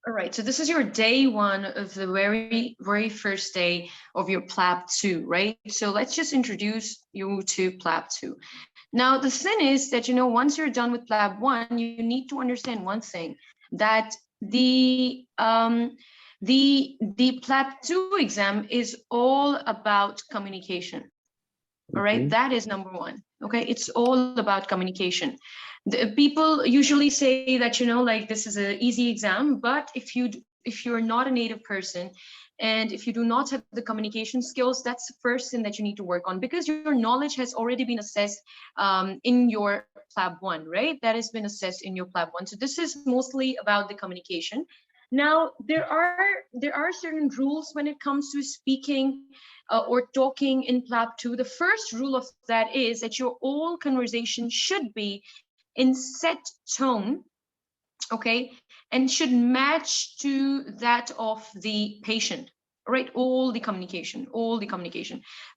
All right, so this is your day one of the very first day of your Plab 2, right? So let's just introduce you to Plab 2. Now, the thing is that, once you're done with Plab 1, you need to understand one thing, that the Plab 2 exam is all about communication. All right, that is number one. Okay, it's all about communication. People usually say that, like, this is an easy exam, but if you're not a native person and if you do not have the communication skills, that's the first thing that you need to work on, because your knowledge has already been assessed in your Plab 1, right? That has been assessed in your Plab 1. So this is mostly about the communication. Now, there are certain rules when it comes to speaking or talking in Plab 2. The first rule of that is that your all conversation should be in set tone, okay, and should match to that of the patient. Right, all the communication,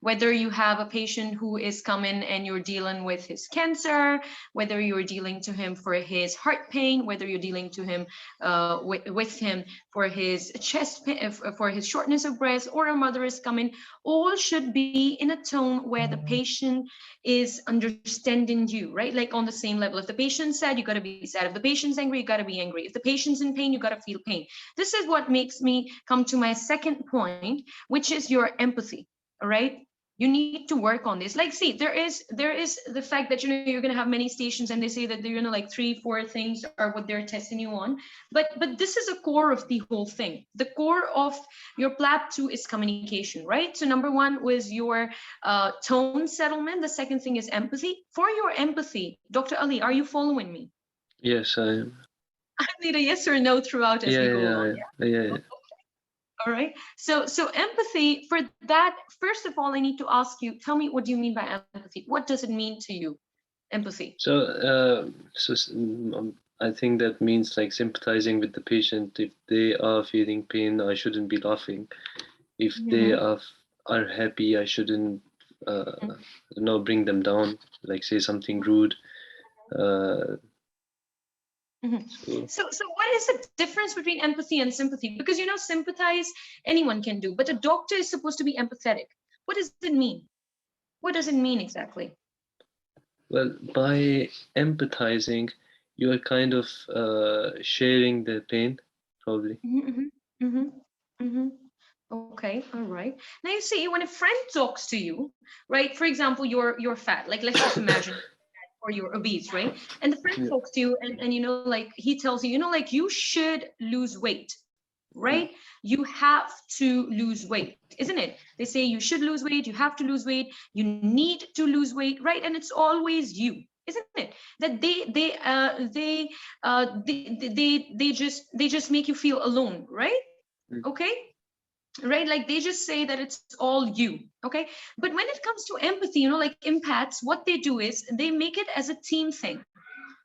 whether you have a patient who is coming and you're dealing with his cancer, whether you're dealing to him for his heart pain, whether you're dealing to him with him for his chest pain, for his shortness of breath, or a mother is coming, all should be in a tone where the patient is understanding you, right? Like on the same level. If the patient's sad, you got to be sad. If the patient's angry, you got to be angry. If the patient's in pain, you got to feel pain. This is what makes me come to my second point, which is your empathy. All right, you need to work on this. Like, see, there is the fact that you're going to have many stations, and they say that they're like 3-4 things are what they're testing you on, but this is a core of the whole thing. The core of your Plab 2 is communication, right? So number one was your tone settlement. The second thing is empathy. For your empathy, Dr. Ali, are you following me? Yes, I am. I need a yes or no throughout as we go along. Yeah. All right. So empathy, for that, first of all, I need to ask you, tell me, what do you mean by empathy? What does it mean to you, empathy? I think that means like sympathizing with the patient. If they are feeling pain, I shouldn't be laughing. If they are happy, I shouldn't bring them down, like say something rude. So what is the difference between empathy and sympathy? Because sympathize anyone can do, but a doctor is supposed to be empathetic. What does it mean? What does it mean exactly? Well, by empathizing, you are kind of sharing the pain, probably. Okay, all right. Now you see, when a friend talks to you, right? For example, you're fat. Like, let's just imagine, or you're obese, right? And the friend talks to you, and like, he tells you, like, you should lose weight, right? You have to lose weight, isn't it? They say you should lose weight, you have to lose weight, you need to lose weight, right? And it's always you, isn't it? That they just make you feel alone, right? Okay, right? Like, they just say that it's all you. Okay, but when it comes to empathy, like empaths, what they do is they make it as a team thing,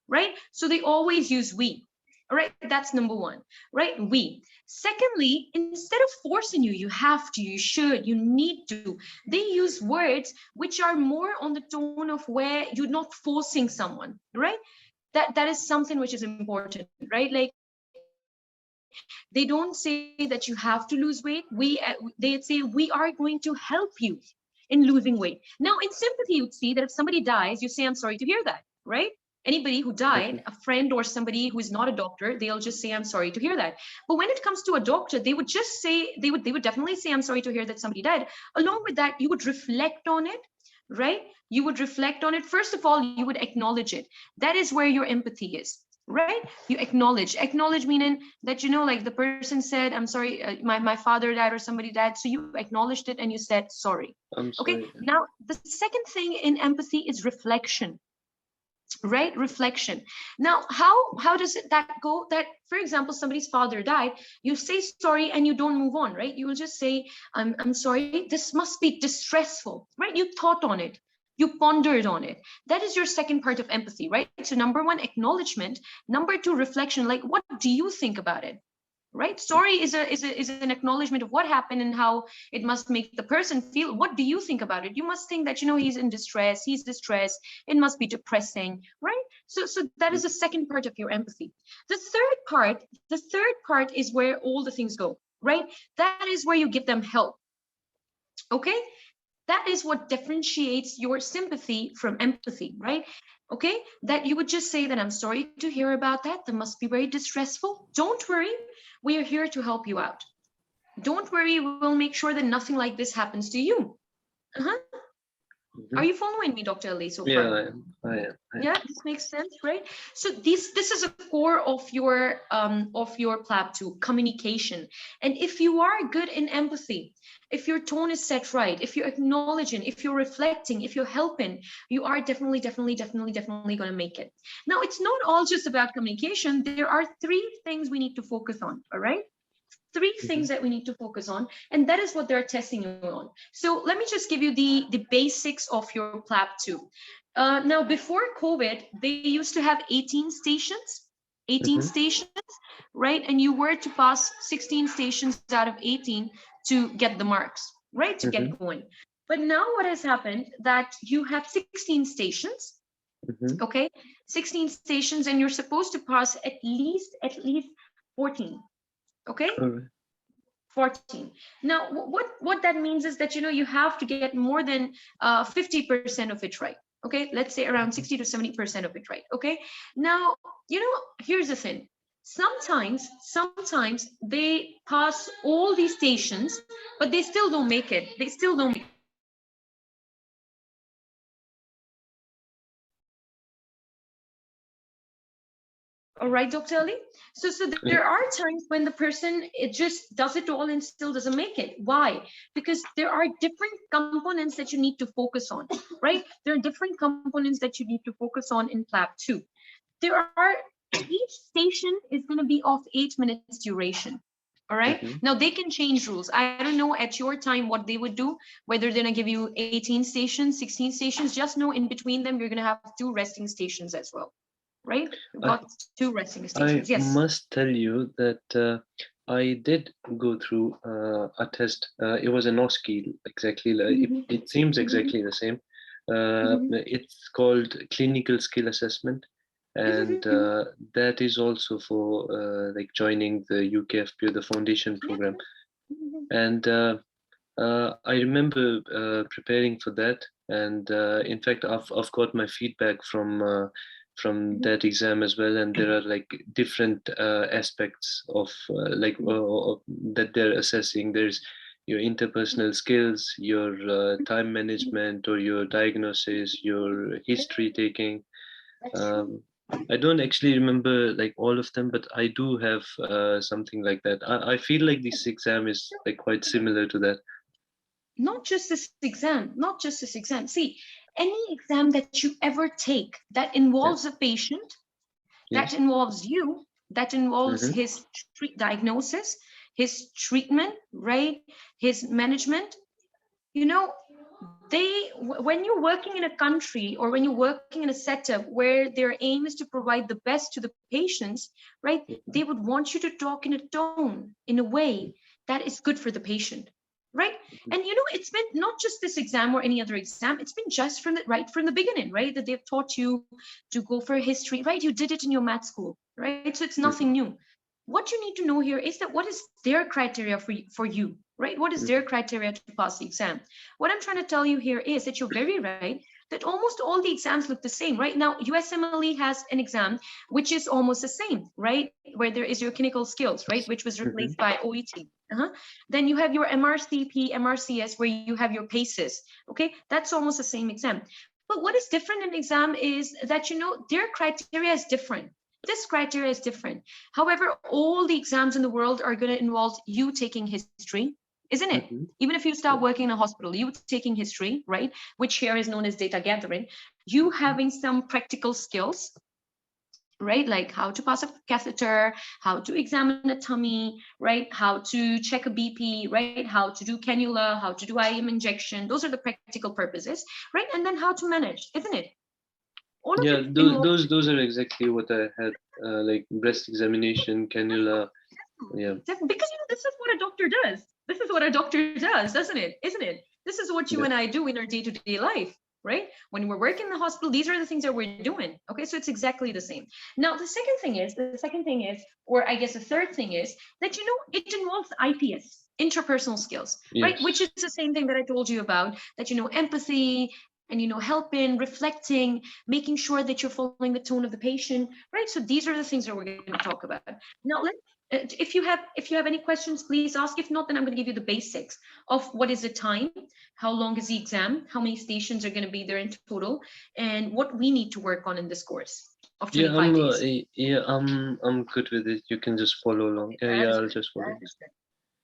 right? So they always use we. All right, that's number one, right? We. Secondly, instead of forcing you, you have to, you should, you need to, they use words which are more on the tone of where you're not forcing someone, right? That is something which is important, right? Like, they don't say that you have to lose weight. They say, we are going to help you in losing weight. Now, in sympathy, you'd see that if somebody dies, you say, I'm sorry to hear that, right? Anybody who died, a friend or somebody who is not a doctor, they'll just say, I'm sorry to hear that. But when it comes to a doctor, they would just say, they would definitely say, I'm sorry to hear that somebody died. Along with that, you would reflect on it, right? You would reflect on it. First of all, you would acknowledge it. That is where your empathy is, right? You acknowledge meaning that, like, the person said, I'm sorry, my father died or somebody died. So you acknowledged it and you said, sorry. Okay. Now, the second thing in empathy is reflection. Right? Reflection. Now, how does that go? That, for example, somebody's father died, you say sorry and you don't move on, right? You will just say, I'm sorry, this must be distressful, right? You thought on it, you pondered on it. That is your second part of empathy, right? So number one, acknowledgement. Number two, reflection. Like, what do you think about it? right? Sorry is an acknowledgement of what happened and how it must make the person feel. What do you think about it? You must think that, he's in distress, he's distressed, it must be depressing, right? So that is the second part of your empathy. The third part is where all the things go, right? That is where you give them help. Okay, that is what differentiates your sympathy from empathy, right? Okay, that you would just say that I'm sorry to hear about that. That must be very distressful. Don't worry, we are here to help you out. Don't worry, we'll make sure that nothing like this happens to you. Are you following me, Dr. Ali, so far? Yeah, I am. Yeah, this makes sense, right? So this is a core of your Plab 2, communication. And if you are good in empathy, if your tone is set right, if you're acknowledging, if you're reflecting, if you're helping, you are definitely going to make it. Now, it's not all just about communication. There are three things we need to focus on, all right? Three things that we need to focus on, and that is what they're testing you on. So let me just give you the basics of your Plab 2. Now, before COVID, they used to have 18 stations, right? And you were to pass 16 stations out of 18 to get the marks, right? To get going. But now what has happened that you have 16 stations, okay? 16 stations, and you're supposed to pass at least 14. Okay. 14. Now, what that means is that, you have to get more than 50% of it right. Okay, let's say around 60 to 70% of it right. Okay, now, here's the thing. Sometimes they pass all these stations, but they still don't make it. They still don't. All right, Dr. Ali. So there are times when the person, it just does it all and still doesn't make it. Why? Because there are different components that you need to focus on, right? There are different components that you need to focus on in Plab 2. Each station is going to be of 8 minutes duration. All right. Now they can change rules. I don't know at your time what they would do, whether they're going to give you 18 stations, 16 stations. Just know in between them, you're going to have 2 resting stations as well. Right? We've got 2 resting stations. Yes. I must tell you that I did go through a test. It was a NOSCI, exactly. It seems exactly the same. It's called clinical skill assessment, and that is also for like joining the UKFP, the foundation program. And I remember preparing for that, and in fact, I've got my feedback from that exam as well, and there are like different aspects of that they're assessing. There's your interpersonal skills, your time management, or your diagnosis, your history taking. I don't actually remember like all of them, but I do have something like that. I feel like this exam is like quite similar to that. Not just this exam. See, any exam that you ever take that involves a patient, that involves you, that involves his diagnosis, his treatment, right? His management, when you're working in a country or when you're working in a setup where their aim is to provide the best to the patients, right? They would want you to talk in a tone, in a way that is good for the patient. Right. And it's been not just this exam or any other exam, it's been just from the beginning, right? That they've taught you to go for history, right? You did it in your math school, right? So it's nothing new. What you need to know here is that what is their criteria for you, right? What is their criteria to pass the exam? What I'm trying to tell you here is that you're very right, that almost all the exams look the same. Right now, USMLE has an exam which is almost the same, right? Where there is your clinical skills, right? Which was replaced by OET. Then you have your MRCP, MRCS, where you have your PACES. Okay, that's almost the same exam. But what is different in the exam is that, their criteria is different. This criteria is different. However, all the exams in the world are going to involve you taking history, isn't it? Even if you start working in a hospital, you taking history, right? Which here is known as data gathering, you having some practical skills, right? Like how to pass a catheter, how to examine a tummy, right? How to check a BP, right? How to do cannula, how to do IM injection. Those are the practical purposes, right? And then how to manage, isn't it? Those are exactly what I had, like breast examination, cannula. Yeah. Because this is what a doctor does. This is what a doctor does, doesn't it? Isn't it? This is what you and I do in our day-to-day life, right? When we're working in the hospital, these are the things that we're doing. Okay, so it's exactly the same. Now, the second thing is, or I guess the third thing is that, it involves IPS, interpersonal skills, right? Which is the same thing that I told you about, that, empathy, and helping, reflecting, making sure that you're following the tone of the patient, right? So these are the things that we're going to talk about. Now, if you have any questions, please ask. If not, then I'm going to give you the basics of what is the time, how long is the exam, how many stations are going to be there in total, and what we need to work on in this course of 25 days. I'm good with it. You can just follow along. I'll just follow.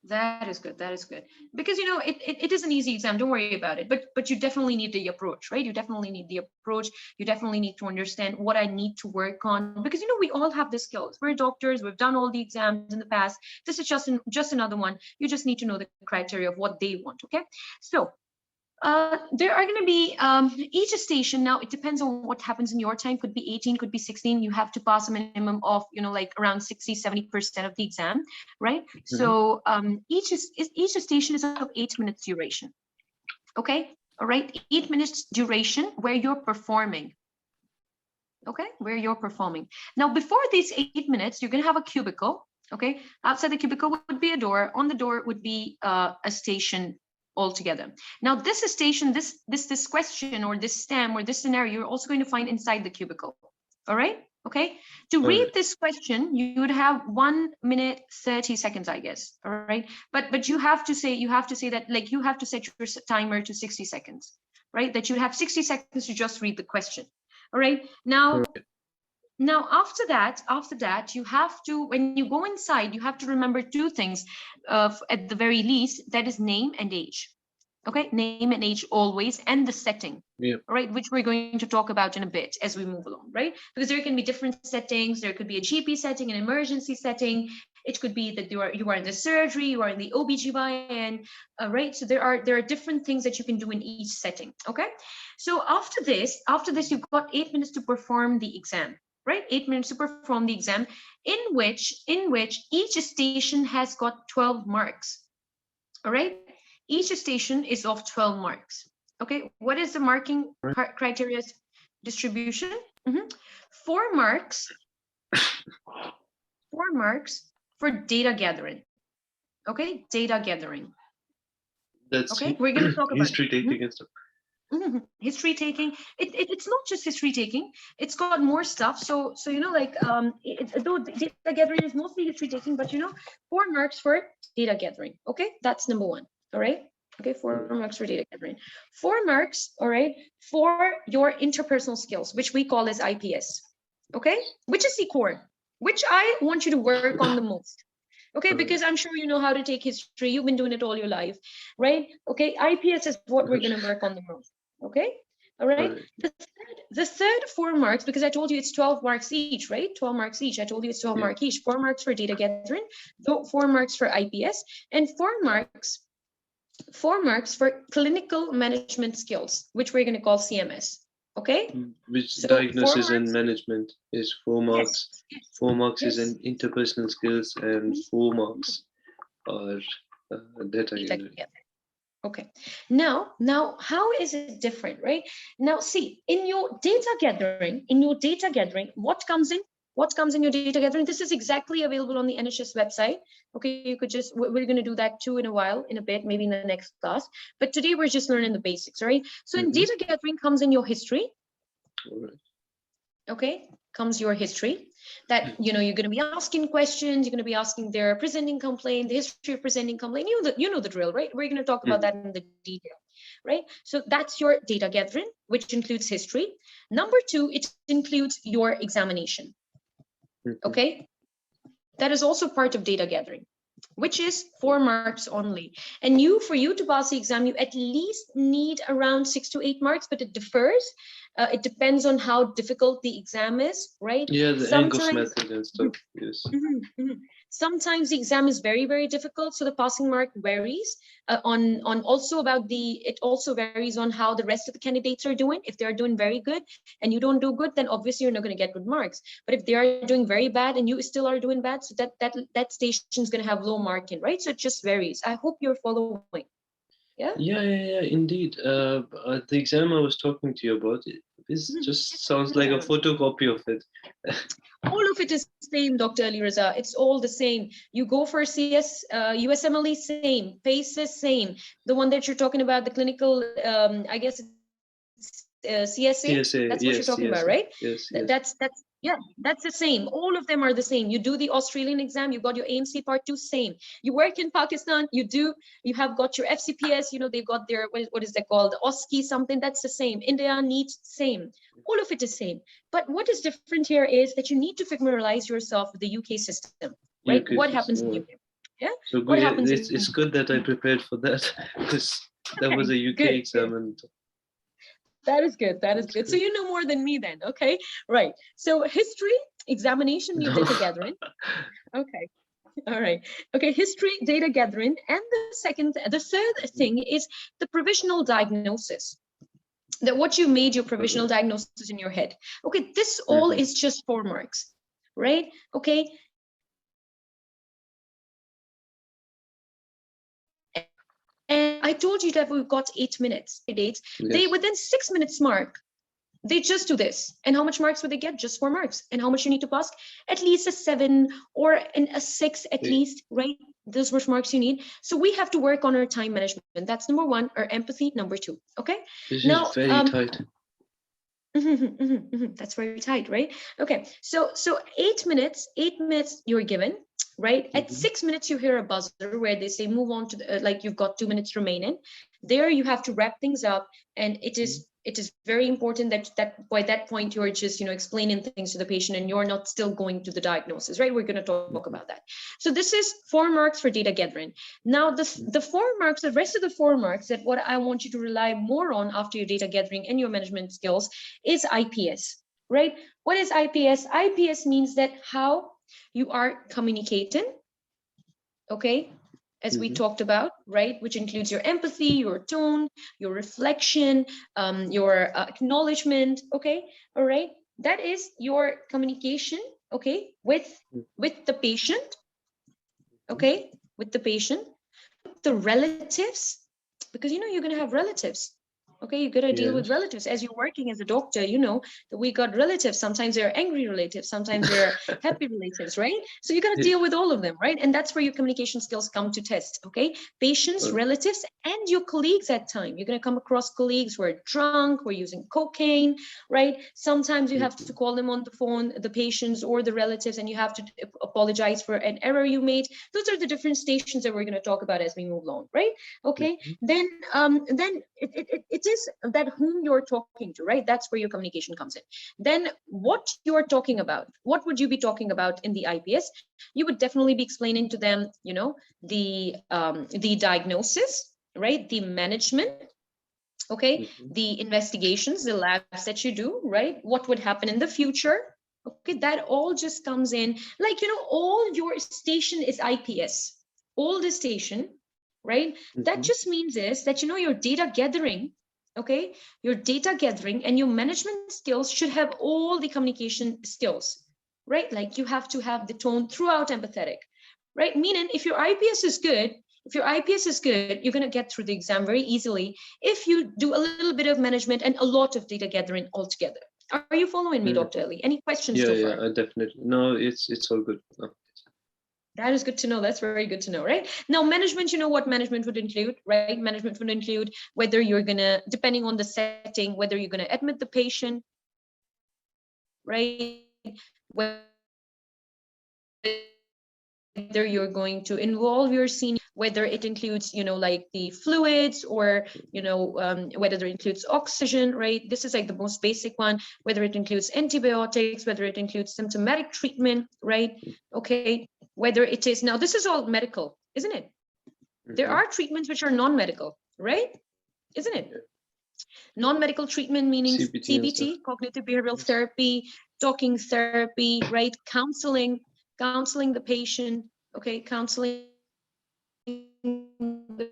That is good. That is good. Because it is an easy exam. Don't worry about it. But you definitely need the approach, right? You definitely need the approach. You definitely need to understand what I need to work on. Because we all have the skills. We're doctors. We've done all the exams in the past. This is just another one. You just need to know the criteria of what they want. Okay. So there are going to be each station. Now, it depends on what happens in your time. Could be 18, could be 16. You have to pass a minimum of, like around 60-70% of the exam, right? So each station is of 8 minutes duration. Okay. All right. 8 minutes duration where you're performing. Okay. Where you're performing. Now, before these 8 minutes, you're going to have a cubicle. Okay. Outside the cubicle would be a door. On the door would be a station altogether. Now, this station, this question or this STEM or this scenario, you're also going to find inside the cubicle. All right. Okay. To read this question, you would have 1 minute 30 seconds, I guess. All right. But you have to say that, like, you have to set your timer to 60 seconds, right? That you have 60 seconds to just read the question. All right. Now, after that, you have to, when you go inside, you have to remember two things at the very least, that is name and age. Okay, name and age always, and the setting, right, which we're going to talk about in a bit as we move along, right? Because there can be different settings. There could be a GP setting, an emergency setting. It could be that you are in the surgery, you are in the OBGYN, right? So there are different things that you can do in each setting. Okay, so after this, you've got 8 minutes to perform the exam. Right, 8 minutes to perform the exam, in which each station has got 12 marks. All right, each station is of 12 marks. Okay, what is the marking criteria distribution? 4 marks. 4 marks for data gathering. Okay, data gathering. That's okay. We're going to talk about history taking and stuff. History taking. It's not just history taking. It's got more stuff. So like though data gathering is mostly history taking, but 4 marks for data gathering. Okay, that's number 1. All right. Okay, 4 marks for data gathering. 4 marks. All right, for your interpersonal skills, which we call as IPS. Okay, which is the core, which I want you to work on the most. Okay, because I'm sure you know how to take history. You've been doing it all your life, right? Okay, IPS is what we're going to work on the most. Okay, all right. The third 4 marks, because I told you it's 12 marks each, right? 12 marks each. I told you it's 12 marks each. 4 marks for data gathering, 4 marks for IPS, and 4 marks for clinical management skills, which we're going to call CMS. Okay. Which so diagnosis and management is 4 marks. 4 marks is in interpersonal skills, and 4 marks are data gathering. Okay. Now, how is it different, right? Now, see, in your data gathering, what comes in your data gathering? This is exactly available on the NHS website. Okay, you could just, we're going to do that too in a bit, maybe in the next class. But today we're just learning the basics, right? So in data gathering comes in your history. All right. Okay, comes your history that you're going to be asking questions. You're going to be asking their presenting complaint, the history of presenting complaint. You know the drill, right? We're going to talk about that in the detail, right? So that's your data gathering, which includes history. Number 2, it includes your examination. Okay, that is also part of data gathering, which is 4 marks only. And for you to pass the exam, you at least need around 6 to 8 marks, but it differs It depends on how difficult the exam is, right? Yeah, the Angus Sometimes, method and stuff. Yes. sometimes the exam is very, very difficult, so the passing mark varies. On also about it also varies on how the rest of the candidates are doing. If they are doing very good and you don't do good, then obviously you're not going to get good marks. But if they are doing very bad and you still are doing bad, so that station is going to have low marking, right? So it just varies. I hope you're following. Yeah. Yeah, indeed. The exam I was talking to you about, this just sounds like a Yeah. photocopy of it. All of it is same, Dr. Ali Raza. It's all the same. You go for CS, USMLE, same. PACES, same. The one that you're talking about, the clinical, I guess it's CSA. CSA, That's what you're yes, talking about, CSA. right? Yes, yes. That's the same. All of them are the same. You do the Australian exam, you got your AMC Part 2, same. You work in Pakistan, you have got your FCPS, they've got their, what is that called? OSCE something, that's the same. India, NEET, same. All of it is same. But what is different here is that you need to familiarize yourself with the UK system, right? UK What happens system, in UK? Yeah. So What happens in it's good that I prepared for that because that was a UK good, exam good. and That is good. That is that's good. So good. you know more than me then. Okay. Right. So history, examination, new No. data gathering. Okay. All right. Okay. History, data gathering. And the third thing is the provisional diagnosis. That what you made your provisional diagnosis in your head. Okay. This all is just 4 marks, right? Okay. And I told you that we've got 8 minutes. Yes. They within 6 minutes mark, they just do this. And how much marks would they get? Just 4 marks. And how much you need to pass? At least a 7 or a 6 at least, right? Those much marks you need. So we have to work on our time management. That's number 1, our empathy, number 2. Okay. This is very tight. That's very tight, right? Okay. So 8 minutes you're given, right? At 6 minutes you hear a buzzer where they say move on to the, like you've got 2 minutes remaining. There you have to wrap things up, and it is very important that by that point you're just explaining things to the patient and you're not still going to the diagnosis, right? We're going to talk about that. So this is 4 marks for data gathering. Now the 4 marks, the rest of the 4 marks, that what I want you to rely more on after your data gathering and your management skills is IPS, right? What is IPS? IPS means that how you are communicating, okay, as we talked about, right? Which includes your empathy, your tone, your reflection, your acknowledgement, okay? All right, that is your communication, okay, with the patient, okay, with the patient, the relatives, because you're going to have relatives. Okay, you got to deal with relatives as you're working as a doctor. That we got relatives. Sometimes they're angry relatives, sometimes they're happy relatives, right? So you got to deal with all of them, right? And that's where your communication skills come to test. Okay, patients, relatives, and your colleagues at time. You're going to come across colleagues who are drunk, who are using cocaine, right? Sometimes you have to call them on the phone, the patients or the relatives, and you have to apologize for an error you made. Those are the different stations that we're going to talk about as we move along, right? Okay, then it is that whom you're talking to, right? That's where your communication comes in. Then what you're talking about, what would you be talking about in the IPS? You would definitely be explaining to them, the diagnosis, right? The management, okay? The investigations, the labs that you do, right? What would happen in the future? Okay, that all just comes in, like, all your station is IPS, all the station, right? That just means is that, your data gathering, okay, your data gathering and your management skills should have all the communication skills, right? Like you have to have the tone throughout empathetic, right? Meaning if your IPS is good, you're going to get through the exam very easily if you do a little bit of management and a lot of data gathering altogether. Are you following me, Dr. Ali? Any questions so far? Yeah, definitely. No, it's all good. No. That is good to know. That's very good to know, right? Now, management, what management would include, right? Management would include whether you're going to, depending on the setting, whether you're going to admit the patient, right? Whether you're going to involve your senior, whether it includes, like the fluids or, whether it includes oxygen, right? This is like the most basic one, whether it includes antibiotics, whether it includes symptomatic treatment, right? Okay, whether it is, now this is all medical, isn't it? There are treatments which are non-medical, right? Isn't it? Non-medical treatment meaning CBT and stuff. CBT, cognitive behavioral therapy, talking therapy, right? Counseling the patient, okay? Counseling the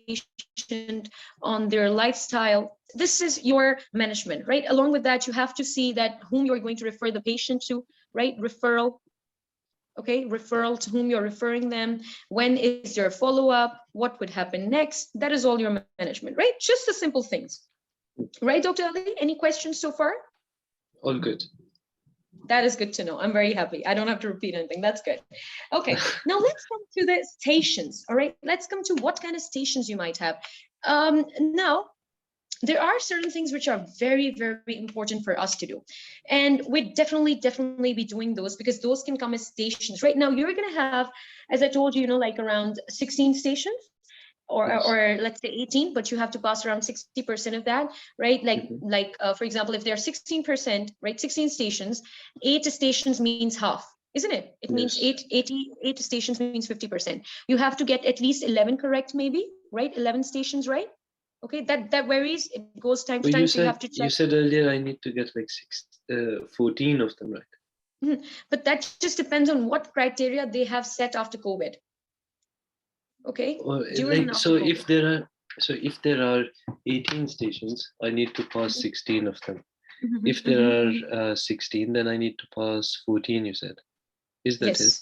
patient on their lifestyle. This is your management, right? Along with that, you have to see that whom you're going to refer the patient to, right? Referral. Okay, referral, to whom you're referring them, when is your follow-up, what would happen next. That is all your management, right? Just the simple things, right? Dr. Ali, any questions so far? All good. That is good to know. I'm very happy. I don't have to repeat anything. That's good. Okay, now let's come to the stations. All right, let's come to what kind of stations you might have. Now, there are certain things which are very, very important for us to do. And we'd definitely be doing those, because those can come as stations. Right now, you're going to have, as I told you, like around 16 stations. Or let's say 18, but you have to pass around 60% of that, right? Like for example, if there are 16%, right, 16 stations, 8 stations means half, isn't it? It means 8 stations means 50%. You have to get at least 11 correct, maybe, right? 11 stations, right? Okay, that varies. It goes time to time, so you have to check. You said earlier I need to get like 14 of them, right? But that just depends on what criteria they have set after COVID. Okay. Like, so if there are 18 stations, I need to pass 16 of them. If there are 16, then I need to pass 14, you said. Is that it?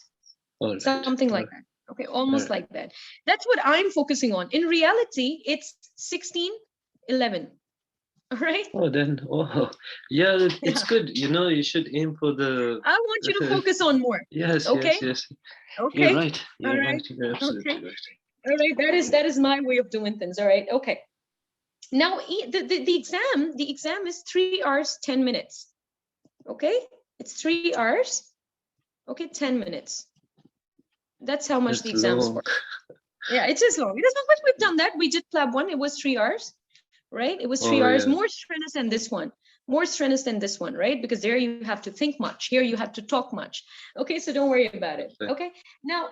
All right. Something like that. Okay, almost like that. That's what I'm focusing on. In reality, it's 16, 11. All right. Oh, then, yeah, it's good. You know, you should aim for the. I want you to focus on more. Yes, okay? yes. Okay. You're right. You're right. You're absolutely right. All right. That is my way of doing things. All right. Okay. Now the exam is 3 hours, 10 minutes. Okay. It's 3 hours. Okay. 10 minutes. That's how much the exam is for. Yeah, it is long. It is long, but we've done that. We did Plab 1. It was 3 hours, right? It was 3 hours, more strenuous than this one. More strenuous than this one, right? Because there you have to think much. Here you have to talk much. Okay, so don't worry about it. Okay. Now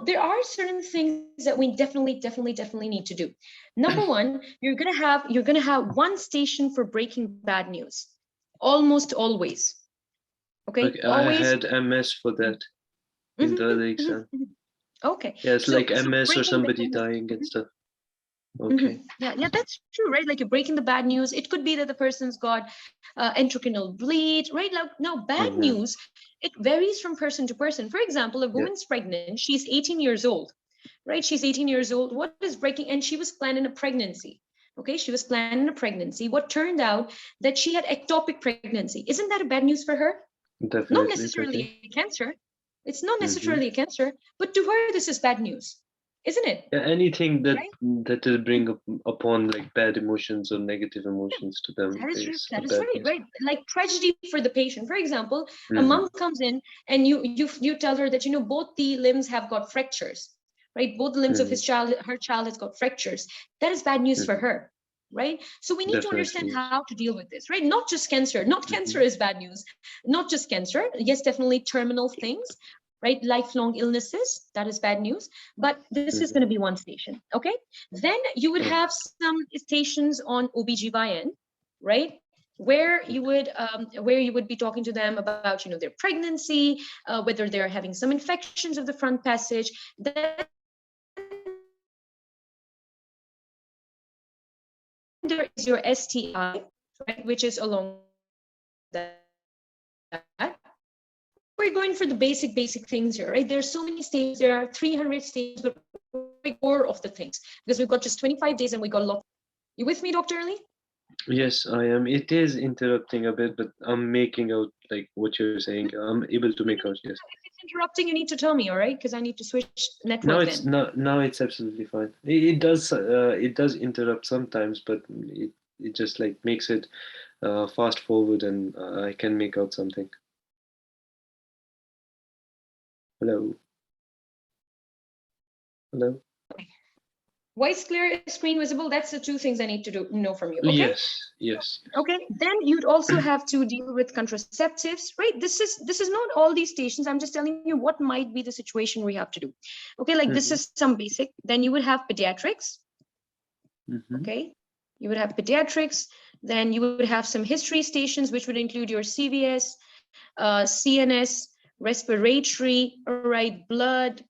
there are certain things that we definitely need to do. Number one, you're gonna have one station for breaking bad news. Almost always. Okay. Like always. I had MS for that in the other exam. Okay. Yeah, it's like MS or somebody dying and stuff. Okay. Yeah, that's true, right? Like you're breaking the bad news. It could be that the person's got intracranial bleed, right? Now, bad news, it varies from person to person. For example, a woman's pregnant, she's 18 years old, right? She's 18 years old. What is breaking? And she was planning a pregnancy. Okay, she was planning a pregnancy. What turned out that she had ectopic pregnancy. Isn't that a bad news for her? Definitely. Not necessarily a cancer. It's not necessarily a cancer, but to her, this is bad news. Isn't it? Yeah, anything that will bring upon like bad emotions or negative emotions to them. That is right. Like tragedy for the patient. For example, a mom comes in and you tell her that both the limbs have got fractures, right? Both the limbs of her child has got fractures. That is bad news for her, right? So we need to understand how to deal with this, right? Not just cancer. Not cancer is bad news. Not just cancer. Yes, definitely terminal things. Right, lifelong illnesses, that is bad news, but this is going to be one station. Okay, then you would have some stations on OBGYN, right, where you would be talking to them about their pregnancy, whether they're having some infections of the front passage. Then there is your STI, right, which is along that. We're going for the basic things here, right? There's so many stages. There are 300 stages, but we core of the things because we've got just 25 days and we got a lot. You with me, Dr. Ali? Yes, I am. It is interrupting a bit, but I'm making out like what you're saying. I'm able to make out. Yes. If it's interrupting, you need to tell me, all right? Because I need to switch network. Now it's absolutely fine. It does interrupt sometimes, but it just like makes it fast forward, and I can make out something. Hello. Okay. Voice clear, screen visible. That's the two things I need to know from you. Okay? Yes. Okay. Then you'd also have to deal with contraceptives, right? This is not all these stations. I'm just telling you what might be the situation we have to do. Okay, like this is some basic. Then you would have pediatrics. Okay, you would have pediatrics, then you would have some history stations, which would include your CVS, CNS, respiratory, all right, blood,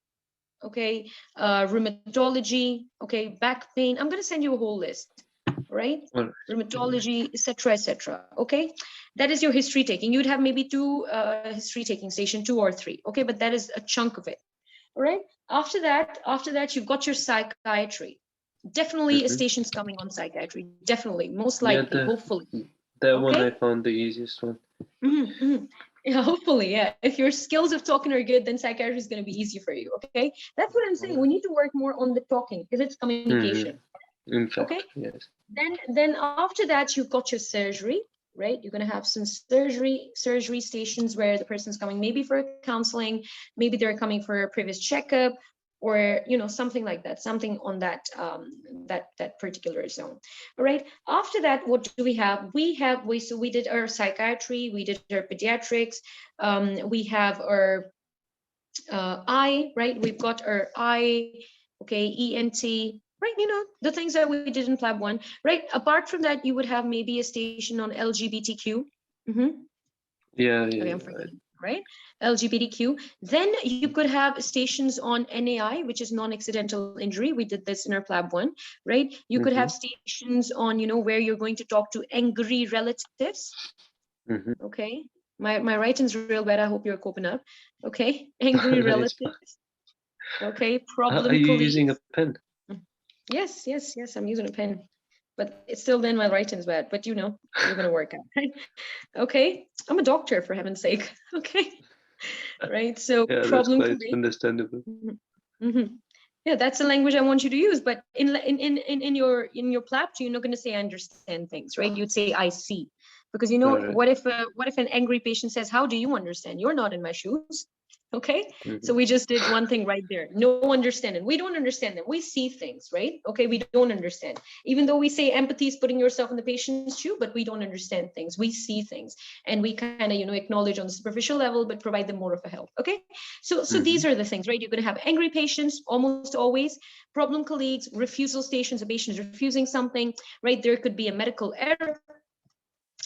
okay, rheumatology, okay, back pain. I'm going to send you a whole list, right? Rheumatology, etc., okay? That is your history taking. You'd have maybe two history taking station, 2 or 3, okay? But that is a chunk of it, all right? After that, you've got your psychiatry. Definitely a station's coming on psychiatry, definitely, most likely, hopefully. That one I found the easiest one. Yeah, hopefully, yeah. If your skills of talking are good, then psychiatry is going to be easy for you, okay? That's what I'm saying. We need to work more on the talking because it's communication. In fact, okay? Yes. Then after that, you've got your surgery, right? You're going to have some surgery stations where the person's coming maybe for counseling, maybe they're coming for a previous checkup, or something like that, something on that that particular zone. All right, after that, what do we have? So we did our psychiatry, we did our pediatrics, we have our eye, right? We've got our eye, okay, ENT, right? The things that we did in Plab 1, right? Apart from that, you would have maybe a station on LGBTQ. Yeah, Okay, I'm forgetting, right? LGBTQ. Then you could have stations on NAI, which is non-accidental injury. We did this in our Plab 1, right? You could have stations on, where you're going to talk to angry relatives. Okay. My writing's real bad. I hope you're coping up. Okay. Angry relatives. Okay. Problem Are you colleagues. using a pen? Yes. I'm using a pen, but it's still then my writing's bad, but you're going to work out, right? Okay. I'm a doctor, for heaven's sake. Okay. Right. So Yeah, problem that's quite colleagues. understandable. Yeah, that's the language I want you to use. But in your Plab, you're not going to say I understand things, right? You'd say I see, because what if an angry patient says, how do you understand? You're not in my shoes. Okay, so we just did one thing right there. No understanding. We don't understand them. We see things, right? Okay, we don't understand. Even though we say empathy is putting yourself in the patient's shoe, but we don't understand things. We see things, and we kind of acknowledge on the superficial level, but provide them more of a help. Okay, so these are the things, right? You're going to have angry patients almost always, problem colleagues, refusal stations. A patient is refusing something, right? There could be a medical error.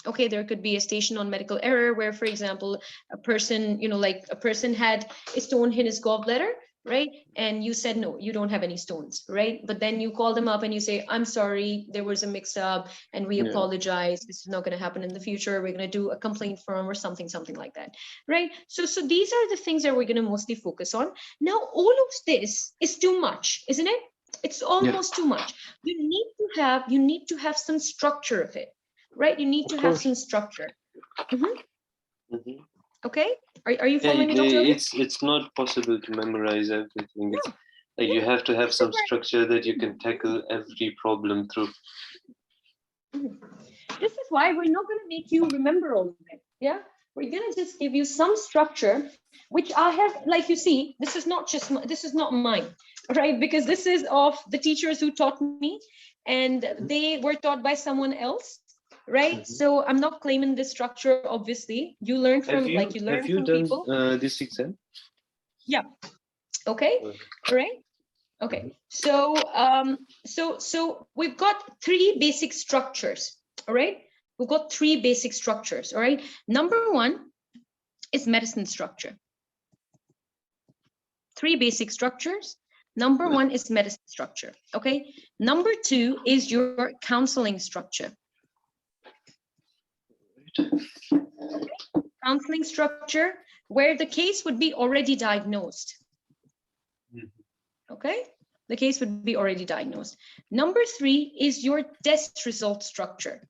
Okay, there could be a station on medical error where, for example, a person, like a person had a stone in his gallbladder, right? And you said, no, you don't have any stones, right? But then you call them up and you say, I'm sorry, there was a mix up and we apologize. This is not going to happen in the future. We're going to do a complaint form or something like that, right? So these are the things that we're going to mostly focus on. Now, all of this is too much, isn't it? It's almost too much. You need to have some structure of it. Right, you need to have some structure. Okay, are you following me, Dr. It's not possible to memorize everything. It's like you have to have some structure that you can tackle every problem through. This is why we're not going to make you remember all of it. Yeah, we're going to just give you some structure, which I have, like you see, this is not mine, right? Because this is of the teachers who taught me, and they were taught by someone else. Right, so I'm not claiming this structure. Obviously, you learn from people. Have you done this exam? Yeah. Okay. All right. Okay. So so we've got 3 basic structures. All right. We've got 3 basic structures. All right. Number 1 is medicine structure. 3 basic structures. Number 1 is medicine structure. Okay. Number 2 is your counseling structure. Counseling structure where the case would be already diagnosed. Okay, the case would be already diagnosed. Number 3 is your test result structure.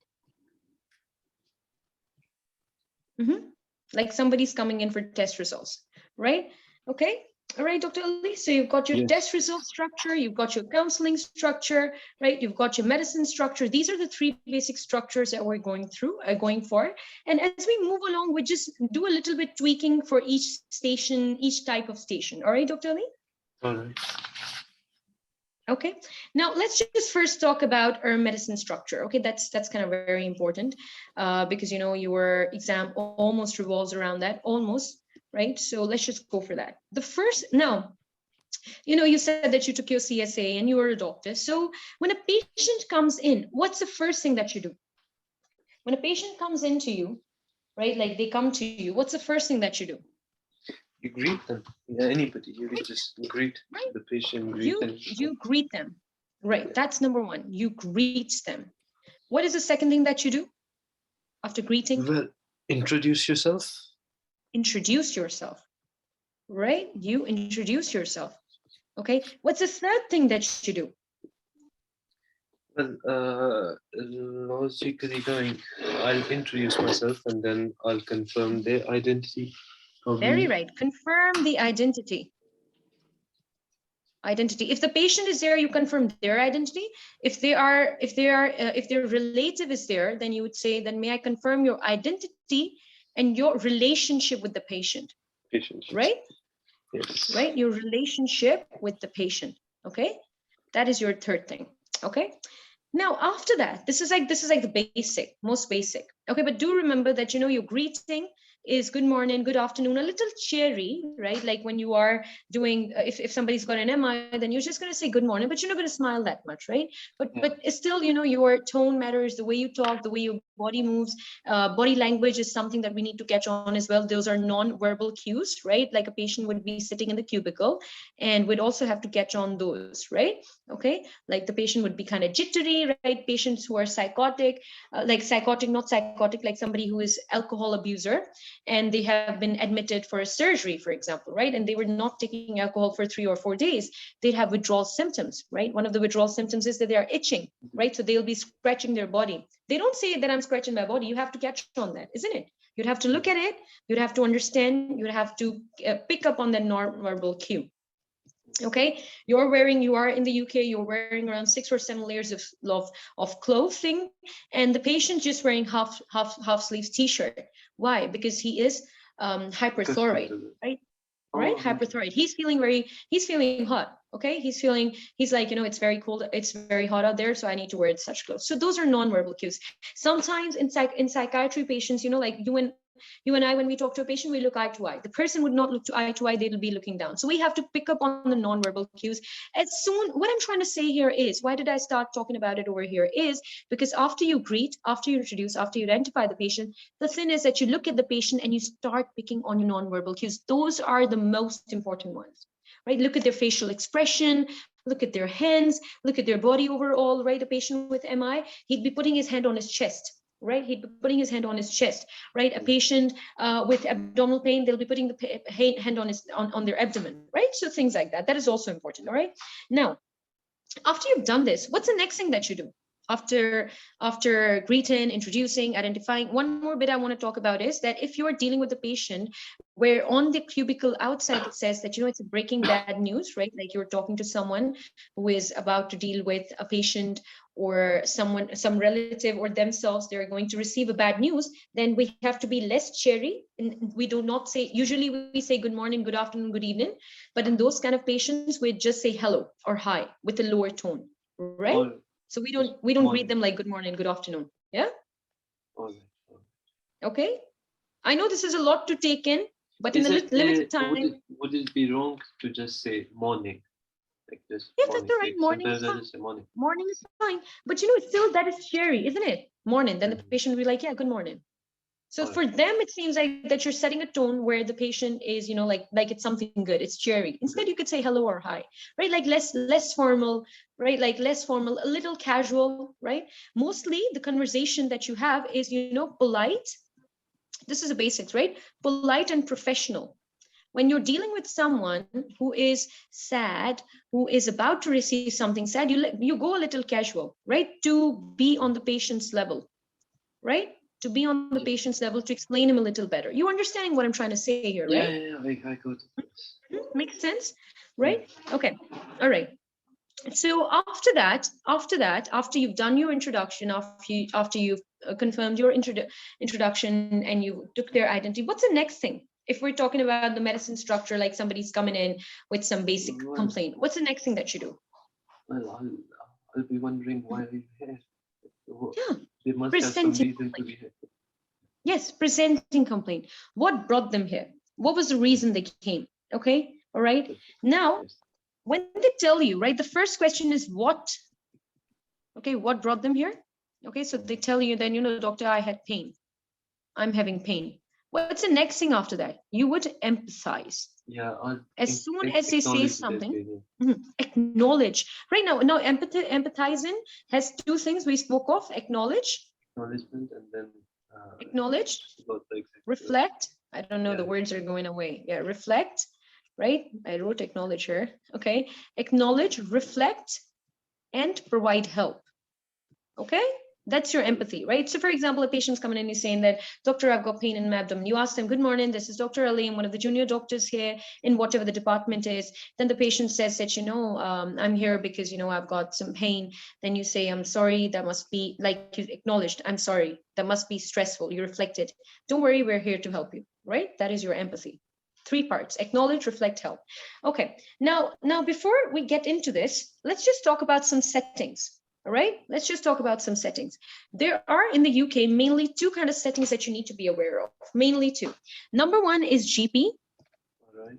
Like somebody's coming in for test results, right? Okay. All right, Dr. Ali. So you've got your test result structure, you've got your counseling structure, right? You've got your medicine structure. These are the 3 basic structures that we're going for. And as we move along, we just do a little bit tweaking for each station, each type of station. All right, Dr. Ali? All right. Okay, now let's just first talk about our medicine structure. Okay, that's kind of very important because your exam almost revolves around that, almost, right? So let's just go for that. The first, now, You said that you took your CSA and you were a doctor. So when a patient comes in, what's the first thing that you do? When a patient comes into you, right? Like they come to you, what's the first thing that you do? You greet them. Yeah, anybody. You can just greet the patient, greet them. You greet them. Right. That's number one. You greet them. What is the second thing that you do after greeting? Well, introduce yourself. Introduce yourself. Right? You introduce yourself. Okay. What's the third thing that you do? Well, logically going, I'll introduce myself and then I'll confirm their identity. Very right. Confirm the identity. Identity. If the patient is there, you confirm their identity. If their relative is there, then you would say, then may I confirm your identity and your relationship with the patient. Patient. Right? Yes. Right? Your relationship with the patient. Okay. That is your third thing. Okay. Now, after that, this is like the basic, most basic. Okay. But do remember that, your greeting is good morning, good afternoon, a little cheery, right? Like when you are doing, if somebody's got an MI, then you're just going to say good morning, but you're not going to smile that much, right? But it's still, your tone matters, the way you talk, the way your body moves. Body language is something that we need to catch on as well. Those are non-verbal cues, right? Like a patient would be sitting in the cubicle and we'd also have to catch on those, right? Okay, like the patient would be kind of jittery, right? Patients who are psychotic, not psychotic, like somebody who is alcohol abuser, and they have been admitted for a surgery, for example, right? And they were not taking alcohol for 3 or 4 days. They'd have withdrawal symptoms, right? One of the withdrawal symptoms is that they are itching, right? So they'll be scratching their body. They don't say that I'm scratching my body. You have to catch on that, isn't it? You'd have to look at it. You'd have to understand. You'd have to pick up on that non-verbal cue. Okay, you are in the UK, you're wearing around 6 or 7 layers of clothing, and the patient just wearing half sleeves t-shirt. Why? Because he is hyperthyroid, right? Right? Hyperthyroid. He's feeling hot. Okay, he's like, it's very cold, it's very hot out there, so I need to wear such clothes. So those are non-verbal cues. Sometimes in psychiatry patients, like you and I, when we talk to a patient, we look eye to eye. The person would not look to eye to eye, they'll be looking down. So we have to pick up on the non-verbal cues. What I'm trying to say here is, why did I start talking about it over here, is because after you greet, after you introduce, after you identify the patient, the thing is that you look at the patient and you start picking on your non-verbal cues. Those are the most important ones, right? Look at their facial expression, look at their hands, look at their body overall, right? A patient with MI, he'd be putting his hand on his chest, right? He'd be putting his hand on his chest, right? A patient with abdominal pain, they'll be putting the hand on their abdomen, right? So things like that. That is also important, all right? Now, after you've done this, what's the next thing that you do? After greeting, introducing, identifying, one more bit I want to talk about is that if you're dealing with a patient where on the cubicle outside it says that, it's a breaking bad news, right? Like you're talking to someone who is about to deal with a patient or some relative or themselves, they're going to receive a bad news, then we have to be less cheery. And we do not say, usually we say good morning, good afternoon, good evening. But in those kind of patients, we just say hello or hi with a lower tone, right? So we don't greet them like good morning, good afternoon. Yeah. Okay. I know this is a lot to take in, but in a limited time. Would it be wrong to just say morning? Like this? Yeah, that's all right. Morning is fine. Morning is fine. But still that is cheery, isn't it? Morning. Then the patient will be like, yeah, good morning. So for them, it seems like that you're setting a tone where the patient is, like it's something good. It's cheery. Instead, you could say hello or hi, right? Like less formal, right? Like less formal, a little casual, right? Mostly the conversation that you have is, polite. This is the basics, right? Polite and professional. When you're dealing with someone who is sad, who is about to receive something sad, you go a little casual, right? To be on the patient's level, right? To be on the patient's level, to explain him a little better. You understanding what I'm trying to say here, right? Yeah, I got it. Makes sense, right? Okay, all right. So after you've done your introduction, after you've confirmed your introduction and you took their identity, what's the next thing? If we're talking about the medicine structure, like somebody's coming in with some basic complaint, what's the next thing that you do? Well, I'll be wondering why are you here? Yeah, they must have some reason to be here. Yes, presenting complaint. What brought them here? What was the reason they came? Okay, all right. Now, when they tell you, right, the first question is what? Okay, what brought them here? Okay, so they tell you, then, you know, doctor, I had pain. I'm having pain. What's the next thing after that? You would empathize. Yeah, As soon as they say something, acknowledge. Right now empathizing has two things we spoke of: acknowledge, acknowledgement, and then acknowledge, reflect. I don't know, the words are going away. Yeah, reflect, right? I wrote acknowledge here. Okay, acknowledge, reflect, and provide help. Okay, that's your empathy, right? So for example, a patient's coming in and saying that, doctor, I've got pain in my abdomen. You ask them, good morning, this is Dr. Ali. I'm one of the junior doctors here in whatever the department is. Then the patient says that, you know, I'm here because, you know, I've got some pain. Then you say, I'm sorry, that must be, like you acknowledged, I'm sorry, that must be stressful. You reflected. Don't worry, we're here to help you, right? That is your empathy. 3 parts: acknowledge, reflect, help. Okay, now before we get into this, let's just talk about some settings. All right, let's just talk about some settings. There are in the UK mainly 2 kind of settings that you need to be aware of, mainly 2. Number 1 is GP. All right.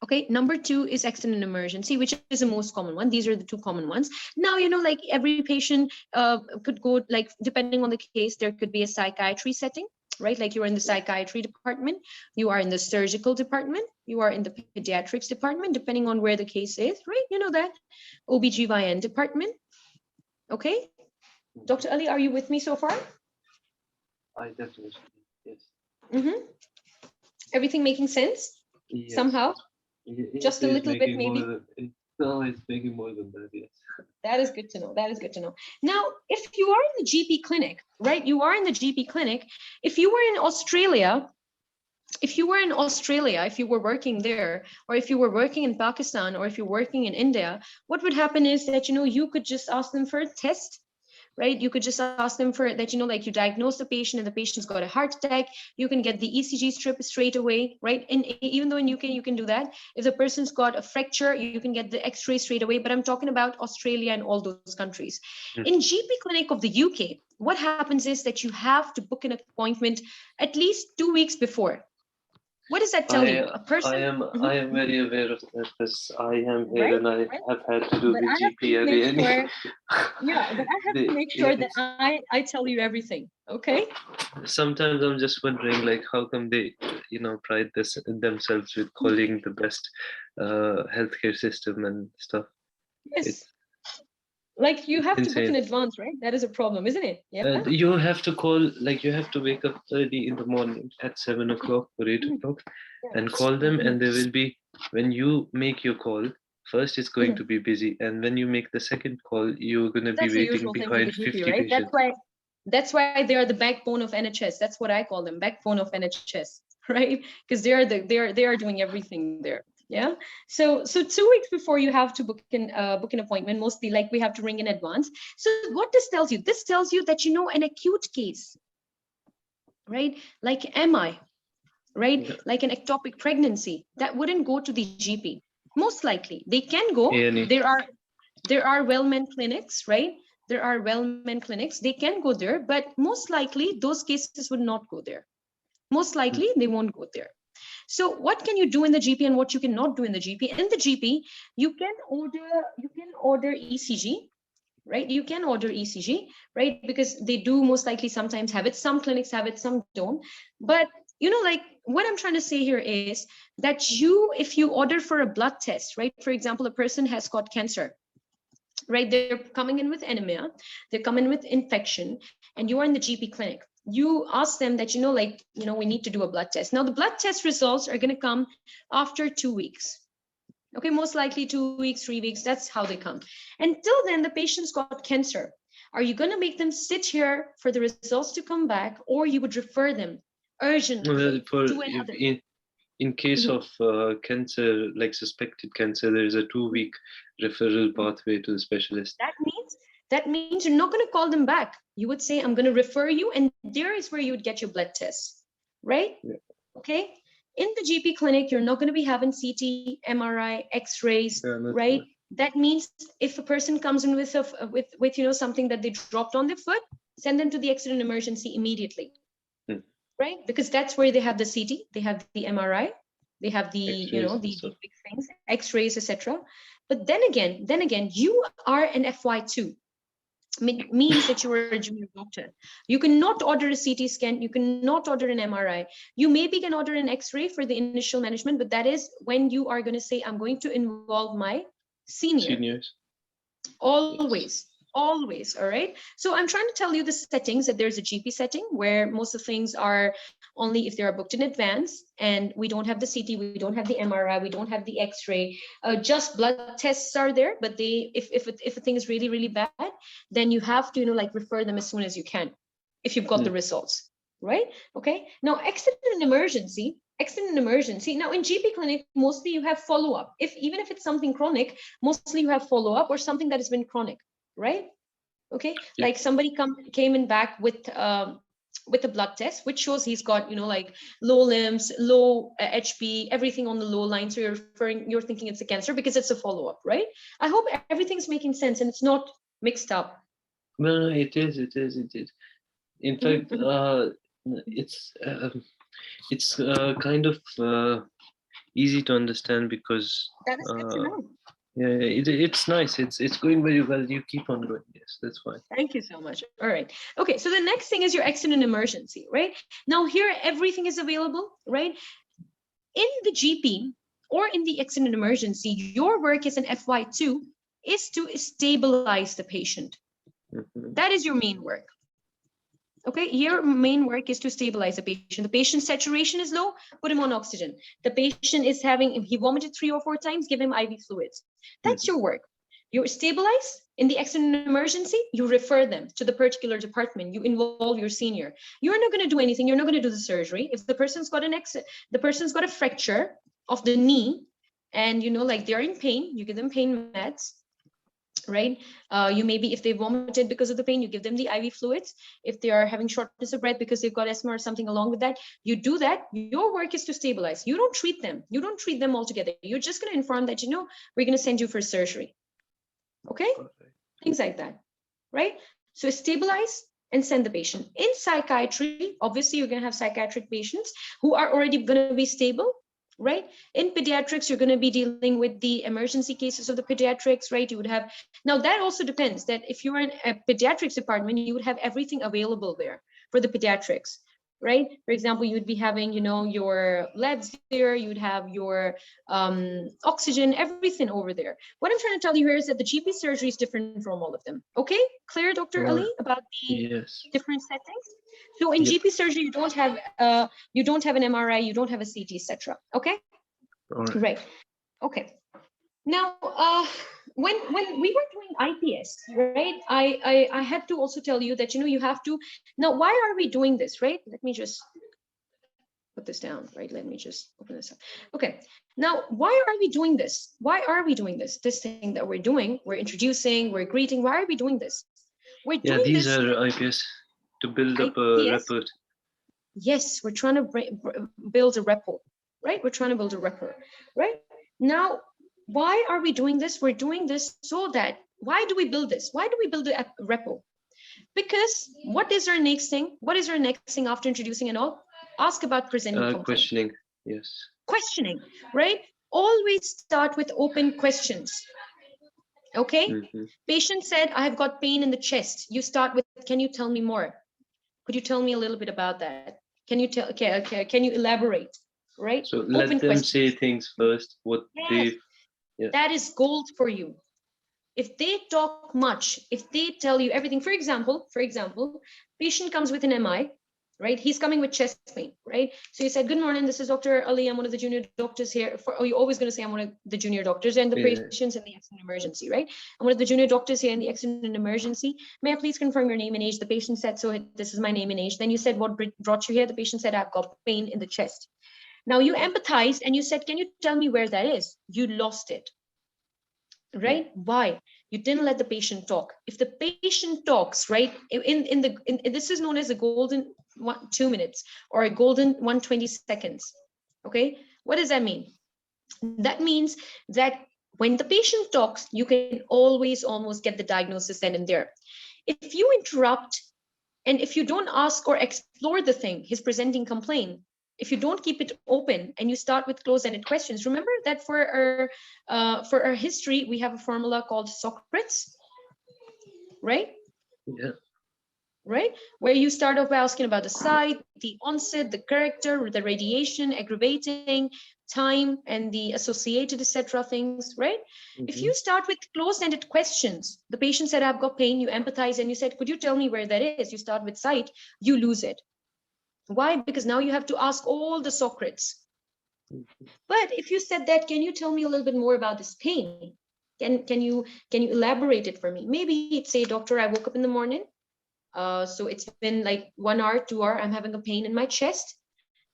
Okay, number 2 is accident and emergency, which is the most common one. These are the 2 common ones. Now, you know, like every patient could go, like, depending on the case, there could be a psychiatry setting, right? Like you're in the psychiatry department, you are in the surgical department, you are in the pediatrics department, depending on where the case is, right? You know that. OBGYN department. Okay, Dr. Ali, are you with me so far? I definitely, yes. Everything making sense? Yes. Somehow? Just a little bit, maybe? No, it's making more than that, yes. That is good to know. That is good to know. Now, if you are in the GP clinic, right? You are in the GP clinic. If you were in Australia, if you were working there, or if you were working in Pakistan, or if you're working in India, what would happen is that, you know, you could just ask them for a test, right? You could just ask them for that, you know, like you diagnose the patient and the patient's got a heart attack, you can get the ECG strip straight away, right? And even though in UK you can do that, if the person's got a fracture, you can get the x-ray straight away. But I'm talking about Australia and all those countries. In GP clinic of the UK, what happens is that you have to book an appointment at least 2 weeks before. What does that tell you? A person. I am very aware of that, because I am here, right? And I have had to do the GP again. Yeah, but I have to make sure that I tell you everything. Okay. Sometimes I'm just wondering, like, how come they, you know, pride themselves with calling the best healthcare system and stuff. Yes. Like you have to book in advance, right? That is a problem, isn't it? Yeah. You have to call, like you have to wake up early in the morning at 7 o'clock or 8 o'clock and call them, and they will be, when you make your call, first it's going to be busy, and when you make the second call, you're going to be waiting behind 50 right? patients. That's why they are the backbone of NHS. That's what I call them, backbone of NHS, right? Because they are doing everything there. Yeah. So 2 weeks before you have to book an appointment, mostly, like we have to ring in advance. So what this tells you? This tells you that, you know, an acute case, right? Like MI, right? Yeah. Like an ectopic pregnancy, that wouldn't go to the GP. Most likely they can go. There are well-men clinics, right? There are well-men clinics. They can go there, but most likely those cases would not go there. Most likely they won't go there. So what can you do in the GP and what you cannot do in the GP? In the GP, you can order ECG, right? You can order ECG, right? Because they do most likely sometimes have it. Some clinics have it, some don't. But, you know, like what I'm trying to say here is that if you order for a blood test, right? For example, a person has got cancer, right? They're coming in with anemia, they're coming with infection, and you are in the GP clinic. You ask them that, you know, like, you know, we need to do a blood test. Now the blood test results are going to come after 2 weeks. Okay, most likely 2 weeks, 3 weeks, that's how they come. Until then, the patient's got cancer. Are you going to make them sit here for the results to come back, or you would refer them urgently to another? In case of cancer, like suspected cancer, there is a 2-week referral pathway to the specialist. That means you're not going to call them back. You would say, I'm going to refer you, and there is where you would get your blood tests, right? Yeah. Okay. In the GP clinic, you're not going to be having CT, MRI, X-rays, right? That means if a person comes in with you know, something that they dropped on their foot, send them to the accident emergency immediately, right? Because that's where they have the CT, they have the MRI, They have the, you know, X-rays and the stuff. big things, X-rays, etc. But then again, you are an FY2. Means that you are a junior doctor. You cannot order a CT scan. You cannot order an MRI. You maybe can order an X-ray for the initial management, but that is when you are going to say, I'm going to involve my senior. Seniors. Yes. Always. All right. So I'm trying to tell you the settings, that there's a GP setting where most of the things are only if they are booked in advance, and we don't have the CT, we don't have the MRI, we don't have the X-ray. Just blood tests are there, but they, if a thing is really bad, then you have to, you know, like refer them as soon as you can, if you've got the results, right? Okay. Now, accident and emergency. Now, in GP clinic, mostly you have follow-up. Even if it's something chronic, mostly you have follow-up or something that has been chronic, right? Okay. Yeah. Like somebody came in back with a blood test, which shows he's got, you know, like low limbs, low HP, everything on the low line. So you're thinking it's a cancer because it's a follow-up, right? I hope everything's making sense and it's not mixed up. No, it is. In fact, it's kind of easy to understand because That is good to know. it's nice. It's going very well. You keep on going. Yes, that's fine. Thank you so much. All right. Okay. So the next thing is your accident emergency, right? Now here, everything is available, right? In the GP or in the accident emergency, your work as an FY2 is to stabilize the patient. That is your main work. Okay, your main work is to stabilize the patient. The patient's saturation is low, put him on oxygen. The patient is having, he vomited 3 or 4 times, give him IV fluids. That's your work. You stabilize. In the accident emergency, you refer them to the particular department. You involve your senior. You're not going to do anything. You're not going to do the surgery. If the person's got the person's got a fracture of the knee, and you know, like they're in pain, you give them pain meds. Right? You maybe, if they vomited because of the pain, you give them the IV fluids. If they are having shortness of breath because they've got asthma or something along with that, you do that. Your work is to stabilize. You don't treat them. You don't treat them altogether. You're just going to inform that, you know, we're going to send you for surgery. Okay? Things like that. Right? So stabilize and send the patient. In psychiatry, obviously, you're going to have psychiatric patients who are already going to be stable. Right? In pediatrics, you're going to be dealing with the emergency cases of the pediatrics, right? You would have, now that also depends, that if you're in a pediatrics department, you would have everything available there for the pediatrics, right? For example, you would be having, you know, your labs there, you would have your oxygen, everything over there. What I'm trying to tell you here is that the GP surgery is different from all of them. Okay, clear, Dr. Ali, about the different settings? So in GP surgery, you don't have an MRI, you don't have a CT, etc. Okay, right. Okay. Now, when we were doing IPS, right, I had to also tell you that, you know, you have to. Now, why are we doing this, right? Let me just put this down, right? Let me just open this up. Okay. Now, why are we doing this? Why are we doing this? This thing that we're doing, we're introducing, we're greeting. Why are we doing this? We're doing these this are IPS to build up a rapport. Yes, we're trying to build a rapport, right? We're trying to build a rapport, right? Now, why are we doing this? We're doing this so that, why do we build this? Why do we build a rapport? Because what is our next thing? What is our next thing after introducing and all? Ask about presenting complaint. Questioning, yes. Questioning, right? Always start with open questions. Okay? Patient said, I've got pain in the chest. You start with, can you tell me more? Could you tell me a little bit about that? Can you tell? Okay. Can you elaborate? Right. So let them say things first. What that is gold for you. If they talk much, if they tell you everything, for example, patient comes with an MI, right? He's coming with chest pain, right? So you said, good morning, this is Dr. Ali. I'm one of the junior doctors here. You're always going to say, I'm one of the junior doctors and the patients in the accident emergency, right? I'm one of the junior doctors here in the accident emergency. May I please confirm your name and age? The patient said, so this is my name and age. Then you said, what brought you here? The patient said, I've got pain in the chest. Now you empathized and you said, can you tell me where that is? You lost it, right? Why? You didn't let the patient talk. If the patient talks, right, this is known as a golden 2 minutes or a golden 120 seconds. Okay, what does that mean? That means that when the patient talks, you can always almost get the diagnosis then and there. If you interrupt and if you don't ask or explore the thing, his presenting complaint, if you don't keep it open and you start with closed-ended questions, remember that for our history, we have a formula called Socrates, right? Yeah. Right? Where you start off by asking about the site, the onset, the character, the radiation, aggravating, time, and the associated, etc. things, right? If you start with closed-ended questions, the patient said, I've got pain, you empathize, and you said, could you tell me where that is? You start with site, you lose it. Why? Because now you have to ask all the Socrates. But if you said that, can you tell me a little bit more about this pain? Can you elaborate it for me? Maybe it's say, doctor, I woke up in the morning. So it's been like 1 hour, 2 hours. I'm having a pain in my chest.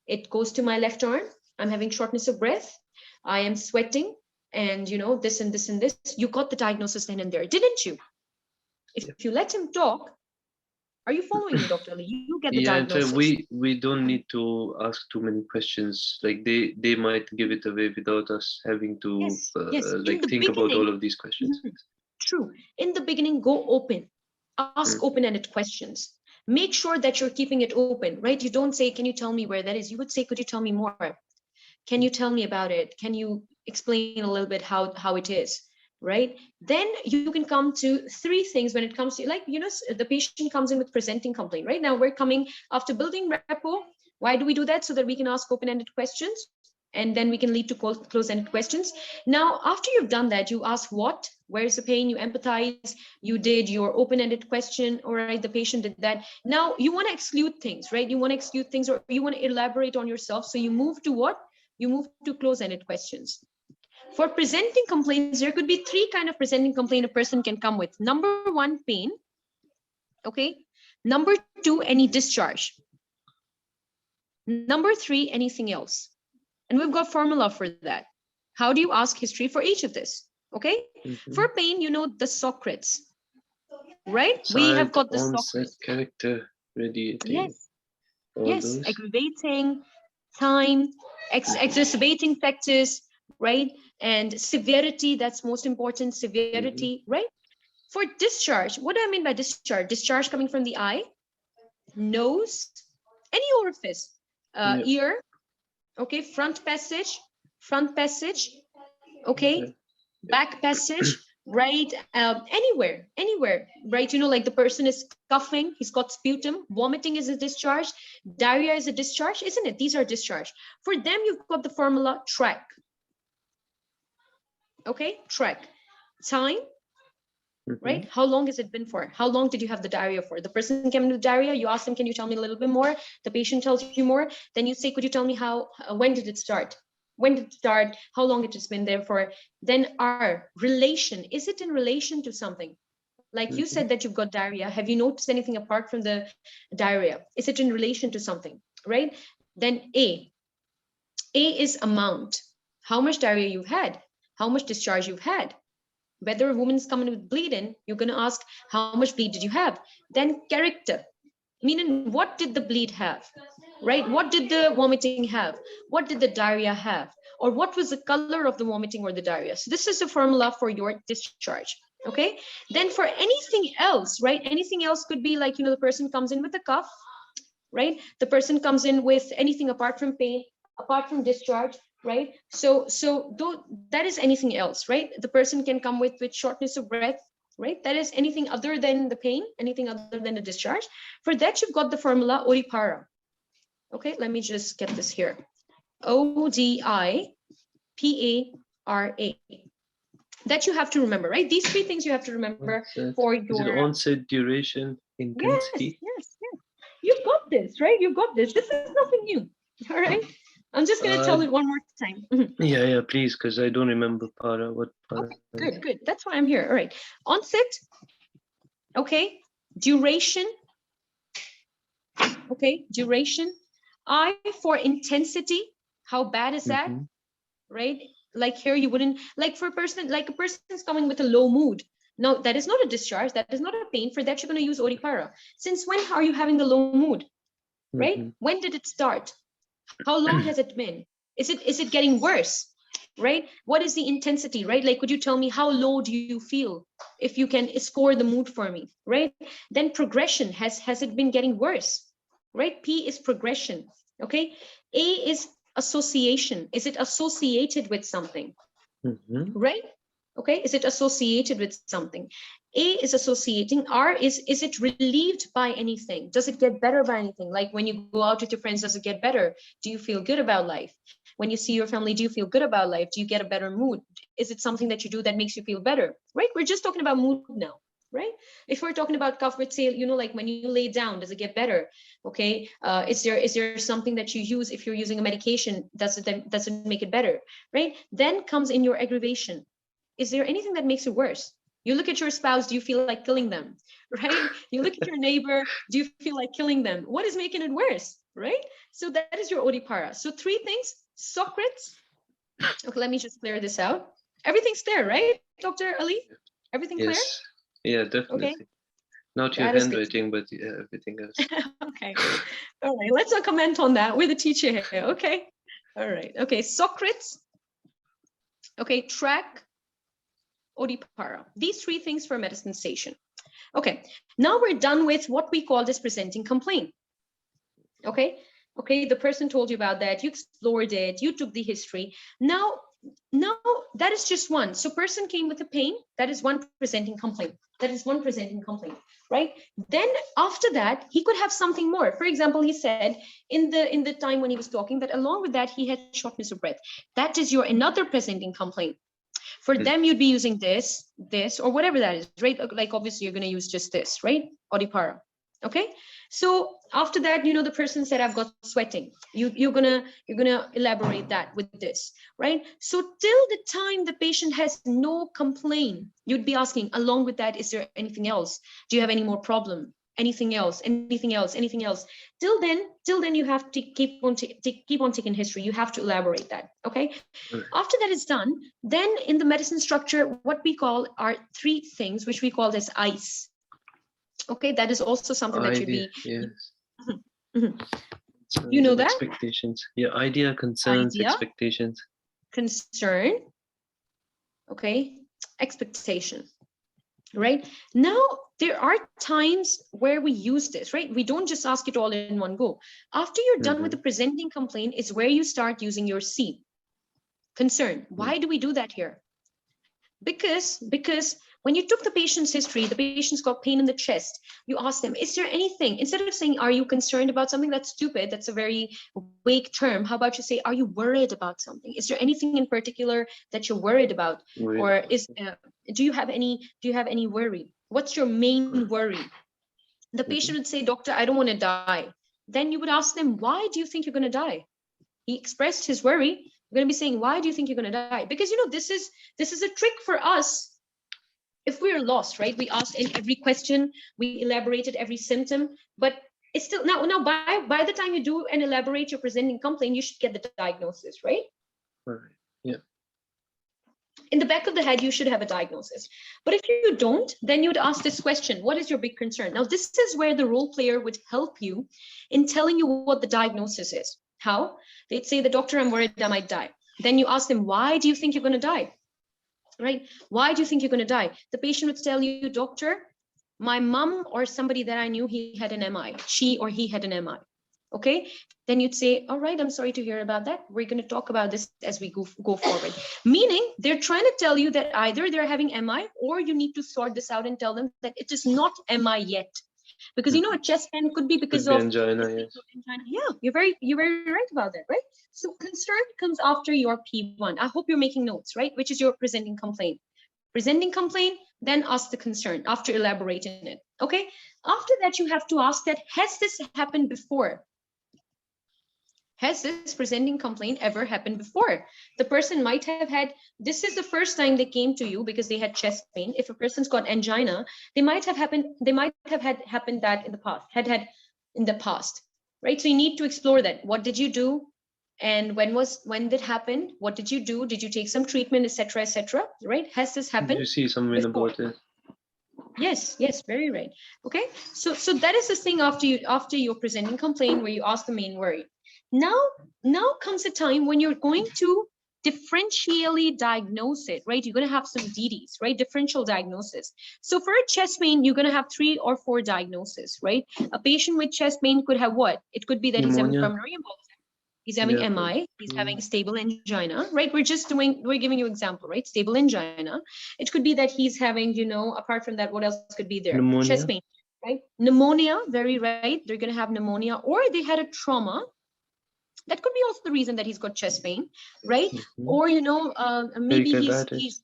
It goes to my left arm. I'm having shortness of breath. I am sweating, and this and this and this. You got the diagnosis then and there, didn't you? If you let him talk, are you following me, Dr. Ali? You get the diagnosis. We don't need to ask too many questions. Like they might give it away without us having to think about all of these questions. True. In the beginning, go open. Ask open-ended questions. Make sure that you're keeping it open, right? You don't say, can you tell me where that is? You would say, could you tell me more? Can you tell me about it? Can you explain a little bit how it is, right? Then you can come to 3 things when it comes to, the patient comes in with presenting complaint. Right now, we're coming after building rapport. Why do we do that? So that we can ask open-ended questions, and then we can lead to close-ended questions. Now, after you've done that, you ask what, where's the pain, you empathize, you did your open-ended question, all right, the patient did that. Now, you want to exclude things, right? You want to exclude things, or you want to elaborate on yourself. So you move to what? You move to close-ended questions. For presenting complaints, there could be 3 kinds of presenting complaint a person can come with. Number 1, pain. Okay. Number 2, any discharge. Number 3, anything else. And we've got formula for that. How do you ask history for each of this? Okay. For pain, the Socrates, right? Side, we have got the onset, Socrates. character, radiating. Yes. Yes. Aggravating, time, exacerbating factors, right? And severity, that's most important, severity, right? For discharge, what do I mean by discharge? Discharge coming from the eye, nose, any orifice, ear, okay, front passage, okay, back passage, right? Anywhere, right? Like the person is coughing, he's got sputum, vomiting is a discharge, diarrhea is a discharge, isn't it? These are discharge. For them, you've got the formula track. Okay, track. Time, right? How long has it been for? How long did you have the diarrhea for? The person came with diarrhea, you ask them, can you tell me a little bit more? The patient tells you more. Then you say, could you tell me when did it start? When did it start? How long it has been there for? Then our relation, is it in relation to something? Like you said that you've got diarrhea. Have you noticed anything apart from the diarrhea? Is it in relation to something, right? Then A is amount. How much diarrhea you've had? How much discharge you've had? Whether a woman's coming with bleeding, you're going to ask, how much bleed did you have? Then character, meaning what did the bleed have, right? What did the vomiting have? What did the diarrhea have? Or what was the color of the vomiting or the diarrhea? So this is the formula for your discharge, okay? Then for anything else, right? Anything else could be like, the person comes in with a cough, right? The person comes in with anything apart from pain, apart from discharge, right? So that is anything else, right? The person can come with shortness of breath, right? That is anything other than the pain, anything other than the discharge. For that, you've got the formula ODIPARA. Okay, let me just get this here. ODIPARA. That you have to remember, right? These 3 things you have to remember for your... Is it onset, duration, intensity? Yes. You've got this, right? You've got this. This is nothing new, all right? I'm just going to tell it one more time. Yeah, please, because I don't remember para. What para? Okay, good. That's why I'm here. All right. Onset. Okay. Duration. Okay. Duration. I for intensity. How bad is that? Right? Like here, you wouldn't, like for a person, like a person's coming with a low mood. No, that is not a discharge. That is not a pain. For that, you're going to use ODIPARA. Since when are you having the low mood? Right? When did it start? How long has it been? Is it getting worse? Right? What is the intensity? Right? Like, could you tell me how low do you feel? If you can score the mood for me, right? Then progression, has it been getting worse? Right? P is progression. Okay. A is association. Is it associated with something? Right? Okay, is it associated with something? A is associating. R is it relieved by anything? Does it get better by anything? Like when you go out with your friends, does it get better? Do you feel good about life? When you see your family, do you feel good about life? Do you get a better mood? Is it something that you do that makes you feel better? Right? We're just talking about mood now, right? If we're talking about comfort, say, you know, like when you lay down, does it get better? Okay, is there something that you use? If you're using a medication, does it make it better? Right? Then comes in your aggravation. Is there anything that makes it worse? You look at your spouse, do you feel like killing them? Right? You look at your neighbor, do you feel like killing them? What is making it worse? Right? So that is your odipara. So 3 things. Socrates. Okay, let me just clear this out. Everything's clear, right, Dr. Ali? Everything clear? Yes. Yeah, definitely. Okay. Not your That is good. handwriting, but yeah, everything else. Okay. All right. Let's not comment on that. We're the teacher here. Okay. All right. Okay. Socrates. Okay. Track. Odipara. These 3 things for medicine station. Okay. Now we're done with what we call this presenting complaint. Okay. Okay. The person told you about that. You explored it. You took the history. Now that is just one. So person came with a pain. That is one presenting complaint. That is one presenting complaint, right? Then after that, he could have something more. For example, he said in the time when he was talking that along with that, he had shortness of breath. That is your another presenting complaint. For them, you'd be using this, or whatever that is, right? Like obviously you're going to use just this, right? Odipara. Okay. So after that, you know, the person said, I've got sweating. You're gonna elaborate that with this, right? So till the time the patient has no complaint, you'd be asking, along with that, is there anything else? Do you have any more problem? Anything else? Anything else? Anything else? Till then, you have to keep on taking history. You have to elaborate that. Okay. Right. After that is done, then in the medicine structure, what we call are 3 things, which we call as ICE. Okay, that is also something that should be. Yes. You know that? Expectations. Yeah, idea, concerns, Idea. expectations. Concern. Okay, expectation. Right? Now, there are times where we use this, right? We don't just ask it all in one go. After you're done with the presenting complaint is where you start using your C. Concern. Why do we do that here? Because when you took the patient's history, the patient's got pain in the chest, you ask them, is there anything, instead of saying, are you concerned about something? That's stupid. That's a very vague term. How about you say, are you worried about something? Is there anything in particular that you're worried about? Or do you have any worry? What's your main worry? The patient would say, doctor, I don't want to die. Then you would ask them, why do you think you're going to die? He expressed his worry. You're going to be saying, why do you think you're going to die? Because, you know, this is a trick for us. If we're lost, right? We asked in every question, we elaborated every symptom, but it's still now by the time you do and elaborate your presenting complaint, you should get the diagnosis, right? Right. Yeah. In the back of the head, you should have a diagnosis. But if you don't, then you would ask this question, what is your big concern? Now, this is where the role player would help you in telling you what the diagnosis is. How? They'd say, the doctor, I'm worried I might die. Then you ask them, why do you think you're going to die? Right? Why do you think you're going to die? The patient would tell you, doctor, my mom or somebody that I knew, he had an MI. She or he had an MI. Okay. Then you'd say, all right, I'm sorry to hear about that. We're going to talk about this as we go forward. Meaning they're trying to tell you that either they're having MI or you need to sort this out and tell them that it is not MI yet. Because, you know, a chest pain could be because of angina, yes. Yeah, you're very right about that, right? So concern comes after your P1. I hope you're making notes, right? Which is your presenting complaint. Presenting complaint, then ask the concern after elaborating it. Okay. After that, you have to ask that, has this happened before? Has this presenting complaint ever happened before? The person might have had, this is the first time they came to you because they had chest pain. If a person's got angina, they might have had happened that in the past, right? So you need to explore that. What did you do? And when did happen? What did you do? Did you take some treatment, etc., right? Has this happened? Did you see something about it? Yes, very right. Okay, so that is the thing after your presenting complaint where you ask the main worry. Now comes a time when you're going to differentially diagnose it, right? You're going to have some DDs, right? Differential diagnosis. So for a chest pain, you're going to have 3 or 4 diagnoses, right? A patient with chest pain could have what? It could be that he's having pulmonary embolism. He's having Yeah. MI, he's having stable angina, right? We're giving you example, right? Stable angina. It could be that he's having, you know, apart from that, what else could be there? Pneumonia. Chest pain, right? Pneumonia, very right. They're going to have pneumonia, or they had a trauma. That could be also the reason that he's got chest pain, right? Or, you know, maybe Pericarditis.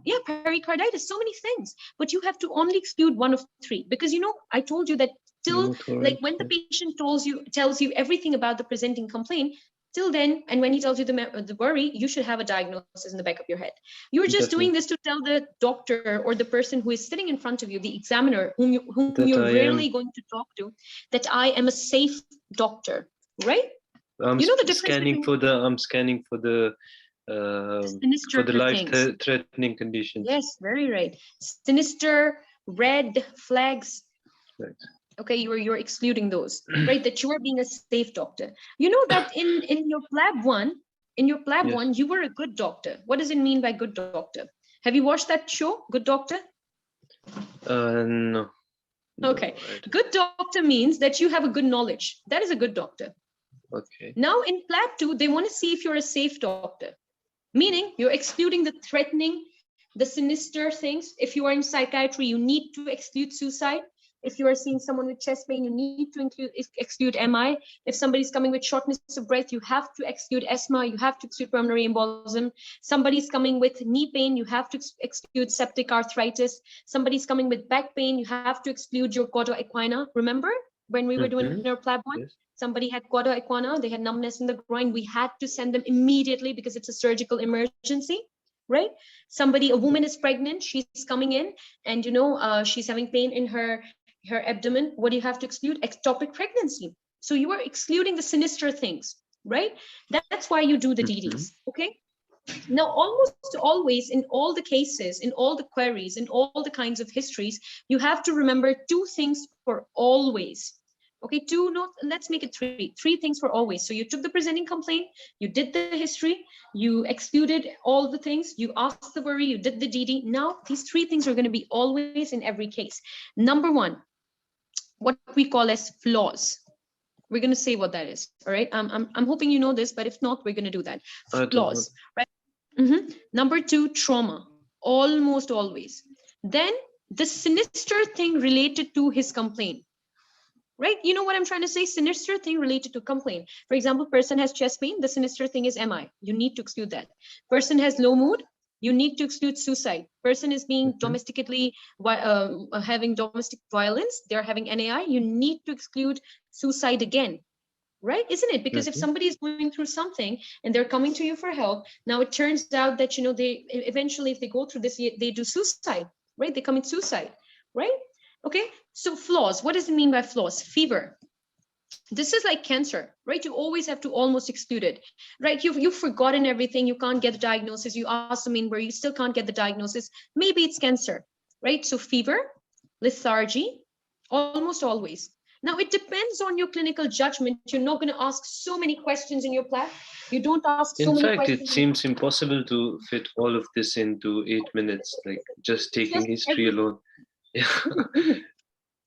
yeah, pericarditis, so many things. But you have to only exclude one of three, because, you know, I told you that till, like, when the patient tells you everything about the presenting complaint, till then, and when he tells you the worry, you should have a diagnosis in the back of your head. You're just doing this to tell the doctor or the person who is sitting in front of you, the examiner, whom you're rarely going to talk to, that I am a safe doctor, right? You know the difference I'm scanning for the sinister life-threatening conditions. Yes, very right. Sinister, red flags. Right. Okay, you're excluding those, right? That you are being a safe doctor. You know that in your Plab one, you were a good doctor. What does it mean by good doctor? Have you watched that show, Good Doctor? No. Okay. Good doctor means that you have a good knowledge. That is a good doctor. Okay. Now in Plab 2, they want to see if you're a safe doctor, meaning you're excluding the threatening, the sinister things. If you are in psychiatry, you need to exclude suicide. If you are seeing someone with chest pain, you need to exclude MI. If somebody's coming with shortness of breath, you have to exclude asthma. You have to exclude pulmonary embolism. Somebody's coming with knee pain, you have to exclude septic arthritis. Somebody's coming with back pain, you have to exclude your cauda equina. Remember when we were doing our Plab 1? Yes. Somebody had cauda equina, they had numbness in the groin. We had to send them immediately because it's a surgical emergency, right? A woman is pregnant, she's coming in, and you know, she's having pain in her abdomen. What do you have to exclude? Ectopic pregnancy. So you are excluding the sinister things, right? That's why you do the DDs, okay? Now, almost always in all the cases, in all the queries, in all the kinds of histories, you have to remember two things for always. Okay, let's make it three. Three things for always. So you took the presenting complaint, you did the history, you excluded all the things, you asked the worry, you did the DD. Now, these three things are going to be always in every case. Number one, what we call as flaws. We're going to say what that is. All right. I'm hoping you know this, but if not, we're going to do that. Flaws, right? Number two, trauma, almost always. Then the sinister thing related to his complaint, right? You know what I'm trying to say? Sinister thing related to complaint. For example, person has chest pain. The sinister thing is MI. You need to exclude that. Person has low mood. You need to exclude suicide. Person is being domestically having domestic violence. They're having NAI. You need to exclude suicide again, right? Isn't it? Because if somebody is going through something and they're coming to you for help, now it turns out that, you know, they eventually, if they go through this, they do suicide, right? They commit suicide, right? Okay. So flaws. What does it mean by flaws? Fever. This is like cancer, right? You always have to almost exclude it, right? You've forgotten everything. You can't get the diagnosis. You ask them in where you still can't get the diagnosis. Maybe it's cancer, right? So fever, lethargy, almost always. Now, it depends on your clinical judgment. You're not going to ask so many questions in your Plab. You don't ask so many questions. In fact, it seems impossible to fit all of this into 8 minutes, like just taking history alone. Yeah.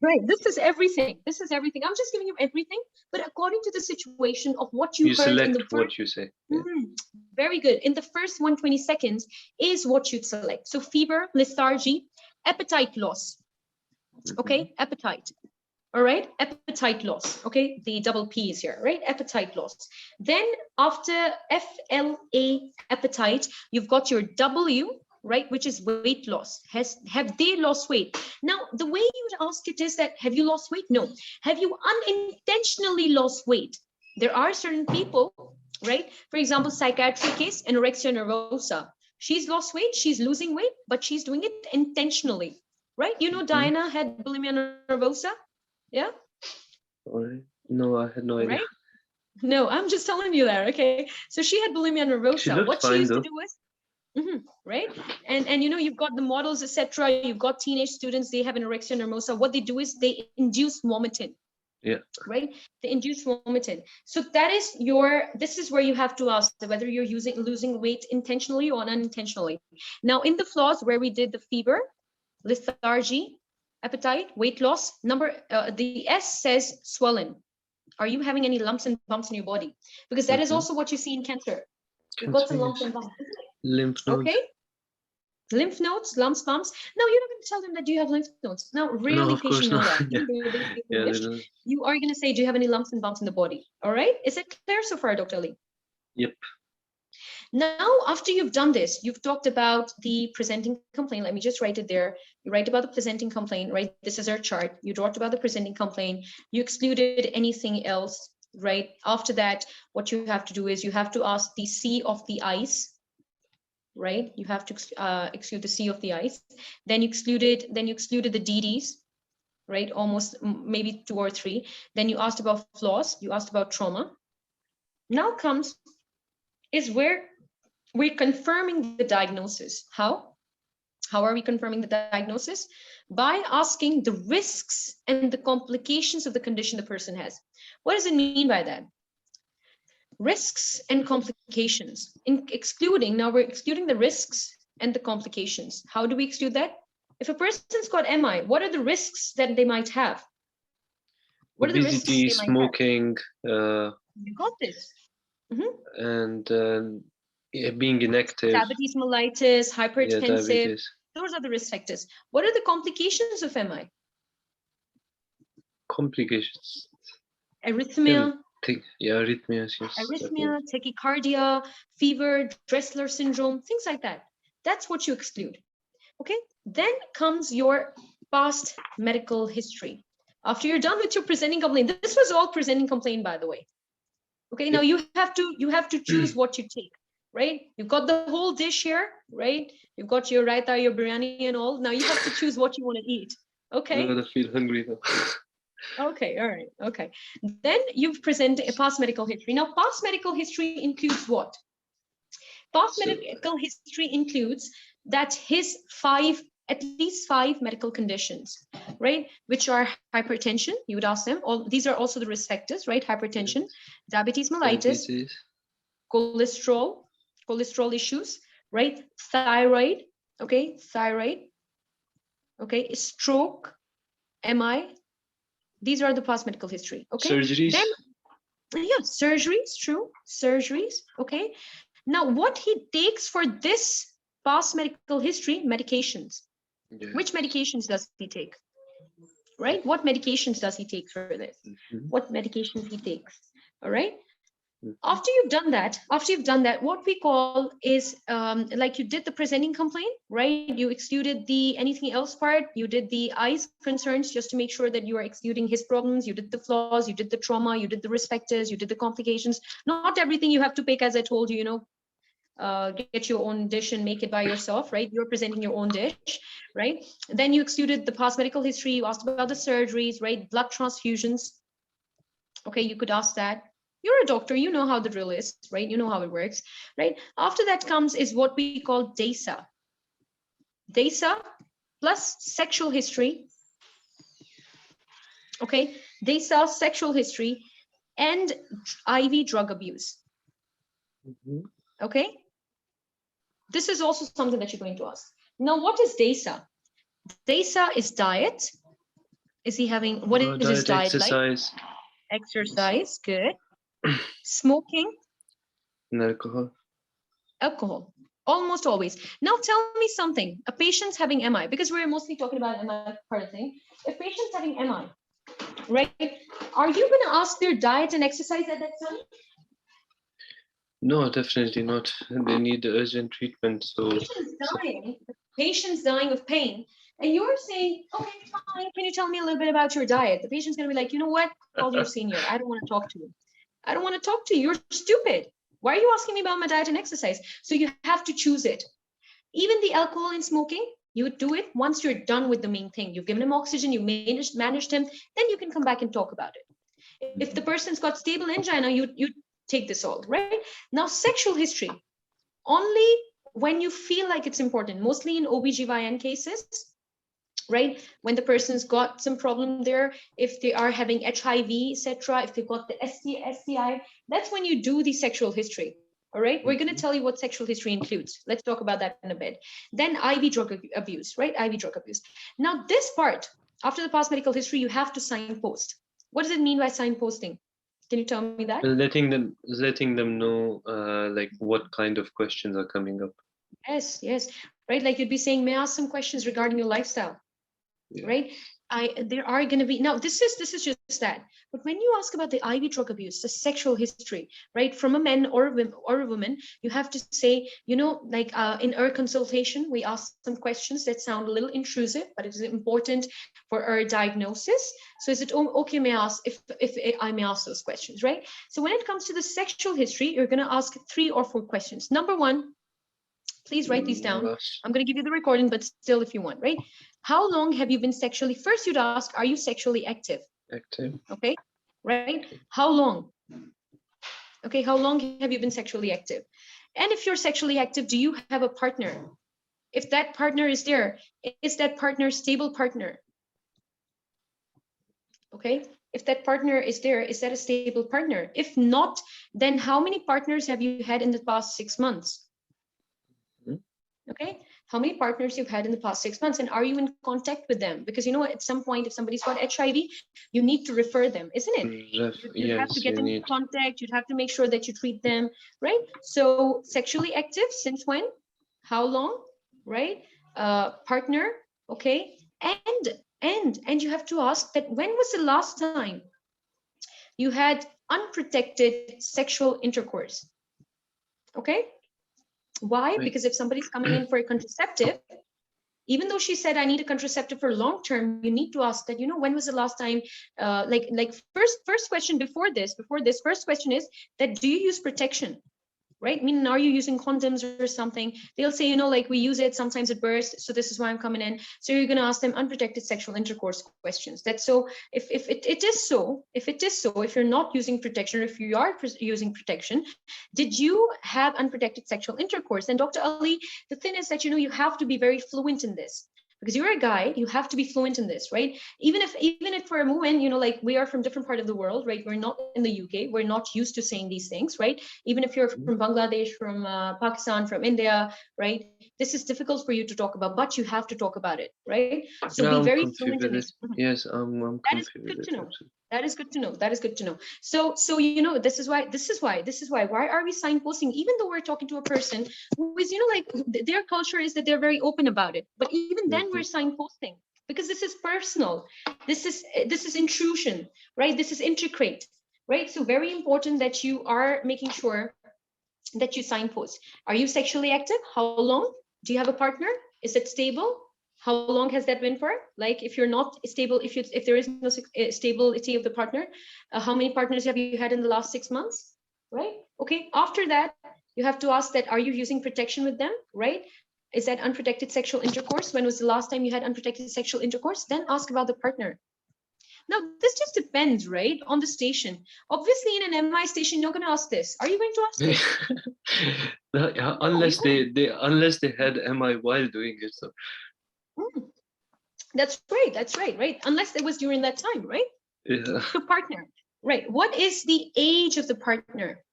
Right. This is everything. This is everything. I'm just giving you everything, but according to the situation of what you heard in the first, what you say. Yeah. Very good. In the first 120 seconds is what you'd select. So fever, lethargy, appetite loss. Okay, appetite. All right, appetite loss. Okay, the double P is here, right? Appetite loss. Then after FLA, appetite, you've got your W, right, which is weight loss. Have they lost weight? Now, the way you would ask it is that, have you lost weight? No. Have you unintentionally lost weight? There are certain people, right? For example, psychiatric case, anorexia nervosa. She's lost weight, she's losing weight, but she's doing it intentionally, right? You know, Diana had bulimia nervosa. Yeah. All right. No, I had no idea. Right? No, I'm just telling you that. Okay. So she had bulimia nervosa. What she used to do is, right? And you know, you've got the models, etc. You've got teenage students, they have anorexia nervosa. What they do is they induce vomiting. Yeah. Right? They induce vomiting. So this is where you have to ask whether you're losing weight intentionally or unintentionally. Now, in the flaws where we did the fever, lethargy, appetite, weight loss, the S says swollen. Are you having any lumps and bumps in your body? Because that is also what you see in cancer. You've got some lumps and bumps, isn't it? Lymph nodes. Okay. Lymph nodes, lumps, bumps. No, you're not going to tell them that you have lymph nodes. Now, rarely patients know that. Yeah. Yeah, you are going to say, do you have any lumps and bumps in the body? All right. Is it clear so far, Dr. Ali? Yep. Now, after you've done this, you've talked about the presenting complaint. Let me just write it there. You write about the presenting complaint, right? This is our chart. You talked about the presenting complaint. You excluded anything else, right? After that, what you have to do is you have to ask the C of the ice, right? You have to exclude the C of the ice. Then you excluded the DDs, right? Almost maybe 2 or 3. Then you asked about flaws. You asked about trauma. Now comes is where we're confirming the diagnosis. How are we confirming the diagnosis? By asking the risks and the complications of the condition the person has. What does it mean by that? Risks and complications. Now we're excluding the risks and the complications. How do we exclude that? If a person's got MI, what are the risks that they might have? What obesity, smoking. You got this. And being inactive. Diabetes mellitus, hypertensive. Yeah, those are the risk factors. What are the complications of MI? Complications. Arrhythmia. Arrhythmias, yes. Arrhythmia, tachycardia, fever, Dressler syndrome, things like that. That's what you exclude. Okay. Then comes your past medical history. After you're done with your presenting complaint, this was all presenting complaint, by the way. Okay. Now you have to choose what you take, right? You've got the whole dish here, right? You've got your raita, your biryani, and all. Now you have to choose what you want to eat. Okay. I feel hungry now. Okay, all right, okay. Then you've presented a past medical history. Now, past medical history includes what? Past medical history includes that his at least 5 medical conditions, right? Which are hypertension, you would ask them. These are also the risk factors, right? Hypertension, yes. Diabetes mellitus, cholesterol issues, right? Thyroid, okay, stroke, MI. These are the past medical history. Okay. Surgeries. Then, yeah, surgeries, true. Surgeries. Okay. Now, what he takes for this past medical history, medications. Yeah. Which medications does he take? Right? What medications does he take for this? What medications he takes? All right. After you've done that, what we call is like you did the presenting complaint, right? You excluded the anything else part. You did the eyes concerns just to make sure that you are excluding his problems. You did the flaws, you did the trauma, you did the risk factors, you did the complications. Not everything you have to pick, as I told you, get your own dish and make it by yourself, right? You're presenting your own dish, right? Then you excluded the past medical history. You asked about the surgeries, right? Blood transfusions. Okay, you could ask that. You're a doctor, you know how the drill is, right? You know how it works, right? After that comes is what we call DASA. DASA plus sexual history. Okay, DASA, sexual history, and IV drug abuse. Okay, this is also something that you're going to ask. Now, what is DASA? DASA is diet. Is he having, what is his diet exercise. Like? Exercise, good. Smoking. And alcohol, almost always. Now tell me something, a patient's having MI, because we're mostly talking about MI part of thing. If patient's having MI, right, are you going to ask their diet and exercise at that time? No, definitely not. They need urgent treatment. So patient's dying of pain, and you're saying, okay, fine, can you tell me a little bit about your diet? The patient's going to be like, you know what, call your senior, I don't want to talk to you. I don't want to talk to you. You're stupid. Why are you asking me about my diet and exercise? So you have to choose it. Even the alcohol and smoking, you would do it once you're done with the main thing. You've given him oxygen, you managed him, then you can come back and talk about it. If the person's got stable angina, you take this all, right? Now, sexual history, only when you feel like it's important, mostly in OBGYN cases, right? When the person's got some problem there, if they are having HIV, etc., if they've got the STI, that's when you do the sexual history. All right, we're going to tell you what sexual history includes. Let's talk about that in a bit. Then IV drug abuse, right? IV drug abuse. Now, this part, after the past medical history, you have to signpost. What does it mean by signposting? Can you tell me that? Letting them know like what kind of questions are coming up. Yes, yes, right. Like you'd be saying, may I ask some questions regarding your lifestyle, Yeah. right? There are going to be, now this is just that. But when you ask about the IV drug abuse, the sexual history, right, from a man or a woman, you have to say, you know, like in our consultation, we ask some questions that sound a little intrusive, but it is important for our diagnosis. So is it okay, may I ask if I may ask those questions, right? So when it comes to the sexual history, you're going to ask 3 or 4 questions. Number one, please write these down. I'm going to give you the recording, but still, if you want, right? How long have you been sexually? First, you'd ask, are you sexually active? Active. Okay, right? How long? Okay, how long have you been sexually active? And if you're sexually active, do you have a partner? If that partner is there, is that partner a stable partner? Okay, if that partner is there, is that a stable partner? If not, then how many partners have you had in the past 6 months? Okay, how many partners you've had in the past 6 months, and are you in contact with them? Because you know, at some point, if somebody's got HIV, you need to refer them, isn't it? You have to get them in contact. You'd have to make sure that you treat them, right? So sexually active since when? How long? Right? Partner, okay? And you have to ask that when was the last time you had unprotected sexual intercourse? Okay? Why? Because if somebody's coming in for a contraceptive, even though she said I need a contraceptive for long term, you need to ask that, you know, when was the last time, like first question before this first question is that, do you use protection? Right? I mean, are you using condoms or something? They'll say, you know, like we use it, sometimes it bursts, so this is why I'm coming in. So you're going to ask them unprotected sexual intercourse questions. That's so, if it is so, if you're not using protection, or if you are using protection, did you have unprotected sexual intercourse? And Dr. Ali, the thing is that, you know, you have to be very fluent in this. Because you're a guy, you have to be fluent in this, right? Even if for a woman, you know, like we are from different part of the world, right? We're not in the UK, we're not used to saying these things, right? Even if you're from Bangladesh, from Pakistan, from India, right? This is difficult for you to talk about, but you have to talk about it, right? So Yeah, be I'm very comfy fluent with in it. it. Yes, I'm That is comfy with good it. to know. Actually. That is good to know. That is good to know. So you know, this is why are we signposting? Even though we're talking to a person who is, you know, like their culture is that they're very open about it, but even then we're signposting, because this is personal. This is intrusion, right? This is integrate, right? So very important that you are making sure that you signpost. Are you sexually active? How long? Do you have a partner? Is it stable? How long has that been for? Like, if you're not stable, if there is no stability of the partner, how many partners have you had in the last 6 months? Right? Okay. After that, you have to ask that, are you using protection with them? Right? Is that unprotected sexual intercourse? When was the last time you had unprotected sexual intercourse? Then ask about the partner. Now, this just depends, right, on the station. Obviously, in an MI station, you're going to ask this. Are you going to ask this? No, unless they had MI while doing it. So. That's right, right? Unless it was during that time, right? Yeah. So partner, right? What is the age of the partner?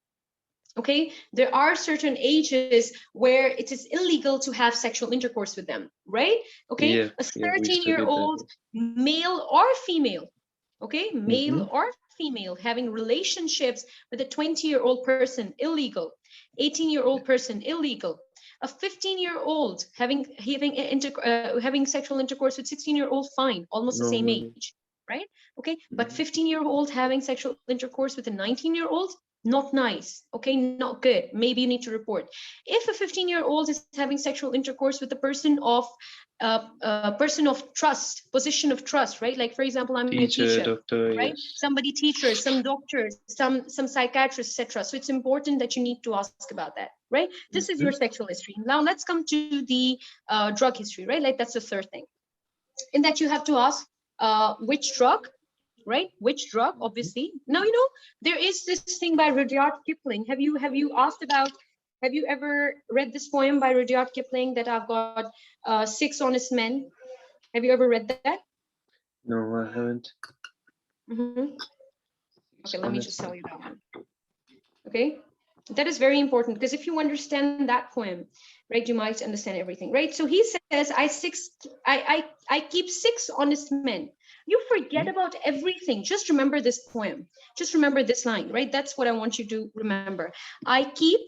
Okay, there are certain ages where it is illegal to have sexual intercourse with them, right? Okay, Yeah, a we studied 13-year-old that. male or female, okay, male or female having relationships with a 20-year-old person, illegal. 18-year-old person, illegal. A 15-year-old having sexual intercourse with 16-year-old, fine, almost the same age, right? Okay, but 15-year-old having sexual intercourse with a 19-year-old, not nice, okay, not good. Maybe you need to report. If a 15-year-old is having sexual intercourse with a person of trust, position of trust, right? Like, for example, I'm a teacher, doctor, right? yes. Somebody teachers, some doctors, some psychiatrists, etc. So it's important that you need to ask about that, right? This is your sexual history. Now let's come to the drug history, right? Like, that's the third thing. In that you have to ask which drug, right? Which drug, obviously. Now, you know, there is this thing by Rudyard Kipling. Have you ever read this poem by Rudyard Kipling that I've got 6 honest men? Have you ever read that? No, I haven't. Okay, let me just tell you that one. Okay. That is very important, because if you understand that poem, right, you might understand everything, right? So he says, I keep 6 honest men. You forget about everything. Just remember this poem. Just remember this line, right? That's what I want you to remember. I keep,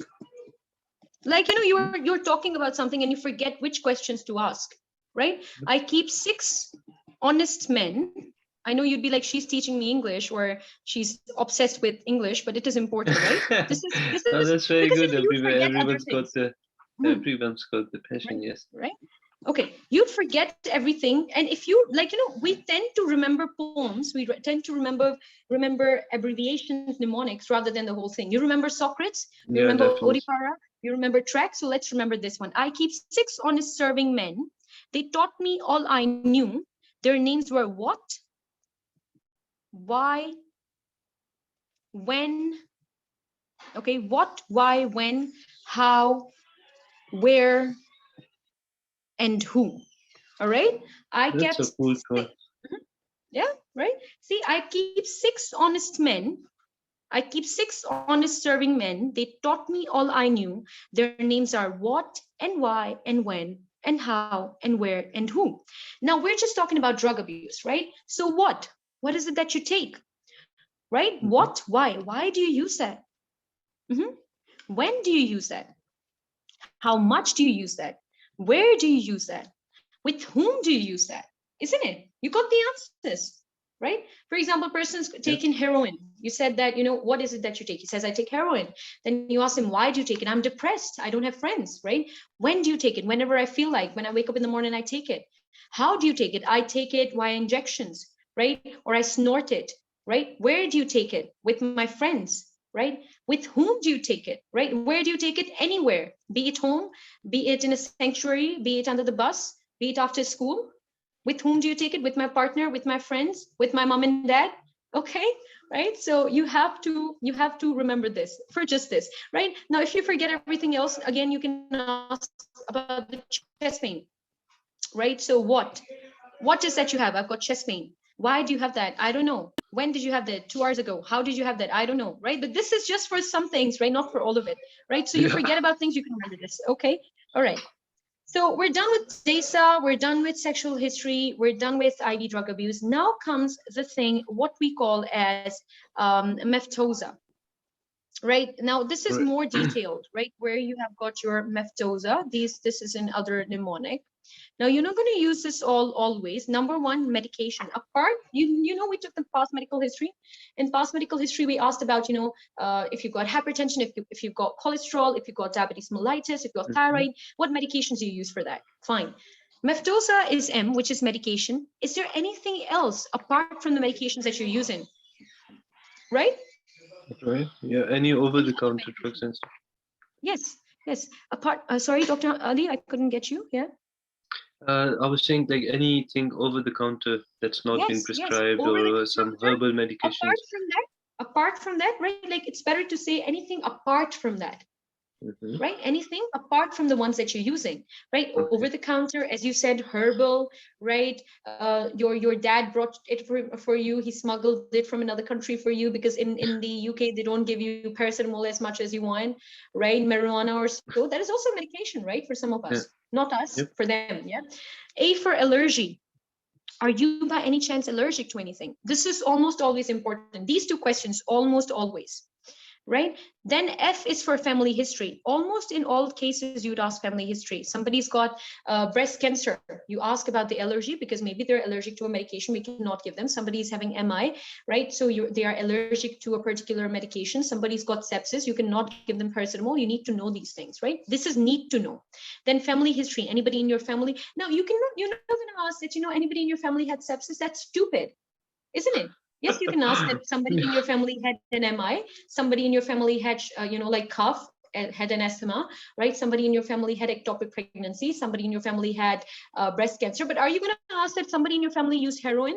like, you're talking about something and you forget which questions to ask, right? I keep 6 honest men. I know you'd be like, she's teaching me English, or she's obsessed with English, but it is important, right? This is No, that's very because good. you forget other things. Everyone's got the passion. Right? Yes. Right? Okay, you'd forget everything, and if you like, we tend to remember poems. We tend to remember abbreviations, mnemonics, rather than the whole thing. You remember Socrates, you Yeah, remember definitely. Odipara, you remember Track. So let's remember this one. I keep 6 honest serving men. They taught me all I knew. Their names were what, why, when. Okay, what, why, when, how, where, and who. All right. I That's a kept cool 6. thought. Yeah, right. See, I keep 6 honest men. I keep 6 honest serving men. They taught me all I knew. Their names are what and why and when and how and where and who. Now we're just talking about drug abuse, right? So what? What is it that you take? Right? What? Why? Why do you use that? When do you use that? How much do you use that? Where do you use that? With whom do you use that? Isn't it? You got the answers, right? For example, person's taking heroin. You said that, what is it that you take? He says, I take heroin. Then you ask him, why do you take it? I'm depressed. I don't have friends, right? When do you take it? Whenever I feel like. When I wake up in the morning, I take it. How do you take it? I take it via injections, right? Or I snort it, right? Where do you take it? With my friends, right? With whom do you take it, right? Where do you take it? Anywhere, be it home, be it in a sanctuary, be it under the bus, be it after school. With whom do you take it? With my partner, with my friends, with my mom and dad. Okay, right? So you have to remember this for just this, right? Now, if you forget everything else, again, you can ask about the chest pain, right? So what is that you have? I've got chest pain. Why do you have that? I don't know. When did you have that? 2 hours ago. How did you have that? I don't know, right? But this is just for some things, right? Not for all of it, right? So you forget about things, you can remember this. Okay, all right. So we're done with DASA, we're done with sexual history, we're done with IV drug abuse. Now comes the thing, what we call as meftosa. Right now, this is more detailed, right? Where you have got your meftosa. This is another mnemonic. Now, you're not going to use this always. Number one, medication. Apart, we took the past medical history. In past medical history, we asked about, if you've got hypertension, if you've got cholesterol, if you've got diabetes mellitus, if you've got thyroid, what medications do you use for that? Fine. Meftosa is M, which is medication. Is there anything else apart from the medications that you're using? Right? Right. Yeah. Any over-the-counter drugs and stuff. Yes. Yes. Sorry, Dr. Ali, I couldn't get you. Yeah. I was saying like anything over the counter that's not been prescribed, or some herbal medications. Apart from that, right? Like, it's better to say anything apart from that. Right? Anything apart from the ones that you're using, right? Over the counter, as you said, herbal, right? Your dad brought it for you. He smuggled it from another country for you, because in the UK, they don't give you paracetamol as much as you want, right? Marijuana or so. That is also medication, right? For some of us, not us, for them. Yeah. A for allergy. Are you by any chance allergic to anything? This is almost always important. These two questions, almost always. Right? Then F is for family history. Almost in all cases, you'd ask family history. Somebody's got breast cancer. You ask about the allergy, because maybe they're allergic to a medication we cannot give them. Somebody's having MI, right? So they are allergic to a particular medication. Somebody's got sepsis. You cannot give them paracetamol. You need to know these things, right? This is need to know. Then family history. Anybody in your family? Now, you're not going to ask that, anybody in your family had sepsis. That's stupid, isn't it? Yes, you can ask that somebody in your family had an MI, somebody in your family had, like cough, had an asthma, right? Somebody in your family had ectopic pregnancy, somebody in your family had breast cancer. But are you going to ask that somebody in your family used heroin?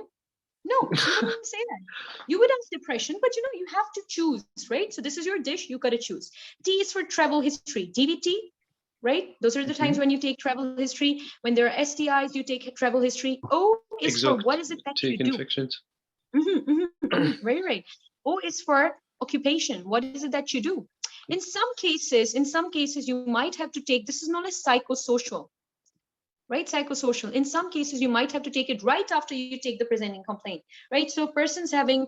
No, you wouldn't say that. You would ask depression, but you have to choose, right? So this is your dish, you got to choose. T is for travel history, DVT, right? Those are the times when you take travel history. When there are STIs, you take travel history. O is for what is it that you do? Infections. Very right. O is for occupation. What is it that you do? In some cases, you might have to take, this is known as psychosocial, right? Psychosocial. In some cases, you might have to take it right after you take the presenting complaint, right? So a person's having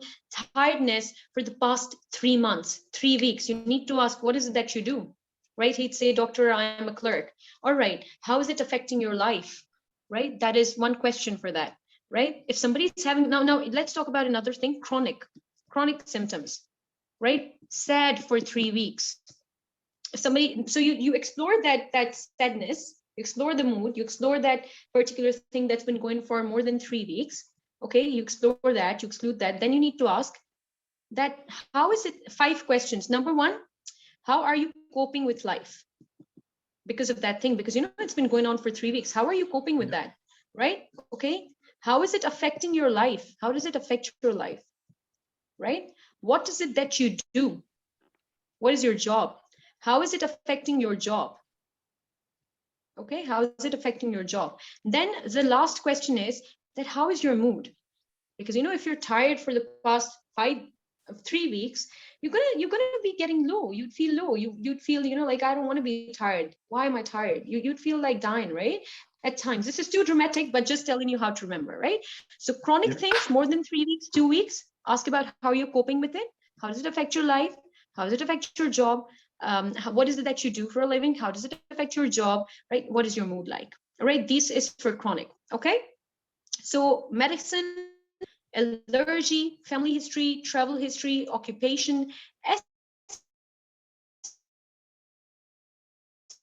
tiredness for the past 3 months, 3 weeks. You need to ask, what is it that you do? Right? He'd say, doctor, I am a clerk. All right. How is it affecting your life? Right? That is one question for that, right? If somebody's having, now, let's talk about another thing, chronic symptoms, right? Sad for 3 weeks. If somebody, so you explore that sadness, you explore the mood, you explore that particular thing that's been going for more than 3 weeks. Okay, you explore that, you exclude that. Then you need to ask that, how is it? 5 questions. Number 1, how are you coping with life because of that thing? Because it's been going on for 3 weeks. How are you coping with that? Right? Okay. How is it affecting your life? How does it affect your life? Right? What is it that you do? What is your job? How is it affecting your job? Okay, how is it affecting your job? Then the last question is that, how is your mood? Because if you're tired for the past 3 weeks, you're gonna be getting low. You'd feel low. You'd feel, like, I don't want to be tired. Why am I tired? You'd feel like dying, right? At times. This is too dramatic, but just telling you how to remember, right? So chronic things, more than 3 weeks, 2 weeks, ask about how you're coping with it. How does it affect your life? How does it affect your job? What is it that you do for a living? How does it affect your job, right? What is your mood like? All right, this is for chronic. Okay, so medicine, allergy, family history, travel history, occupation. S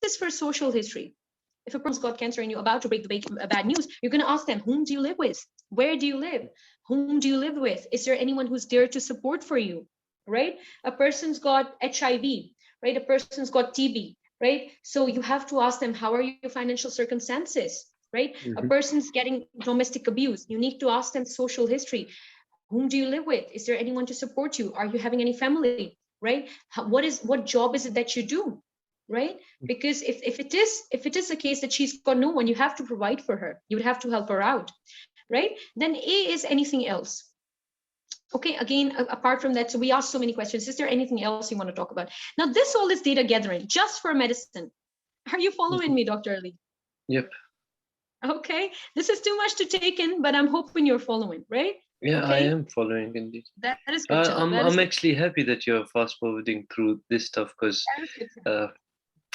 is for social history. If a person's got cancer and you're about to break the bad news, you're going to ask them, whom do you live with? Where do you live? Whom do you live with? Is there anyone who's there to support for you? Right? A person's got HIV, right? A person's got TB, right? So you have to ask them, how are your financial circumstances? Right? A person's getting domestic abuse. You need to ask them social history. Whom do you live with? Is there anyone to support you? Are you having any family? Right? What job is it that you do? Right? Because if it is the case that she's got no one, you have to provide for her. You would have to help her out. Right? Then A is anything else. Okay, again, apart from that, so we asked so many questions. Is there anything else you want to talk about? Now, this all is data gathering just for medicine. Are you following me, Dr. Ali? Yep. Okay, this is too much to take in, but I'm hoping you're following, right? Yeah, okay. I am following indeed. That is good. I'm actually happy that you're fast forwarding through this stuff, because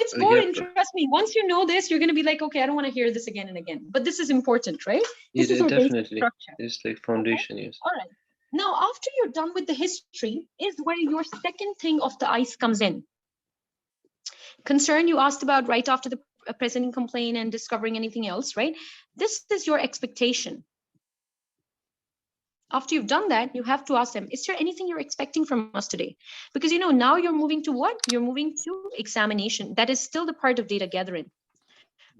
it's boring. Trust me. Once you know this, you're going to be like, okay, I don't want to hear this again and again. But this is important, right? This is our basic structure. It's like foundation. Okay. Yes. All right. Now, after you're done with the history, is where your second thing of the ice comes in. Concern you asked about right after the presenting complaint and discovering anything else, right? This is your expectation. After you've done that, you have to ask them, is there anything you're expecting from us today? Because, now you're moving to what? You're moving to examination. That is still the part of data gathering,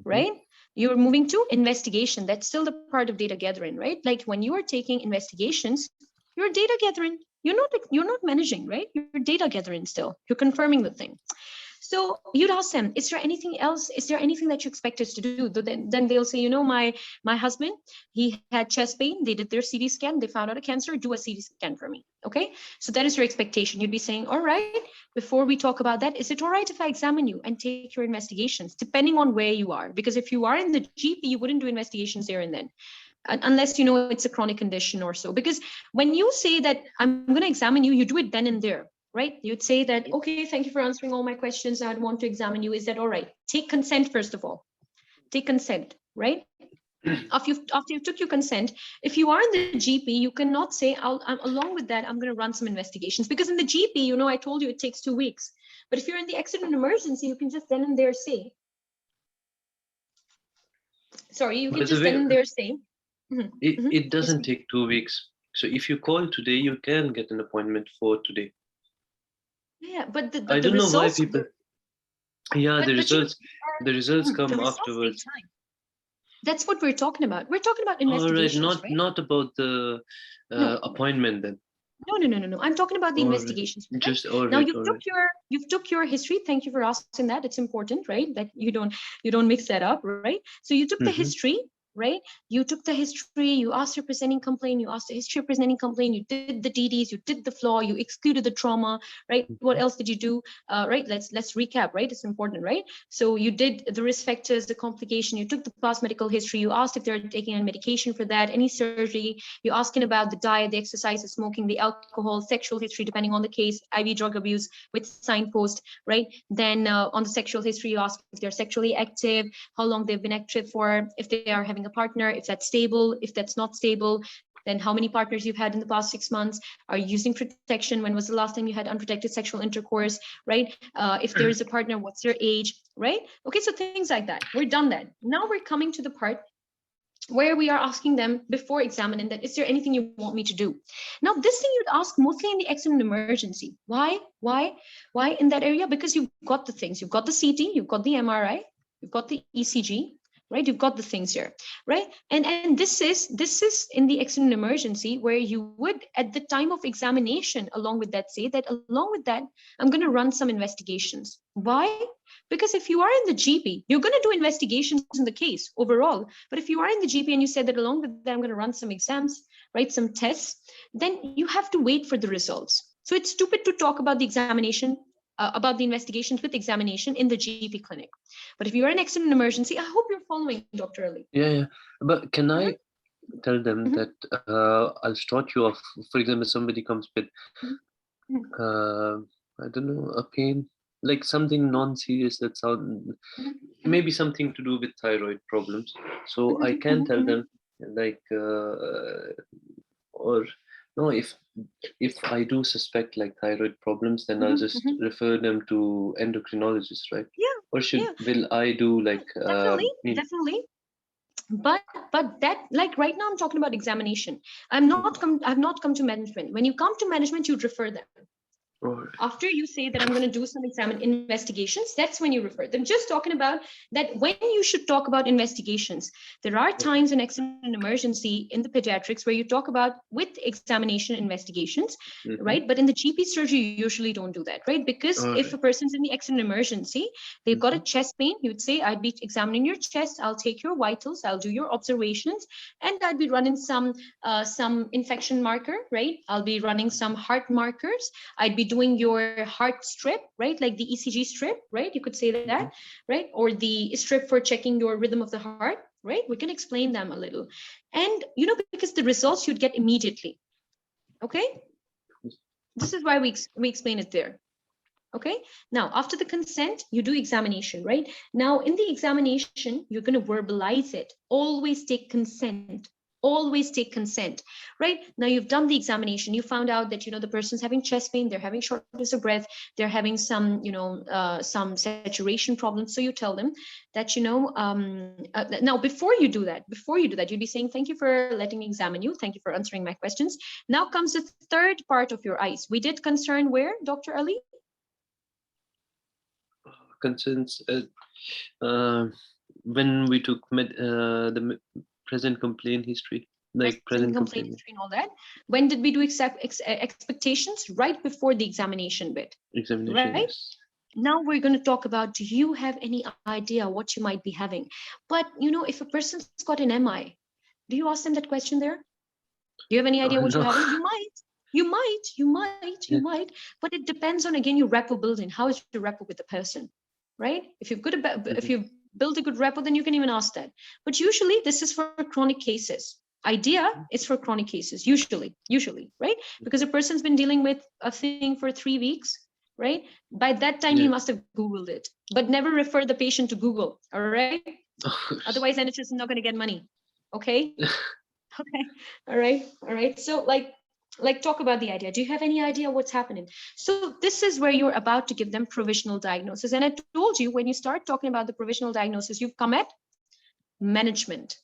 right? You're moving to investigation. That's still the part of data gathering, right? Like when you are taking investigations, you're data gathering. You're not managing, right? You're data gathering still. You're confirming the thing. So you'd ask them, is there anything else? Is there anything that you expect us to do? Then they'll say, my husband, he had chest pain. They did their CT scan. They found out a cancer. Do a CT scan for me. Okay. So that is your expectation. You'd be saying, all right, before we talk about that, is it all right if I examine you and take your investigations, depending on where you are? Because if you are in the GP, you wouldn't do investigations there and then. Unless it's a chronic condition or so. Because when you say that I'm going to examine you, you do it then and there. Right? You'd say that, okay, thank you for answering all my questions. I'd want to examine you. Is that all right? Take consent, first of all. Take consent, right? After you took your consent, if you are in the GP, you cannot say, along with that, I'm going to run some investigations. Because in the GP, I told you it takes 2 weeks. But if you're in the accident emergency, you can just then and there say, It doesn't take 2 weeks. So if you call today, you can get an appointment for today. Yeah, but I don't know why people. Yeah, the results come afterwards. That's what we're talking about. We're talking about investigations. All right, not about the appointment then. No. I'm talking about the investigations. Right. Just all right. Now you've took your history. Thank you for asking that. It's important, right? That you don't mix that up, right? So you took the history. right? You took the history, you asked your presenting complaint, you asked the history of presenting complaint, you did the DDs, you did the flaw, you excluded the trauma, right? What else did you do? Right, let's recap, right? It's important, right? So you did the risk factors, the complication, you took the past medical history, you asked if they're taking any medication for that, any surgery, you're asking about the diet, the exercise, the smoking, the alcohol, sexual history, depending on the case, IV drug abuse with signpost, right? Then on the sexual history, you ask if they're sexually active, how long they've been active for, if they are having a partner, if that's stable, if that's not stable, then how many partners you've had in the past 6 months, are you using protection, when was the last time you had unprotected sexual intercourse, right? If there is a partner, what's their age, right? Okay, so things like that. We're done that. Now we're coming to the part where we are asking them before examining that, is there anything you want me to do? Now, this thing you'd ask mostly in the accident emergency. Why in that area? Because you've got the things, you've got the CT, you've got the MRI, you've got the ECG, right? You've got the things here, right? And this is in the accident emergency where you would, at the time of examination, along with that, say that along with that, I'm going to run some investigations. Why? Because if you are in the GP, you're going to do investigations in the case overall. But if you are in the GP and you said that along with that, I'm going to run some exams, right, some tests, then you have to wait for the results. So it's stupid to talk about the examination, about the investigations with examination in the GP clinic. But if you are in accident emergency, I hope you're following, Dr. Ali. Yeah. But can I tell them Mhm. that I'll start you off? For example, somebody comes with, I don't know, a pain, like something non-serious that sound maybe something to do with thyroid problems. So I can tell them like, or no, if I do suspect like thyroid problems, then I'll just refer them to endocrinologist, right? Yeah, Or yeah, will I do like definitely. But that, like right now I'm talking about examination. I've not come to management. When you come to management, you refer them. or After you say that I'm going to do some investigations, that's when you refer them. Just talking about that, when you should talk about investigations. There are times in accident and emergency in the pediatrics where you talk about with examination investigations, right? But in the GP surgery, you usually don't do that, right? Because if a person's in the accident emergency, they've got a chest pain, you'd say, I'd be examining your chest, I'll take your vitals, I'll do your observations, and I'd be running some infection marker, right? I'll be running some heart markers, I'd be doing your heart strip, right? Like the ECG strip, right? You could say that, right? Or the strip for checking your rhythm of the heart, right? We can explain them a little. And, because the results you'd get immediately. Okay. This is why we explain it there. Okay. Now, after the consent, you do examination, right? Now, in the examination, you're going to verbalize it. Always take consent. Always take consent, right? Now you've done the examination. You found out that, the person's having chest pain. They're having shortness of breath. They're having some, some saturation problems. So you tell them that, now before you do that, you'd be saying, thank you for letting me examine you. Thank you for answering my questions. Now comes the third part of your ICE. We did concern where, Dr. Ali? concerns when we took the present complaint history, like present complaint history and all that. When did we do expectations? Right before the examination bit. Examination, right? yes. Now we're going to talk about, do you have any idea what you might be having? But, if a person's got an MI, do you ask them that question there? Do you have any idea what you're having? You might, but it depends on, again, your rapport building. How is your rapport with the person, right? If you've built a good rapport, then you can even ask that. But usually this is for chronic cases. Idea is for chronic cases, usually, right? Because a person's been dealing with a thing for 3 weeks, right? By that time, he must have Googled it, but never refer the patient to Google, all right? Otherwise, NHS is not going to get money, okay? Okay, all right. So talk about the idea. Do you have any idea what's happening? So this is where you're about to give them provisional diagnosis. And I told you, when you start talking about the provisional diagnosis, you've come at management.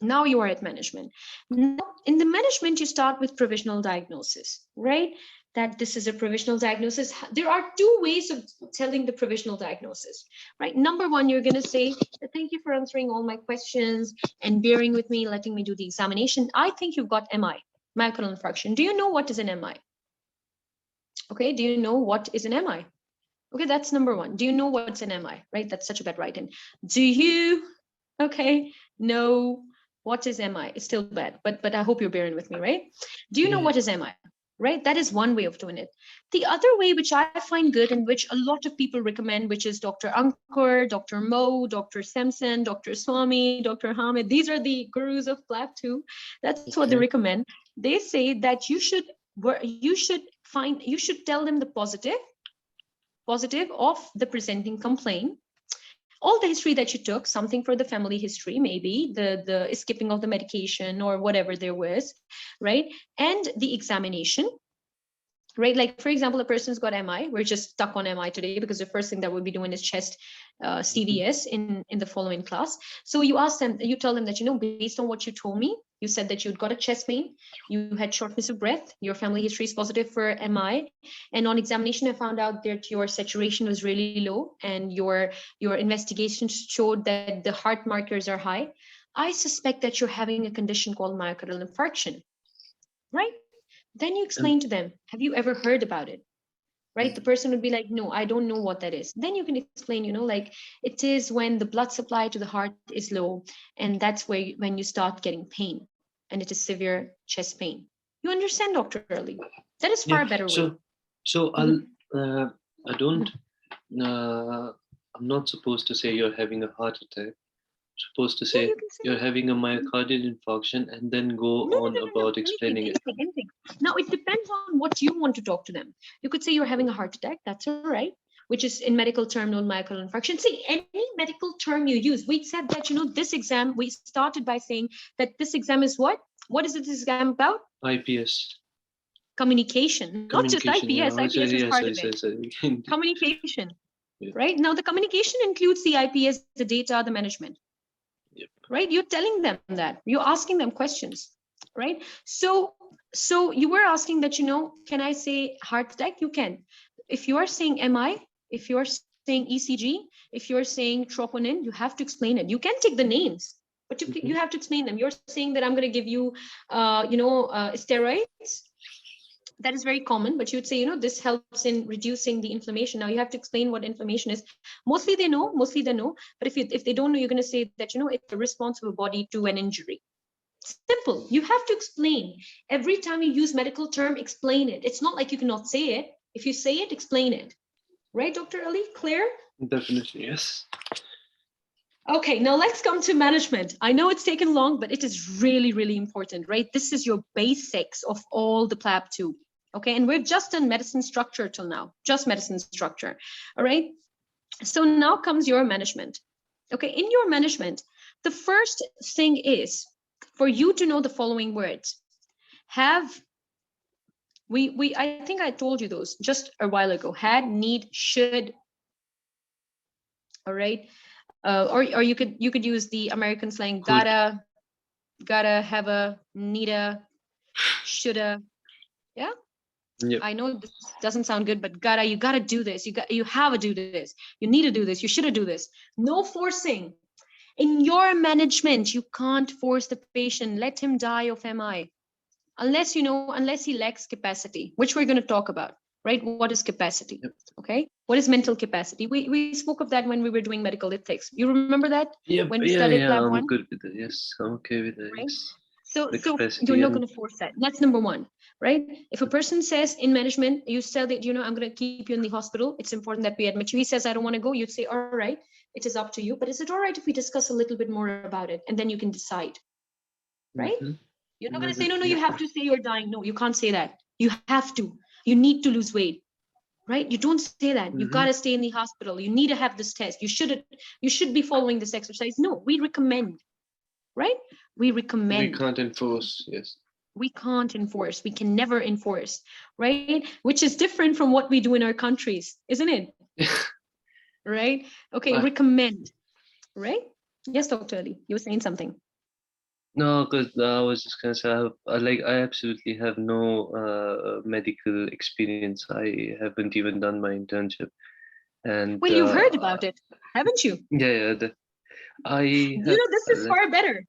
Now you are at management. Now, in the management, you start with provisional diagnosis, right? That this is a provisional diagnosis. There are 2 ways of telling the provisional diagnosis, right? Number one, you're going to say, thank you for answering all my questions and bearing with me, letting me do the examination. I think you've got MI, myocardial infarction. Do you know what is an MI? Okay, do you know what is an MI? Okay, that's number one. Do you know what's an MI, right? That's such a bad write-in. Do you Okay, no. What is MI? It's still bad, but I hope you're bearing with me, right? Do you know Yeah. what is MI? Right? That is one way of doing it. The other way, which I find good and which a lot of people recommend, which is Dr. Ankur, Dr. Mo, Dr. Samson, Dr. Swami, Dr. Hamid. These are the gurus of Plab too. That's what they Okay. recommend. They say that you should tell them the positive of the presenting complaint, all the history that you took, something for the family history, maybe the skipping of the medication or whatever there was, right? And the examination, right? Like, for example, a person's got MI. We're just stuck on MI today because the first thing that we'll be doing is chest CVS in the following class. So you ask them, you tell them that, based on what you told me, you said that you'd got a chest pain, you had shortness of breath, your family history is positive for MI, and on examination, I found out that your saturation was really low, and your investigation showed that the heart markers are high. I suspect that you're having a condition called myocardial infarction, right? Then you Um, explain to them, have you ever heard about it? Right? The person would be like, no, I don't know what that is. Then you can explain, like it is when the blood supply to the heart is low, and that's where when you start getting pain, and it is severe chest pain. You understand, Dr. Early? That is yeah. far better way. So Mhm. I don't. I'm not supposed to say you're having a heart attack. I'm supposed to Yeah, say you can say. you're having a Mhm. myocardial infarction, and then go No, no, on no, no, no. about Anything, explaining it. anything, anything. Now it depends on what you want to talk to them. You could say you're having a heart attack. That's all right, which is in medical term known myocardial infarction. See, any medical term you use, we said that this exam. We started by saying that this exam is what? What is it? This exam about? IPS. Communication, not just Communication. Yeah. IPS. Oh, IPS sorry. is Yeah. part of Sorry. it. Sorry. Sorry. Communication, Yeah. right? Now the communication includes the IPS, the data, the management. Yep. Right? You're telling them that. You're asking them questions, right? So you were asking that, can I say heart attack? You can. If you are saying MI, if you're saying ECG, if you're saying troponin, you have to explain it. You can take the names, but you have to explain them. You're saying that I'm going to give you, steroids. That is very common, but you'd say, this helps in reducing the inflammation. Now you have to explain what inflammation is. Mostly they know, but if they don't know, you're going to say that, it's a response of a body to an injury. Simple. You have to explain. Every time you use medical term, explain it. It's not like you cannot say it. If you say it, explain it. Right, Dr. Ali? Clear? Definitely yes. Okay, now let's come to management. I know it's taken long, but it is really, really important, right? This is your basics of all the Plab 2. Okay, and we've just done medicine structure till now, just medicine structure. All right. So now comes your management. Okay, in your management, the first thing is for you to know the following words. I think I told you those just a while ago. Had, need, should. All right. Or you could use the American slang Could. gotta, have a, needa, shoulda. Yeah. Yep. I know this doesn't sound good, but you gotta do this. You have to do this. You need to do this. You should do this. No forcing. In your management, you can't force the patient. Let him die of MI, unless he lacks capacity, which we're going to talk about. Right? What is capacity? Yep. Okay. What is mental capacity? We spoke of that when we were doing medical ethics. You remember that? Yep. When we Yeah. studied Yeah. Lab I'm 1? good with it. Yes. I'm okay with it. Right? Yes. So The you're capacity not and going to force that. That's number one, right? If a person says in management, you say that, I'm going to keep you in the hospital, it's important that we admit you. He says, I don't want to go. You'd say, all right, it is up to you. But is it all right if we discuss a little bit more about it? And then you can decide, right? You're not going to say, no, you have to say you're dying. No, you can't say that. You have to. You need to lose weight, right? You don't say that. You got to stay in the hospital. You need to have this test. You should be following this exercise. No, we recommend, right? We recommend. We can't enforce. Yes. We can't enforce. We can never enforce, right? Which is different from what we do in our countries, isn't it? Right? Okay, recommend, right? Yes, Dr. Ali, you were saying something. No, because I was just gonna say, I absolutely have no medical experience. I haven't even done my internship, and Well, you've heard about it, haven't you? yeah, I This is far better.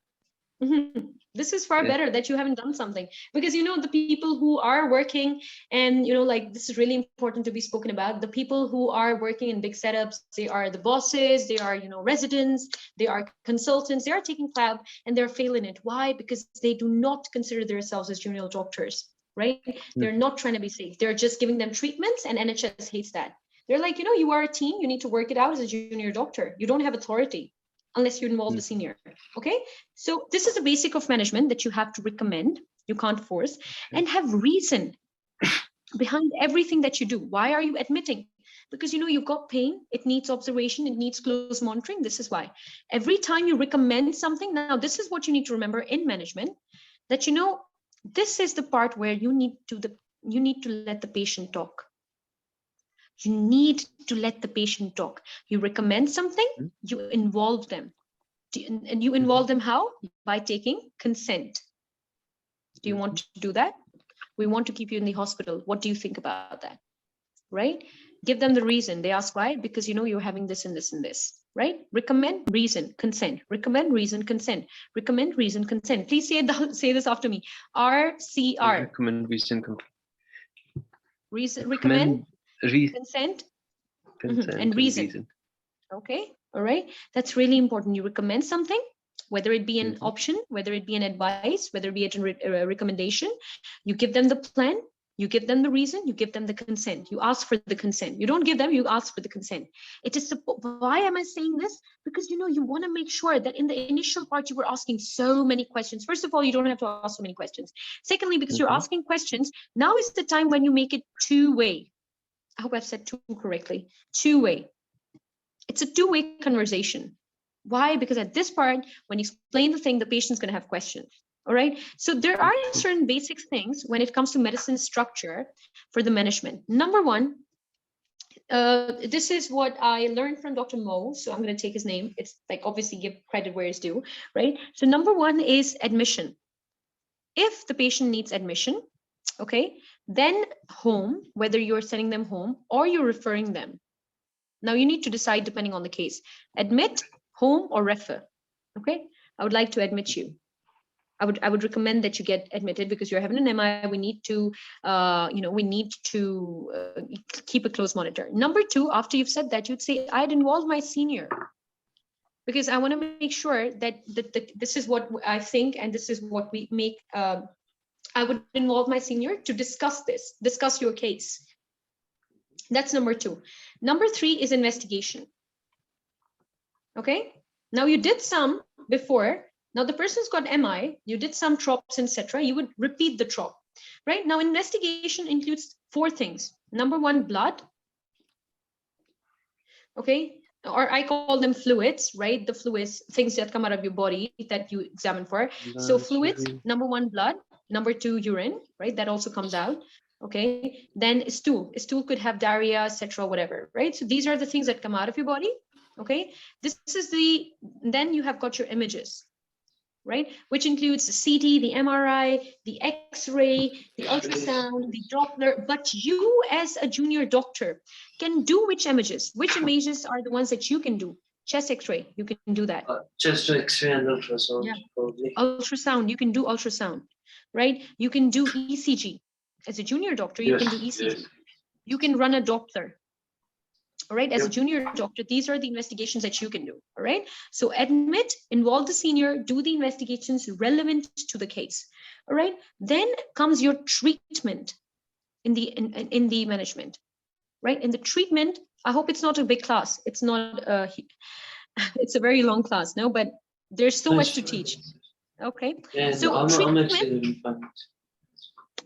This is far Yeah. better that you haven't done something, because the people who are working, and like, this is really important to be spoken about. The people who are working in big setups, they are the bosses, they are residents, they are consultants, they are taking Plab and they're failing it. Why? Because they do not consider themselves as junior doctors, right? They're not trying to be safe. They're just giving them treatments, and NHS hates that. They're like, you are a team, you need to work it out as a junior doctor. You don't have authority unless you involve the senior. Okay, so this is the basic of management that you have to recommend. You can't force, and have reason behind everything that you do. Why are you admitting? Because you've got pain, it needs observation, it needs close monitoring. This is why. Every time you recommend something, now this is what you need to remember in management, that this is the part where you need to let the patient talk. You need to let the patient talk. You recommend something, you involve them. And you involve them how? By taking consent. Do you want to do that? We want to keep you in the hospital. What do you think about that? Right? Give them the reason. They ask why? Because you're having this and this and this. Right? Recommend, reason, consent. Recommend, reason, consent. Recommend, reason, consent. Please say this after me. RCR. Recommend, reason, reason, recommend, consent, and reason. Okay, all right. That's really important. You recommend something, whether it be an option, whether it be an advice, whether it be a recommendation. You give them the plan, you give them the reason, you give them the consent. You ask for the consent. You don't give them, you ask for the consent. It is why am I saying this? Because you want to make sure that in the initial part you were asking so many questions. First of all, you don't have to ask so many questions. Secondly, because you're asking questions, now is the time when you make it two-way. I hope I've said two correctly. Two-way. It's a two-way conversation. Why? Because at this part, when you explain the thing, the patient's going to have questions. All right. So there are certain basic things when it comes to medicine structure for the management. Number one, this is what I learned from Dr. Mo. So I'm going to take his name. It's like, obviously give credit where it's due, right? So number one is admission. If the patient needs admission, okay, then home, whether you're sending them home or you're referring them. Now you need to decide depending on the case. Admit, home, or refer. Okay, I would like to admit you. I would recommend that you get admitted because you're having an MI. We need to, keep a close monitor. Number two, after you've said that, you'd say, I'd involve my senior, because I want to make sure that this is what I think, and this is what we make. I would involve my senior to discuss your case. That's number two. Number three is investigation. Okay, now you did some before. Now the person's got MI, you did some TROPs, etc. You would repeat the TROP, right? Now investigation includes four things. Number one, blood. Okay, or I call them fluids, right? The fluids, things that come out of your body that you examine for. So fluids, number one, blood. Number two, urine, right? That also comes out. Okay, then stool could have diarrhea, etc., whatever, right? So these are the things that come out of your body. Okay, this is then you have got your images, right? Which includes the CT, the MRI, the X-ray, the ultrasound, the Doppler. But you as a junior doctor can do which images? Which images are the ones that you can do? Chest X-ray, you can do that. Chest X-ray and ultrasound, yeah. probably. Ultrasound, you can do ultrasound, right? You can do ECG. As a junior doctor, you can do ECG. You can run a Doppler. All right, as a junior doctor, these are the investigations that you can do. All right, so admit, involve the senior, do the investigations relevant to the case. All right, then comes your treatment in the management, right? In the treatment, I hope it's not a big class. It's not it's a very long class, no, but there's so much to teach. Okay, yeah, so I'm actually fine.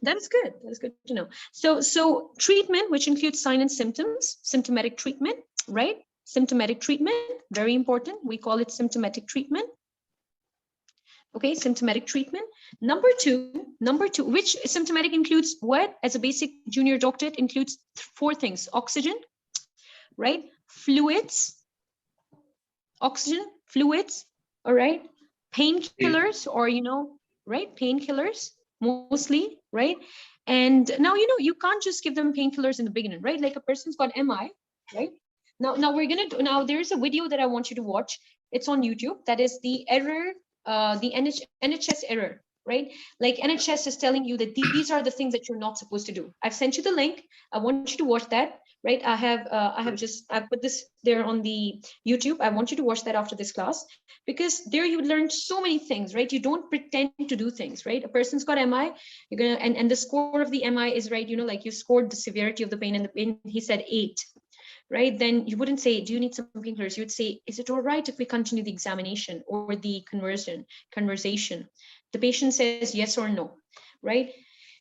That's good. That's good to know. So treatment, which includes sign and symptoms, symptomatic treatment, right? Symptomatic treatment, very important. We call it symptomatic treatment. Okay, symptomatic treatment. Number two, which symptomatic includes what? As a basic junior doctor, it includes four things: oxygen, right? Fluids, oxygen, fluids, all right? Painkillers, or, right? Painkillers. Mostly, right? And now, you can't just give them painkillers in the beginning, right? Like a person's got MI, right? Now we're going to do, now there's a video that I want you to watch. It's on YouTube. That is the error the NHS error, right? Like NHS is telling you that these are the things that you're not supposed to do. I've sent you the link. I want you to watch that, right? I've put this there on the YouTube. I want you to watch that after this class, because there you learn so many things, right? You don't pretend to do things, right? A person's got MI, you're gonna, and the score of the MI is, right, you know, like you scored the severity of the pain, and the pain, he said 8, right? Then you wouldn't say, do you need some painkillers? You would say, is it all right if we continue the examination or the conversation? The patient says yes or no, right?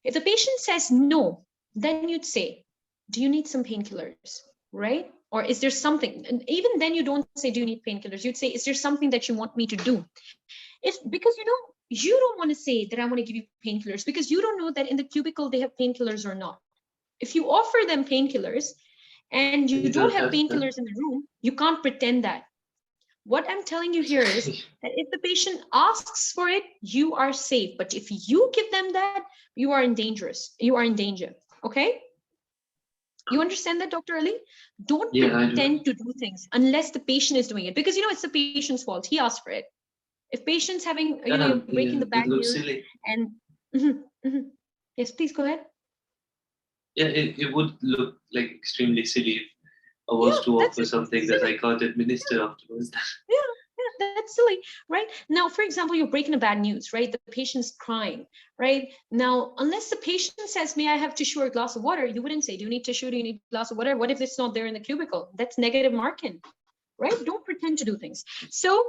If the patient says no, then you'd say, do you need some painkillers, right? Or is there something? And even then you don't say, do you need painkillers? You'd say, is there something that you want me to do? If, because you know, you don't want to say that I want to give you painkillers, because you don't know that in the cubicle they have painkillers or not. If you offer them painkillers, and you don't have painkillers in the room, you can't pretend that. What I'm telling you here is that if the patient asks for it, you are safe. But if you give them that, you are in danger. Okay? You understand that, Dr. Ali? Don't pretend to do things unless the patient is doing it, because you know it's the patient's fault. He asked for it. If patient's having, you know, you're breaking the bad news, silly. and yes, please go ahead. Yeah, it would look like extremely silly if I was to offer something that I can't administer afterwards. Yeah, that's silly, right? Now, for example, you're breaking a bad news, right? The patient's crying, right? Now, unless the patient says, may I have tissue or a glass of water? You wouldn't say, do you need tissue? Do you need a glass of water? What if it's not there in the cubicle? That's negative marking, right? Don't pretend to do things. So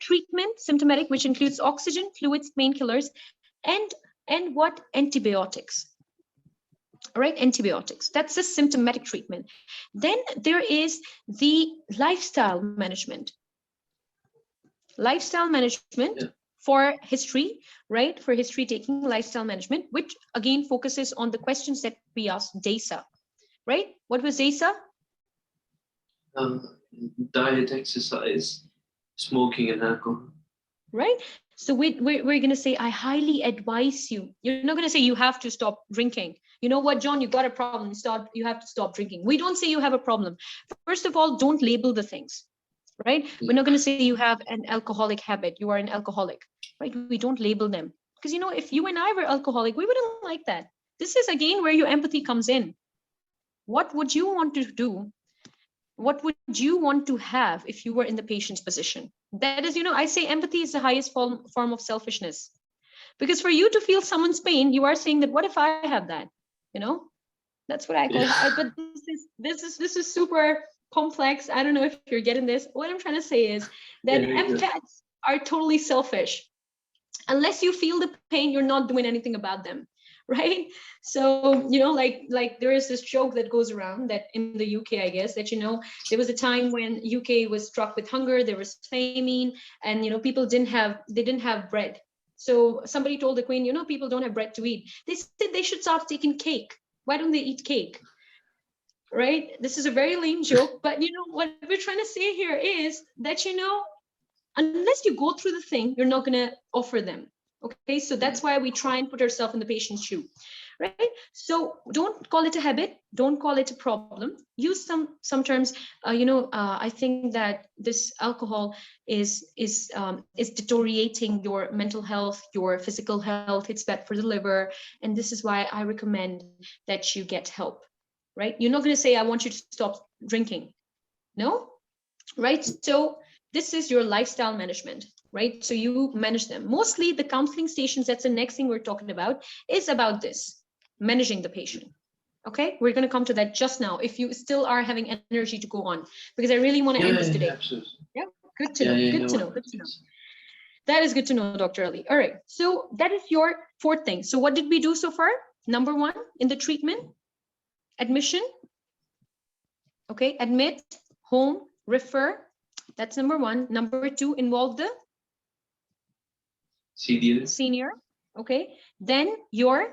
treatment, symptomatic, which includes oxygen, fluids, painkillers, and what? Antibiotics. All right, antibiotics. That's the symptomatic treatment. Then there is the lifestyle management. Lifestyle management for history, right? For history taking, lifestyle management, which again focuses on the questions that we asked DASA, right? What was DASA? Diet, exercise, smoking, and alcohol. Right? So we're going to say, I highly advise you. You're not going to say you have to stop drinking. You know what, John, you got a problem. You have to stop drinking. We don't say you have a problem. First of all, don't label the things, right? We're not going to say you have an alcoholic habit. You are an alcoholic, right? We don't label them. Because, you know, if you and I were alcoholic, we wouldn't like that. This is, again, where your empathy comes in. What would you want to do? What would you want to have if you were in the patient's position? That is, you know, I say empathy is the highest form of selfishness. Because for you to feel someone's pain, you are saying that, what if I have that? You know, that's what I call it. But this is super complex. I don't know if you're getting this. What I'm trying to say is that empaths are totally selfish. Unless you feel the pain, you're not doing anything about them. Right? So, you know, like there is this joke that goes around that in the UK, I guess, that, you know, there was a time when UK was struck with hunger, there was famine, and, you know, people didn't have bread. So somebody told the queen, you know, people don't have bread to eat. They said they should start taking cake. Why don't they eat cake? Right? This is a very lame joke, but, you know, what we're trying to say here is that, you know, unless you go through the thing, you're not going to offer them. Okay, so that's why we try and put ourselves in the patient's shoe, right? So don't call it a habit, don't call it a problem. Use some terms. I think that this alcohol is deteriorating your mental health, your physical health. It's bad for the liver, and this is why I recommend that you get help. Right? You're not going to say, I want you to stop drinking. No, right? So this is your lifestyle management. Right? So you manage them. Mostly the counseling stations, that's the next thing we're talking about, is about this, managing the patient. Okay, we're going to come to that just now, if you still are having energy to go on, because I really want to end this today. Absolutely. Yeah, good to know. Good to know. Good to know. That is good to know, Dr. Ali. All right, so that is your fourth thing. So what did we do so far? Number one, in the treatment, admission. Okay, admit, home, refer. That's number one. Number two, involve the senior. Okay, then your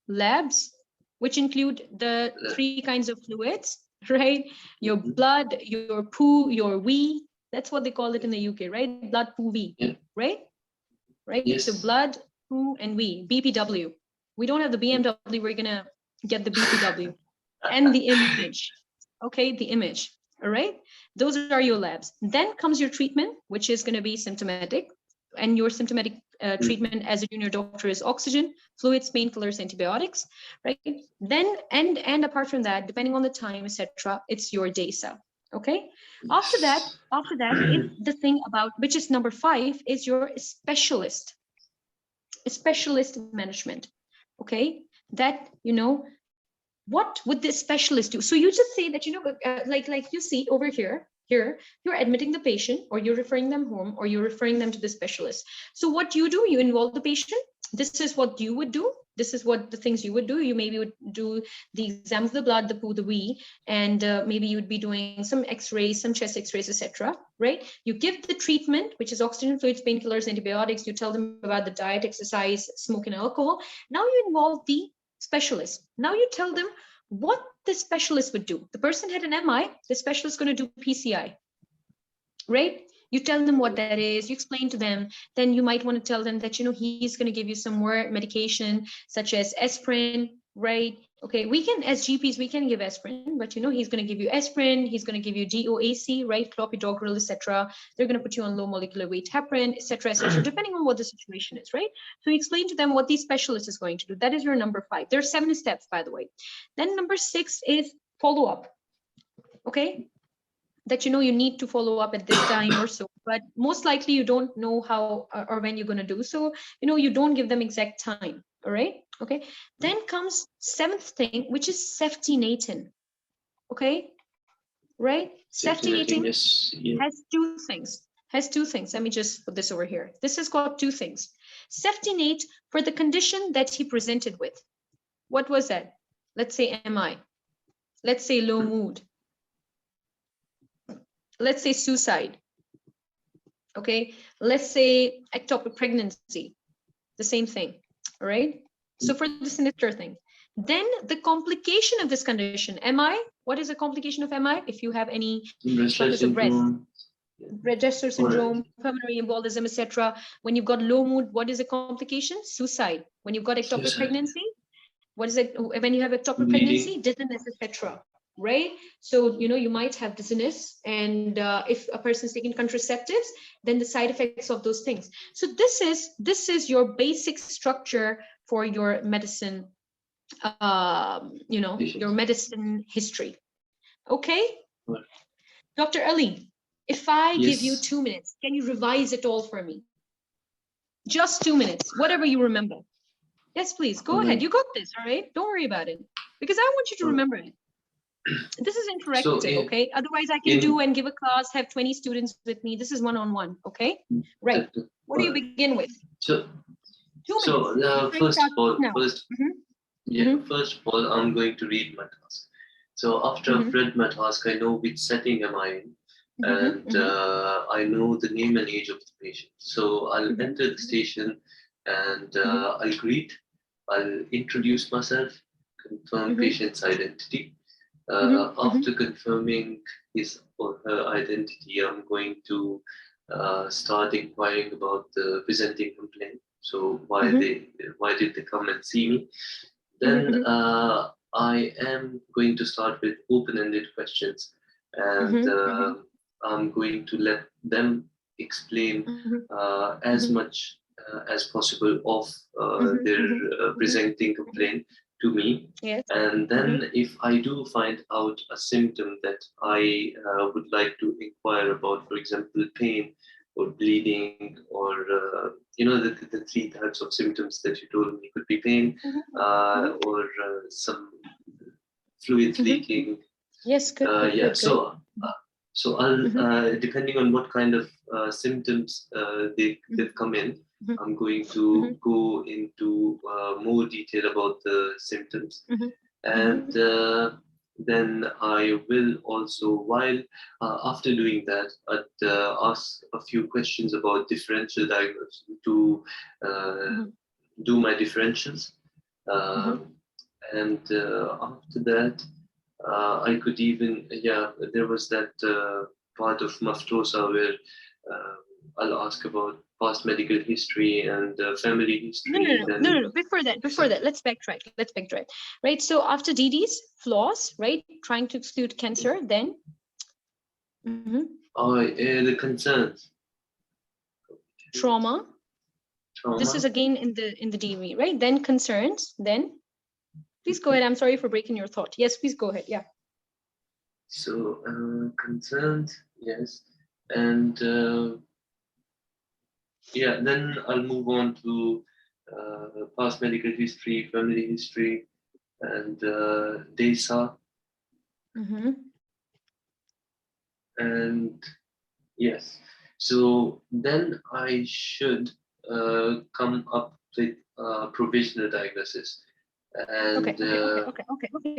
labs, which include the 3 kinds of fluids, right? Your blood, your poo, your wee. That's what they call it in the UK, right? Blood, poo, wee, right? Right? Yes. So blood, poo, and wee, BPW. We don't have the BMW, we're gonna get the BPW. And the image, okay, the image, all right? Those are your labs. Then comes your treatment, which is gonna be symptomatic. and your symptomatic treatment as a junior doctor is oxygen, fluids, painkillers, antibiotics, right? Then, and apart from that, depending on the time, etc., it's your DASA. Okay. After that is the thing about, which is number 5, is your specialist management. Okay, that, what would this specialist do? So you just say that, like you see over here, you're admitting the patient, or you're referring them home, or you're referring them to the specialist. So what do? You involve the patient. This is what you would do. This is what the things you would do. You maybe would do the exams of the blood, the poo, the wee, and maybe you would be doing some x-rays, some chest x-rays, etc. Right? You give the treatment, which is oxygen, fluids, painkillers, antibiotics. You tell them about the diet, exercise, smoke, and alcohol. Now you involve the specialist. Now you tell them what the specialist would do. The person had an MI, the specialist is going to do PCI, right? You tell them what that is, you explain to them, then you might want to tell them that, he's going to give you some more medication, such as aspirin, right? Okay, we can, as GPs, we can give aspirin, but he's going to give you aspirin, he's going to give you DOAC, right? Clopidogrel, etc. They're going to put you on low molecular weight heparin, etc., depending on what the situation is, right? So you explain to them what the specialist is going to do. That is your number 5. There are 7 steps, by the way. Then number 6 is follow-up. Okay, that you need to follow up at this time or so, but most likely you don't know how or when you're going to do so. You don't give them exact time. All right. Okay. Then comes 7th thing, which is ceftinating. Okay. Right. Ceftinating has 2 things. Let me just put this over here. This has got 2 things. Ceftinate for the condition that he presented with. What was that? Let's say MI. Let's say low mood. Let's say suicide. Okay. Let's say ectopic pregnancy. The same thing. All right. So for the sinister thing, then the complication of this condition, MI, what is a complication of MI? If you have any shortness of breath, Redistrel syndrome, pulmonary embolism, etc. When you've got low mood, what is a complication? Suicide. When you've got ectopic pregnancy, what is it? When you have ectopic pregnancy, dizziness, etc. Right? So, you might have dizziness, and if a person is taking contraceptives, then the side effects of those things. So this is your basic structure for your medicine, your medicine history. Okay? Right. Dr. Ali, if I give you Yes. 2 minutes, can you revise it all for me? Just 2 minutes, whatever you remember. Yes, please, go ahead. You got this, all right? Don't worry about it, because I want you to remember it. This is interactive, okay? Otherwise, I can do and give a class, have 20 students with me. This is one-on-one, okay? Right. What do you begin with? So, 2 minutes. so first of all, first of all, I'm going to read my task. So after I've read my task, I know which setting am I in, and I know the name and age of the patient. So I'll enter the station, and I'll greet, I'll introduce myself, confirm patient's identity. After confirming his or her identity, I'm going to start inquiring about the presenting complaint. So why did they come and see me? Then I am going to start with open-ended questions, and I'm going to let them explain as much as possible of their presenting complaint to me. Yes. And then if I do find out a symptom that I would like to inquire about, for example, pain or bleeding, or the 3 types of symptoms that you told me, could be pain or some fluids leaking. Yes, good. Good. So I'll depending on what kind of symptoms they've come in, I'm going to go into more detail about the symptoms, and then I will also, while after doing that, I'd ask a few questions about differential diagnosis to do my differentials, and after that, I could even, there was that part of Maftosa where I'll ask about past medical history and family history. No. Before that, let's backtrack. Right. So after DDs, flaws, right? Trying to exclude cancer, then. The concerns. trauma. This is again in the DV, right? Then concerns. Then, please go ahead. I'm sorry for breaking your thought. Yes, please go ahead. Yeah. So concerns, yes, and yeah. Then I'll move on to past medical history, family history, and DESA. And yes, so then I should come up with provisional diagnosis. And okay.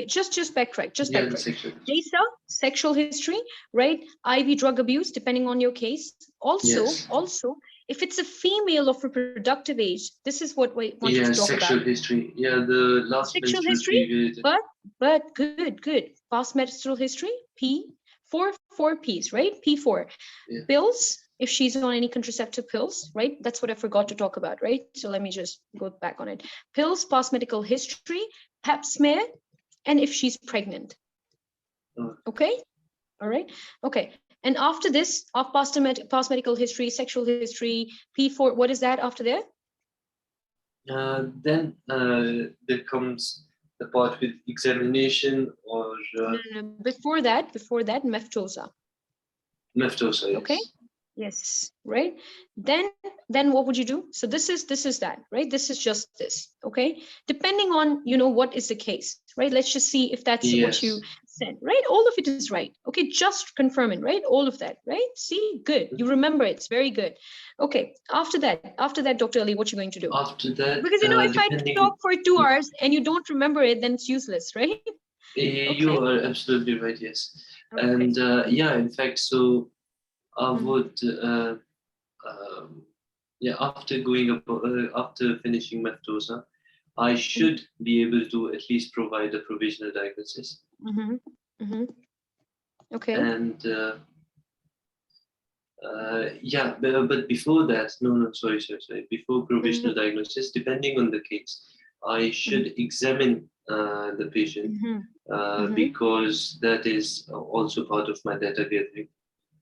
Just backtrack. DESA, sexual history, right? IV drug abuse, depending on your case. Also, if it's a female of reproductive age, this is what we want to talk sexual about. history. Yeah, the last sexual history period. But good. Past menstrual history, P. Four P's, right? P4. Yeah. Pills, if she's on any contraceptive pills, right? That's what I forgot to talk about, right? So let me just go back on it. Pills, past medical history, pap smear, and if she's pregnant. Okay? All right? Okay. And after this, of past medical history, sexual history, P4, what is that after there? Then there comes the part with examination or... No. Before that, Meftosa. Meftosa, yes. Okay. Yes, right. Then what would you do? So this is that, right? This is just this, okay? Depending on, what is the case, right? Let's just see if that's what you said, right? All of it is right. Okay, just confirm it, right? All of that, right? See, good. You remember it's very good. Okay, after that, Dr. Ali, what you going to do? After that, because if I talk for 2 hours and you don't remember it, then it's useless, right? You are absolutely right, yes. Okay. And yeah, in fact, so I would, after finishing Meftosa, I should be able to at least provide a provisional diagnosis. Okay. And yeah, but before that, sorry. Before provisional diagnosis, depending on the case, I should examine the patient because that is also part of my data gathering.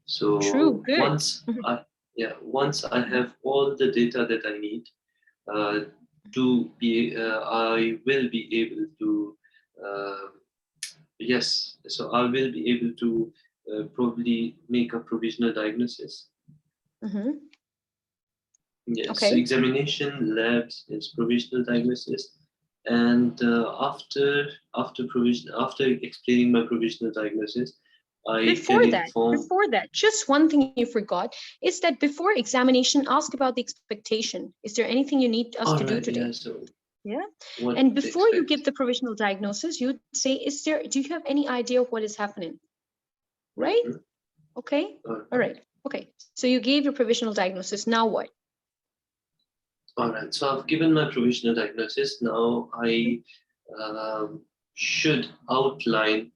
So true, good. once I have all the data that I need I will be able to so I will be able to probably make a provisional diagnosis. Yes. Okay. So examination, labs is provisional diagnosis, and after explaining my provisional diagnosis, before that, just one thing you forgot is that before examination, ask about the expectation. Is there anything you need us to do today? Yeah. And before you give the provisional diagnosis, you'd say, do you have any idea of what is happening? Right? Okay. All right. Okay. So you gave your provisional diagnosis. Now what? All right. So I've given my provisional diagnosis. Now I should outline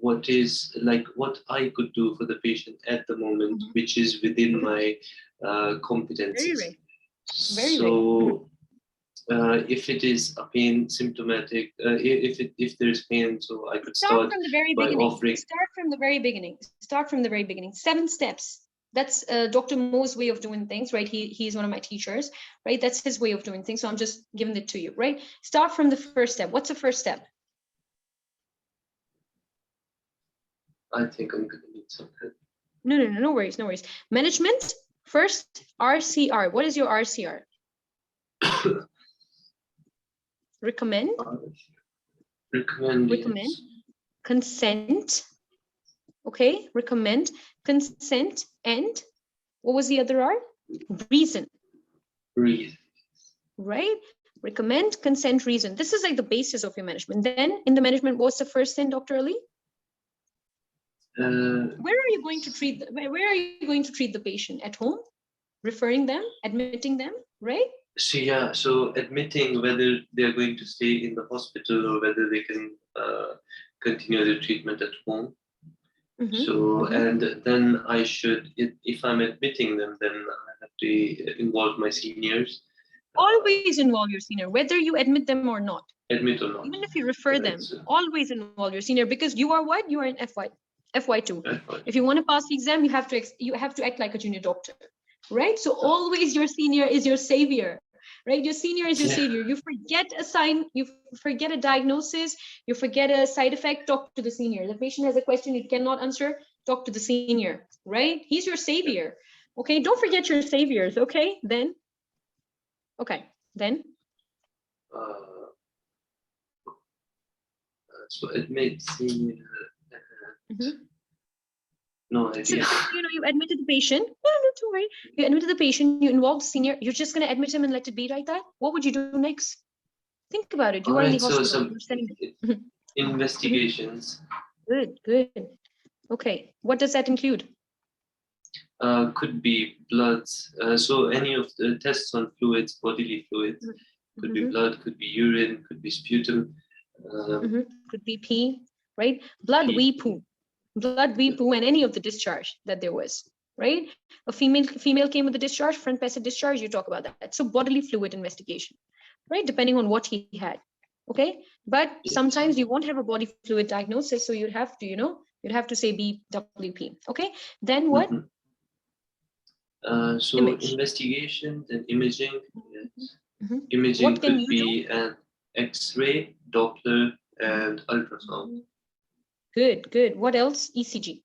what I could do for the patient at the moment, which is within my competencies. Very right. If it is a pain symptomatic, if there is pain, so I could start from the very beginning. Start from the very beginning. 7 steps. That's Dr. Mo's way of doing things, right? He's one of my teachers, right? That's his way of doing things. So I'm just giving it to you, right? Start from the first step. What's the first step? I think I'm going to need some help. No worries. Management, first, RCR. What is your RCR? Recommend. Recommend. Yes. Consent. Okay, recommend, consent, and what was the other R? Reason. Right? Recommend, consent, reason. This is like the basis of your management. Then in the management, what's the first thing, Dr. Ali? Where are you going to treat the patient? At home? Referring them? Admitting them? Right? So admitting whether they're going to stay in the hospital or whether they can continue their treatment at home. And then I should, if I'm admitting them, then I have to involve my seniors. Always involve your senior, whether you admit them or not. Admit or not. Even if you refer them, always involve your senior, because you are what? You are an FY2. If you want to pass the exam, you have to act like a junior doctor. right? So always your senior is your savior, right? Your senior is your savior. You forget a sign, you forget a diagnosis, you forget a side effect, talk to the senior. The patient has a question you cannot answer, talk to the senior, right? He's your savior. Okay, don't forget your saviors. Okay, then. So it made senior. No idea. So you admitted the patient. No, don't worry. You admitted the patient. You involved the senior. You're just going to admit him and let it be like that. What would you do next? Think about it. You are in the hospital. So You're sending investigations. Good. Okay. What does that include? Could be bloods. So any of the tests on fluids, bodily fluids. Could be blood, could be urine, could be sputum. Could be pee, right? Blood, wee, poo. Blood, wee, poo, and any of the discharge that there was, right? A female came with a discharge, front passage discharge, you talk about that. So bodily fluid investigation, right? Depending on what he had, okay? But sometimes you won't have a body fluid diagnosis, so you'd have to, you'd have to say BWP, okay? Then what? So image. Investigation, then imaging. Yes. Imaging what can could be an X-ray, Doppler, and ultrasound. Good. What else? ECG.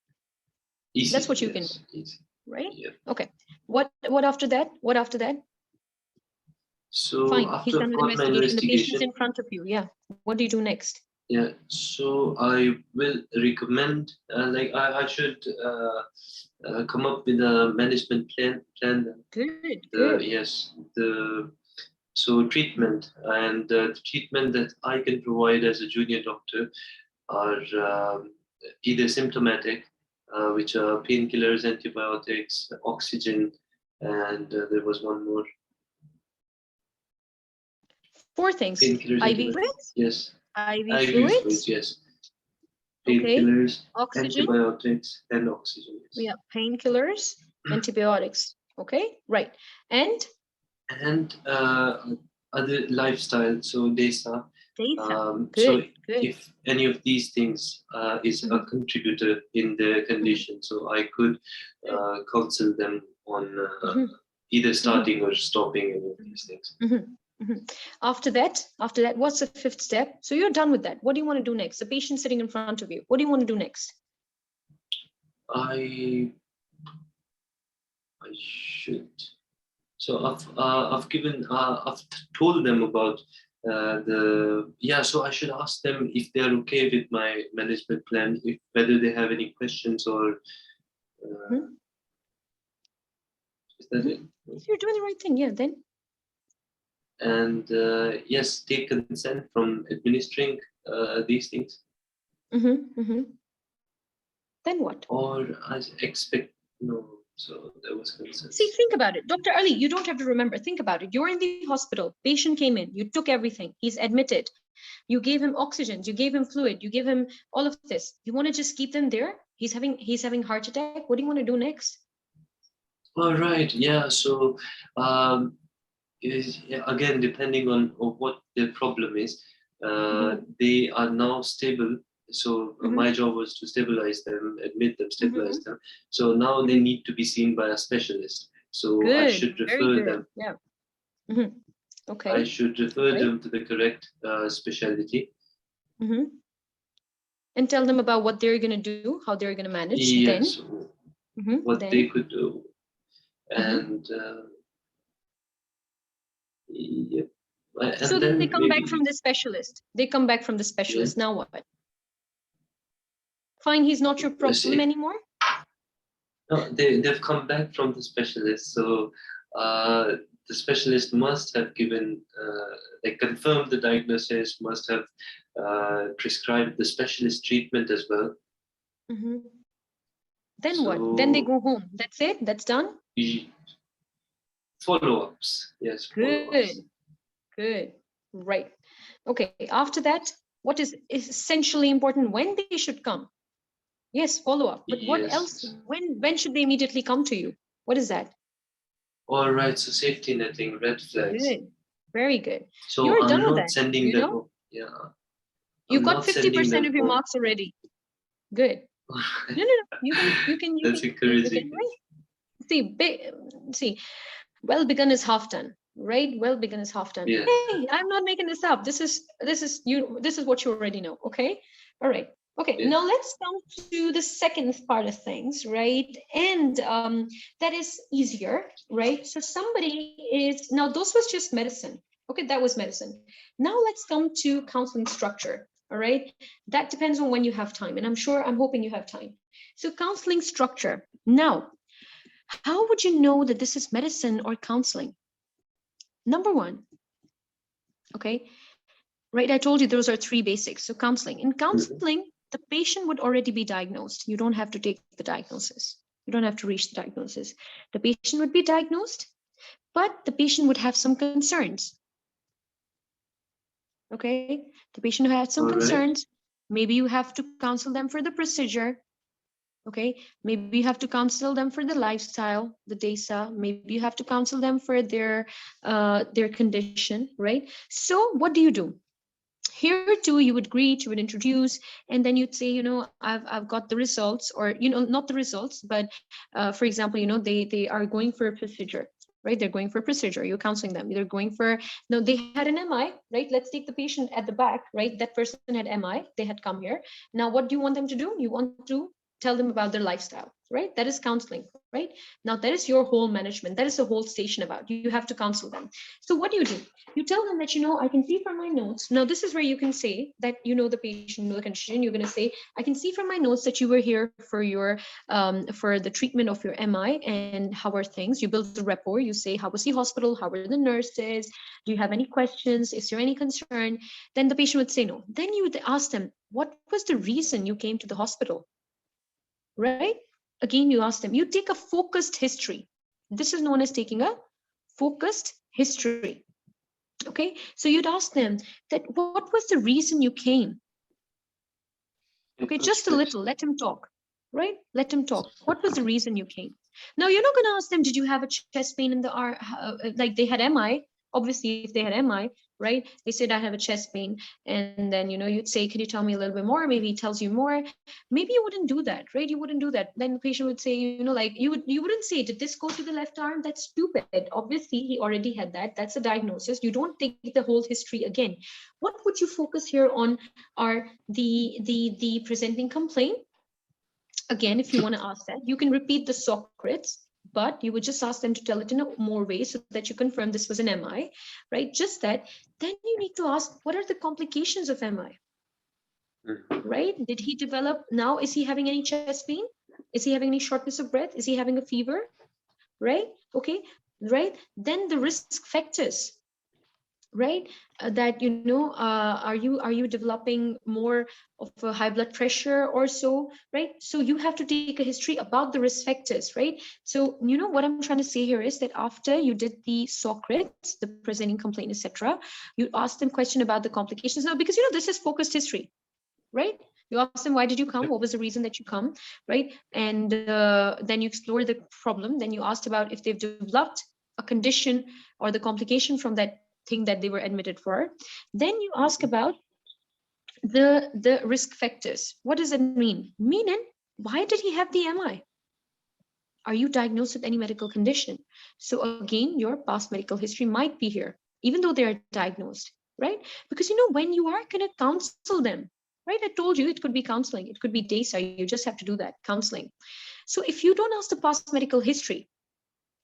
ECG. That's what you can do, right? Yeah. Okay. What after that? What after that? So fine. After He's done with investigation. The patient's in front of you. Yeah. What do you do next? Yeah. So I will recommend, I should come up with a management plan. Good. Yes. So treatment and the treatment that I can provide as a junior doctor are either symptomatic, which are painkillers, antibiotics, oxygen, and there was one more. 4 things. IV fluids? Yes. IV fluids? Yes. Painkillers, oxygen, antibiotics, and oxygen. Yes. Yeah, painkillers, antibiotics. Okay, right. And other lifestyle, so DESA. Good. If any of these things is a contributor in the condition, so I could counsel them on either starting or stopping any of these things. After that, what's the 5th step? So you're done with that. What do you want to do next? The patient sitting in front of you. What do you want to do next? I should. So I've told them about so I should ask them if they're okay with my management plan, whether they have any questions or is that it? You're doing the right thing, yeah, then. And yes, take consent from administering these things. Then what? Or I expect no. So there was consent. See, think about it. Dr. Ali, you don't have to remember. Think about it. You're in the hospital. Patient came in. You took everything. He's admitted. You gave him oxygen. You gave him fluid. You gave him all of this. You want to just keep them there? He's having heart attack. What do you want to do next? All right. Yeah. So again, depending on what their problem is, they are now stable. So my job was to stabilize them, admit them, stabilize them. So now they need to be seen by a specialist. So I should refer them. Yeah. Okay. I should refer them to the correct specialty. And tell them about what they're going to do, how they're going to manage. Yes. Then, what they could do. And so then they come back from the specialist. Now what? Fine, he's not your problem anymore? No, they've come back from the specialist. So the specialist must have given, confirmed the diagnosis, must have prescribed the specialist treatment as well. Then what? Then they go home. That's it? That's done? Follow-ups. Yes. Good. Right. Okay. After that, what is essentially important? When they should come? Yes, follow-up. But what else? When should they immediately come to you? What is that? All right. So safety netting, red flags. Good. Very good. So you're I'm done not with that. Sending them home. Yeah. You got 50% of your marks already. Good. No. You can. That's encouraging. see, well begun is half done, right? Well begun is half done. Yes. Hey, I'm not making this up. This is what you already know. Okay. All right. Okay. Yes. Now let's come to the second part of things, right? And that is easier, right? So somebody is now, those was just medicine. Okay, that was medicine. Now let's come to counseling structure. All right. That depends on when you have time. And I'm hoping you have time. So counseling structure. Now, how would you know that this is medicine or counseling? Number one, okay, right? I told you those are three basics. So counseling. In counseling, the patient would already be diagnosed. You don't have to take the diagnosis. You don't have to reach the diagnosis. The patient would be diagnosed, but the patient would have some concerns. Okay, the patient who has some concerns, maybe you have to counsel them for the procedure. Okay, maybe you have to counsel them for the lifestyle, the DESA. Maybe you have to counsel them for their condition, right? So what do? Here too, you would greet, you would introduce, and then you'd say, you know, I've got the results, or, you know, not the results, but for example, you know, they are going for a procedure, right? They're going for a procedure. You're counseling them. They're going for, no, they had an MI, right? Let's take the patient at the back, right? That person had MI. They had come here. Now, what do you want them to do? You want to tell them about their lifestyle, right? That is counseling, right? Now, that is your whole management. That is the whole station about. You have to counsel them. So what do? You tell them that, you know, I can see from my notes. Now, this is where you can say that, you know, the patient, know the condition. You're going to say, I can see from my notes that you were here for your, for the treatment of your MI, and how are things? You build the rapport. You say, how was the hospital? How were the nurses? Do you have any questions? Is there any concern? Then the patient would say no. Then you would ask them, what was the reason you came to the hospital? Right? Again, you ask them, you take a focused history. This is known as taking a focused history. Okay, so you'd ask them that, what was the reason you came? Okay, just a little, let him talk, right? Let him talk. What was the reason you came? Now, you're not going to ask them, did you have a chest pain in the arm? Like they had MI. Obviously, if they had MI, right? They said, I have a chest pain. And then, you know, you'd say, can you tell me a little bit more? Maybe he tells you more. Maybe you wouldn't do that, right? You wouldn't do that. Then the patient would say, you know, like you wouldn't say, did this go to the left arm? That's stupid. Obviously, he already had that. That's a diagnosis. You don't take the whole history again. What would you focus here on are the presenting complaint. Again, if you want to ask that, you can repeat the Socrates, but you would just ask them to tell it in a more way so that you confirm this was an MI, right? Just that. Then you need to ask, what are the complications of MI? Right? Did he develop, now is he having any chest pain? Is he having any shortness of breath? Is he having a fever? Right? Okay, right? Then the risk factors, right? That, you know, are you developing more of a high blood pressure or so, right? So you have to take a history about the risk factors, right? So, you know, what I'm trying to say here is that after you did the Socrates, the presenting complaint, etc., you ask them question about the complications. Now, because, you know, this is focused history, right? You ask them, why did you come? What was the reason that you come, right? And then you explore the problem. Then you asked about if they've developed a condition or the complication from that thing that they were admitted for. Then you ask about the risk factors. What does it mean? Meaning, why did he have the MI? Are you diagnosed with any medical condition? So again, your past medical history might be here, even though they are diagnosed, right? Because, you know, when you are going to counsel them, right? I told you it could be counseling, it could be DESA. You just have to do that, counseling. So if you don't ask the past medical history,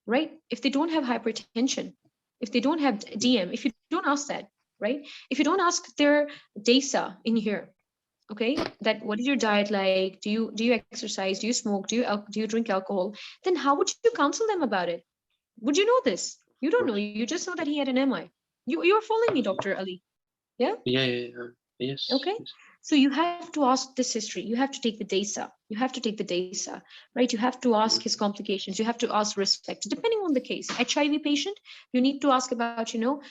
right? If they don't have hypertension, if they don't have DM, if you don't ask that, right? If you don't ask their DESA in here, okay, that what is your diet like? Do you exercise? Do you smoke? Do you drink alcohol? Then how would you counsel them about it? Would you know this? You don't know. You just know that he had an MI. You're following me, Dr. Ali. Yeah? Yes. Okay. Yes. So you have to ask this history. You have to take the DESA. You have to take the DESA, right? You have to ask his complications. You have to ask risk factors, depending on the case. HIV patient, you need to ask about, you know,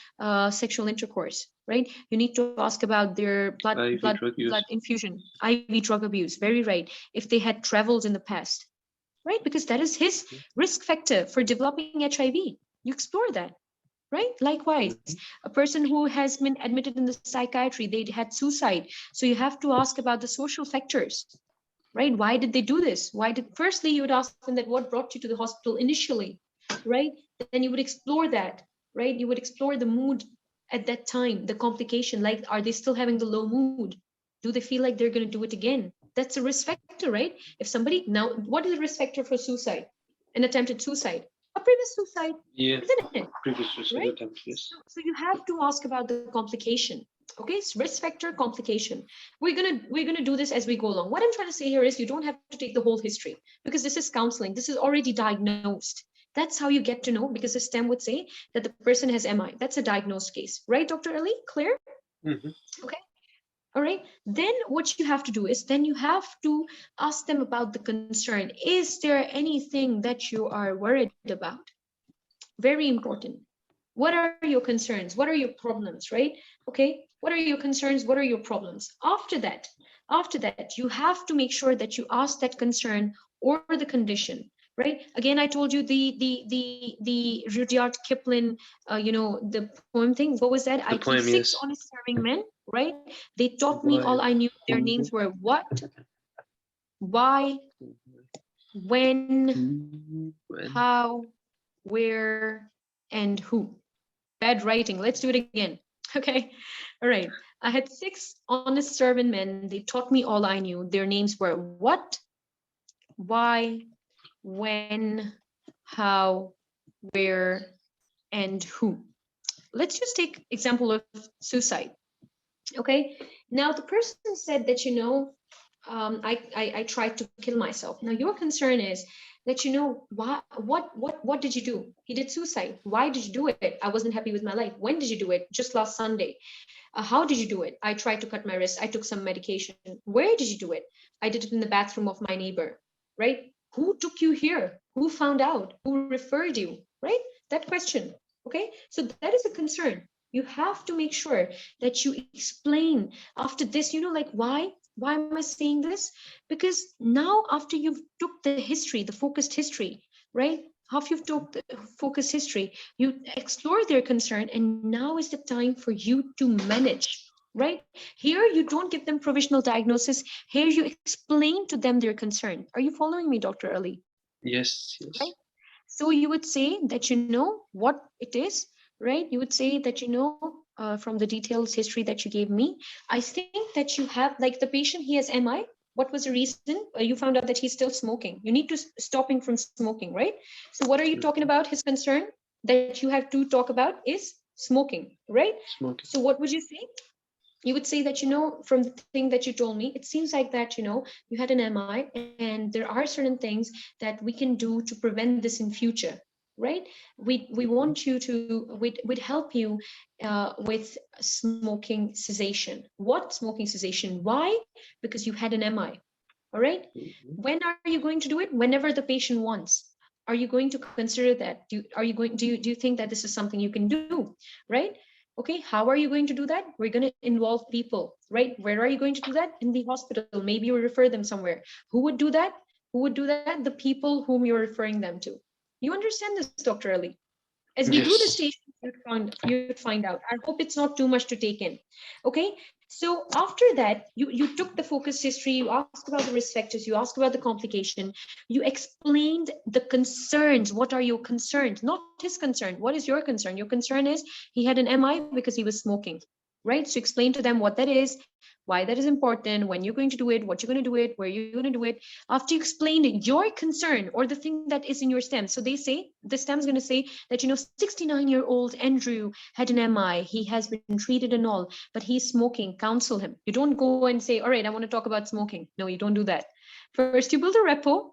sexual intercourse, right? You need to ask about their blood infusion, IV drug abuse. Very right. If they had traveled in the past, right? Because that is his risk factor for developing HIV. You explore that. Right? Likewise, a person who has been admitted in the psychiatry, they had suicide. So you have to ask about the social factors, right? Why did they do this? Firstly, you would ask them that what brought you to the hospital initially, right? Then you would explore that, right? You would explore the mood at that time, the complication, like, are they still having the low mood? Do they feel like they're going to do it again? That's a risk factor, right? If somebody, now, what is a risk factor for suicide? An attempted suicide, a previous suicide, Yeah, isn't it? previous suicide Right? attempt, yes. So you have to ask about the complication. Okay, so risk factor, complication. We're gonna do this as we go along. What I'm trying to say here is you don't have to take the whole history, because this is counseling. This is already diagnosed. That's how you get to know, because the STEM would say that the person has MI. That's a diagnosed case, right, Dr. Ali? Clear? Mm-hmm. Okay. All right. Then what you have to do is then you have to ask them about the concern. Is there anything that you are worried about? Very important. What are your concerns? What are your problems, right? Okay, what are your concerns? What are your problems? After that, you have to make sure that you ask that concern or the condition, right? Again, I told you the Rudyard Kipling, the poem thing. What was that? The I keep poem, 6 yes. honest serving men, right? They taught me all Why? I knew. Their names were what, why, when, how, where, and who. Bad writing. Let's do it again. Okay. All right. I had 6 honest servant men. They taught me all I knew. Their names were what, why, when, how, where, and who. Let's just take example of suicide. Okay. Now the person said that, I tried to kill myself. Now your concern is that, what did you do? He did suicide. Why did you do it? I wasn't happy with my life. When did you do it? Just last Sunday. How did you do it? I tried to cut my wrist. I took some medication. Where did you do it? I did it in the bathroom of my neighbor, right? Who took you here? Who found out? Who referred you, right? That question. Okay. So that is a concern. You have to make sure that you explain after this, like, why am I saying this? Because now after you've took the history, the focused history, right? After you've took the focused history, you explore their concern, and now is the time for you to manage, right? Here, you don't give them provisional diagnosis. Here, you explain to them their concern. Are you following me, Dr. Ali? Yes, yes. Right? So you would say that you know what it is, right? You would say that from the details history that you gave me. I think that you have, like, the patient, he has MI. What was the reason? You found out that he's still smoking. You need to stop him from smoking, right? So what are you talking about? His concern that you have to talk about is smoking, right? Smoking. So what would you say? You would say that, from the thing that you told me, it seems like that, you had an MI, and there are certain things that we can do to prevent this in future, right? We want you to, we'd help you with smoking cessation. What smoking cessation? Why? Because you had an MI, all right? When are you going to do it? Whenever the patient wants. Are you going to consider that? Do you think that this is something you can do, right? Okay, how are you going to do that? We're going to involve people, right? Where are you going to do that? In the hospital. Maybe you refer them somewhere. Who would do that? Who would do that? The people whom you're referring them to. You understand this, Dr. Ali? As we do the station, you'd find out. I hope it's not too much to take in. Okay, so after that, you took the focus history, you asked about the risk factors, you asked about the complication, you explained the concerns. What are your concerns? Not his concern. What is your concern? Your concern is he had an MI because he was smoking, right? So explain to them what that is, why that is important, when you're going to do it, what you're going to do it, where you're going to do it. After you explained your concern or the thing that is in your STEM, so they say, the STEM is going to say that, 69-year-old Andrew had an MI, he has been treated and all, but he's smoking, counsel him. You don't go and say, all right, I want to talk about smoking. No, you don't do that. First, you build a rapport.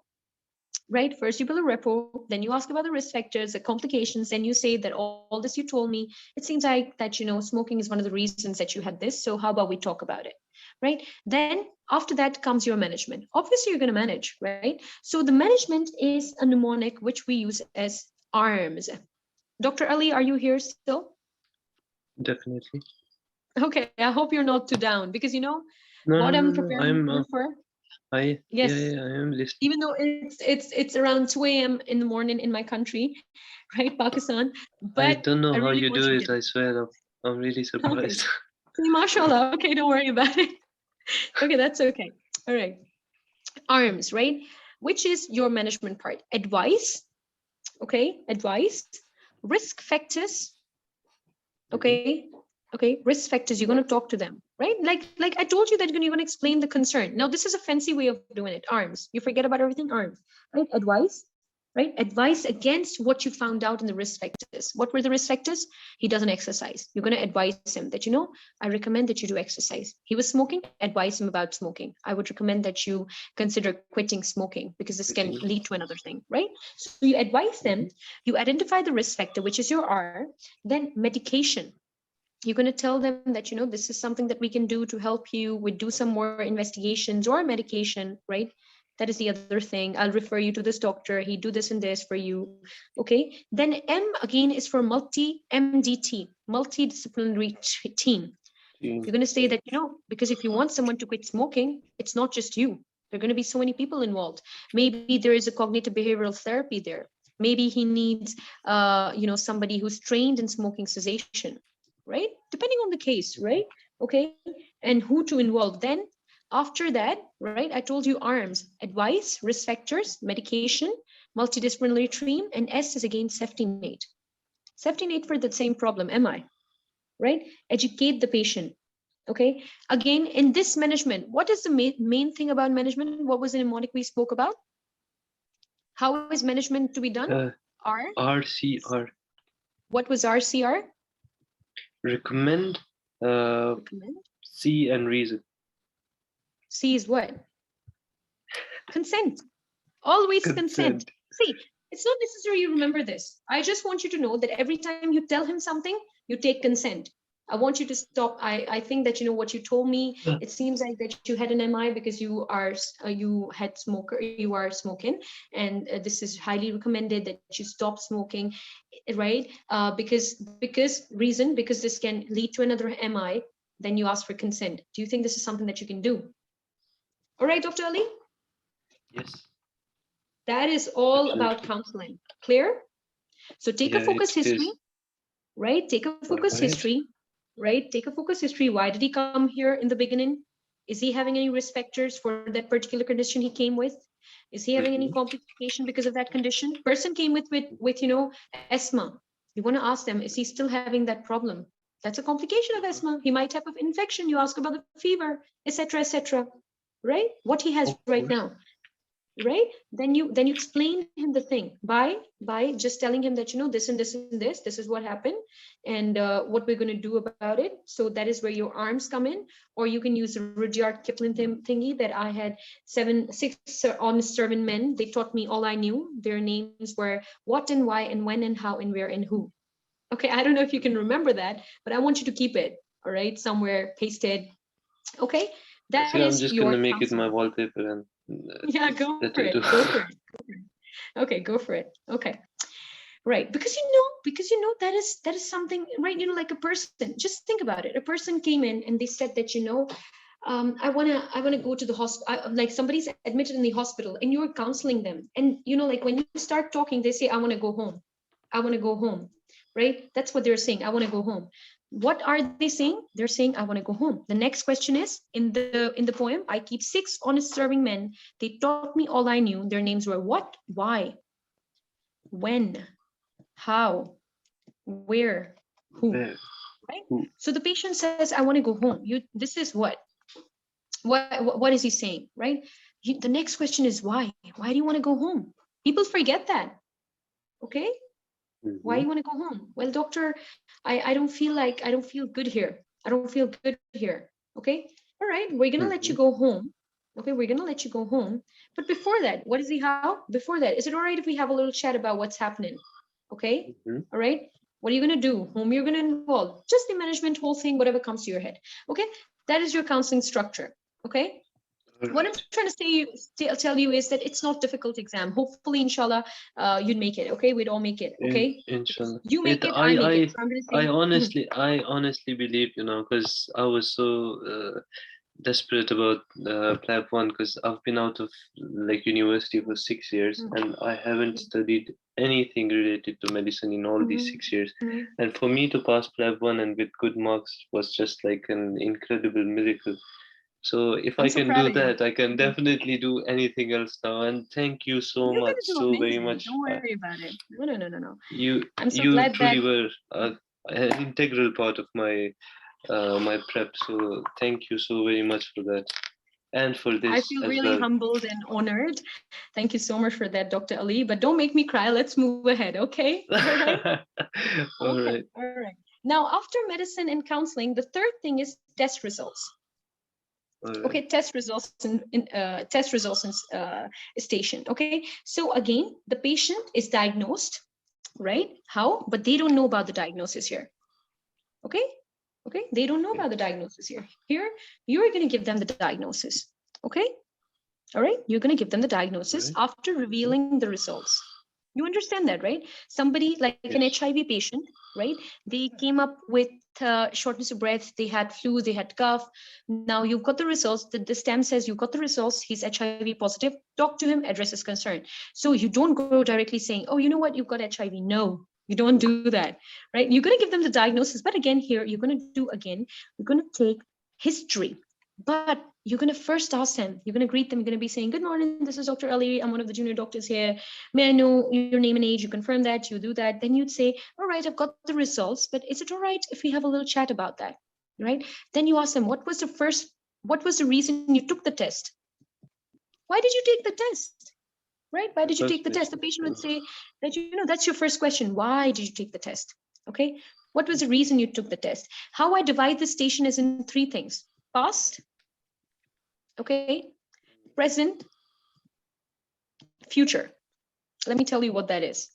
Right? First, you build a rapport, then you ask about the risk factors, the complications, then you say that all this you told me, it seems like that, smoking is one of the reasons that you had this. So how about we talk about it, right? Then after that comes your management. Obviously, you're going to manage, right? So the management is a mnemonic which we use as ARMS. Dr. Ali, are you here still? Definitely. Okay, I hope you're not too down, because what I'm preparing for. Yes. Yeah, I am listening. Even though it's around 2 a.m. in the morning in my country, right, Pakistan. But I don't know how really you do it. I swear, I'm really surprised. Okay. See, mashallah. Okay, don't worry about it. Okay, that's okay. All right. Arms, right? Which is your management part. Advice, okay, advice, risk factors, okay, okay, risk factors, you're going to talk to them, right? Like I told you that you're going to explain the concern. Now this is a fancy way of doing it. Arms, you forget about everything. Arms, right? Advice, right? Advice against what you found out in the risk factors. What were the risk factors? He doesn't exercise. You're going to advise him that, I recommend that you do exercise. He was smoking, advise him about smoking. I would recommend that you consider quitting smoking because this can lead to another thing, right? So you advise them, you identify the risk factor, which is your R, then medication. You're going to tell them that, this is something that we can do to help you. We do some more investigations or medication, right? That is the other thing. I'll refer you to this doctor. He do this and this for you. Okay. Then M again is for MDT, multidisciplinary team. You're going to say that, because if you want someone to quit smoking, it's not just you. There are going to be so many people involved. Maybe there is a cognitive behavioral therapy there. Maybe he needs, somebody who's trained in smoking cessation, right? Depending on the case, right? Okay. And who to involve. Then after that, right, I told you arms, advice, risk factors, medication, multidisciplinary team, and S is again safety net. Safety net for the same problem, MI, right? Educate the patient. Okay. Again, in this management, what is the main thing about management? What was the mnemonic we spoke about? How is management to be done? RCR. What was RCR? Recommend, Recommend. C and reason. C is what? Consent. Always consent. See, it's not necessary you remember this. I just want you to know that every time you tell him something, you take consent. I want you to stop. I think that, what you told me, it seems like that you had an MI because you are smoking, and this is highly recommended that you stop smoking, right? Because this can lead to another MI. Then you ask for consent. Do you think this is something that you can do? All right, Dr. Ali? Yes. That is all about counseling. Clear? So take a focus history, right? Take a focus history, right? Take a focus history. Why did he come here in the beginning? Is he having any risk factors for that particular condition he came with? Is he having any complication because of that condition? Person came with asthma. You want to ask them, is he still having that problem? That's a complication of asthma. He might have an infection. You ask about the fever, etc., right? What he has right now, right? Then you explain him the thing by just telling him that, this and this and this is what happened, and what we're going to do about it. So that is where your arms come in. Or you can use the Rudyard Kipling thingy that I had 6 honest servant men. They taught me all I knew. Their names were what and why and when and how and where and who. Okay, I don't know if you can remember that, but I want you to keep it, all right, somewhere pasted. Okay, that is I'm just gonna make it my wallpaper and yeah, go for it. Go for it. Okay, go for it. Okay, right, because that is something, right? Like a person. Just think about it. A person came in and they said that, I wanna go to the hospital. Like somebody's admitted in the hospital, and you're counseling them, and like when you start talking, they say, I want to go home. I want to go home. Right? That's what they're saying. I want to go home. What are they saying? They're saying, I want to go home. The next question is, in the poem, I keep 6 honest serving men. They taught me all I knew. Their names were what, why, when, how, where, who. Right? So the patient says, I want to go home. This is what is he saying? Right? The next question is why? Why do you want to go home? People forget that. Okay? Why you want to go home? Well, doctor, I don't feel good here. I don't feel good here. Okay. All right. We're going to let you go home. Okay. We're going to let you go home. But before that, what is how? Before that, is it all right if we have a little chat about what's happening? Okay. All right. What are you going to do? Whom you're going to involve? Just the management, whole thing, whatever comes to your head. Okay. That is your counseling structure. Okay. What I'm trying to tell you is that it's not difficult exam. Hopefully, inshallah, you'd make it. Okay, we'd all make it. Okay, inshallah, you make it. I make it. So I'm gonna say, I honestly believe, because I was so desperate about Plab 1 because I've been out of university for 6 years and I haven't studied anything related to medicine in all these 6 years. And for me to pass Plab 1 and with good marks was just like an incredible miracle. So if I'm I so can proud do of you. that, I can definitely do anything else now. And thank you so You're much, gonna do so very amazing. much. Don't worry about it. No. You I'm so you glad that truly were an integral part of my my prep. So thank you so very much for that, and for I this feel as really well. humbled and honored. Thank you so much for that, Dr. Ali. But don't make me cry. Let's move ahead, okay? All right. All Okay. right. All right. Now, after medicine and counseling, the third thing is test results. All right. Okay, test results in station. Okay, so again, the patient is diagnosed, right? How? But they don't know about the diagnosis here. Okay, they don't know about the diagnosis here. Here, you're going to give them the diagnosis. Okay, all right, you're going to give them the diagnosis after revealing the results. You understand that, right? Somebody like an HIV patient, right? They came up with shortness of breath, they had flu, they had cough. Now you've got the results. The stem says you've got the results. He's HIV positive. Talk to him, address his concern. So you don't go directly saying, oh, you know what, you've got HIV. No, you don't do that, right? You're going to give them the diagnosis. But again, here, you're going to do again, you're going to take history. But you're going to first ask them, you're going to greet them, you're going to be saying, good morning, this is Dr. Ali, I'm one of the junior doctors here. May I know your name and age? You confirm that, you do that. Then you'd say, all right, I've got the results, but is it all right if we have a little chat about that, right? Then you ask them, what was the reason you took the test? Why did you take the test? Right? Why did you take the test? The patient would say that, that's your first question. Why did you take the test? Okay. What was the reason you took the test? How I divide the station is in three things: past, okay, present, future. Let me tell you what that is.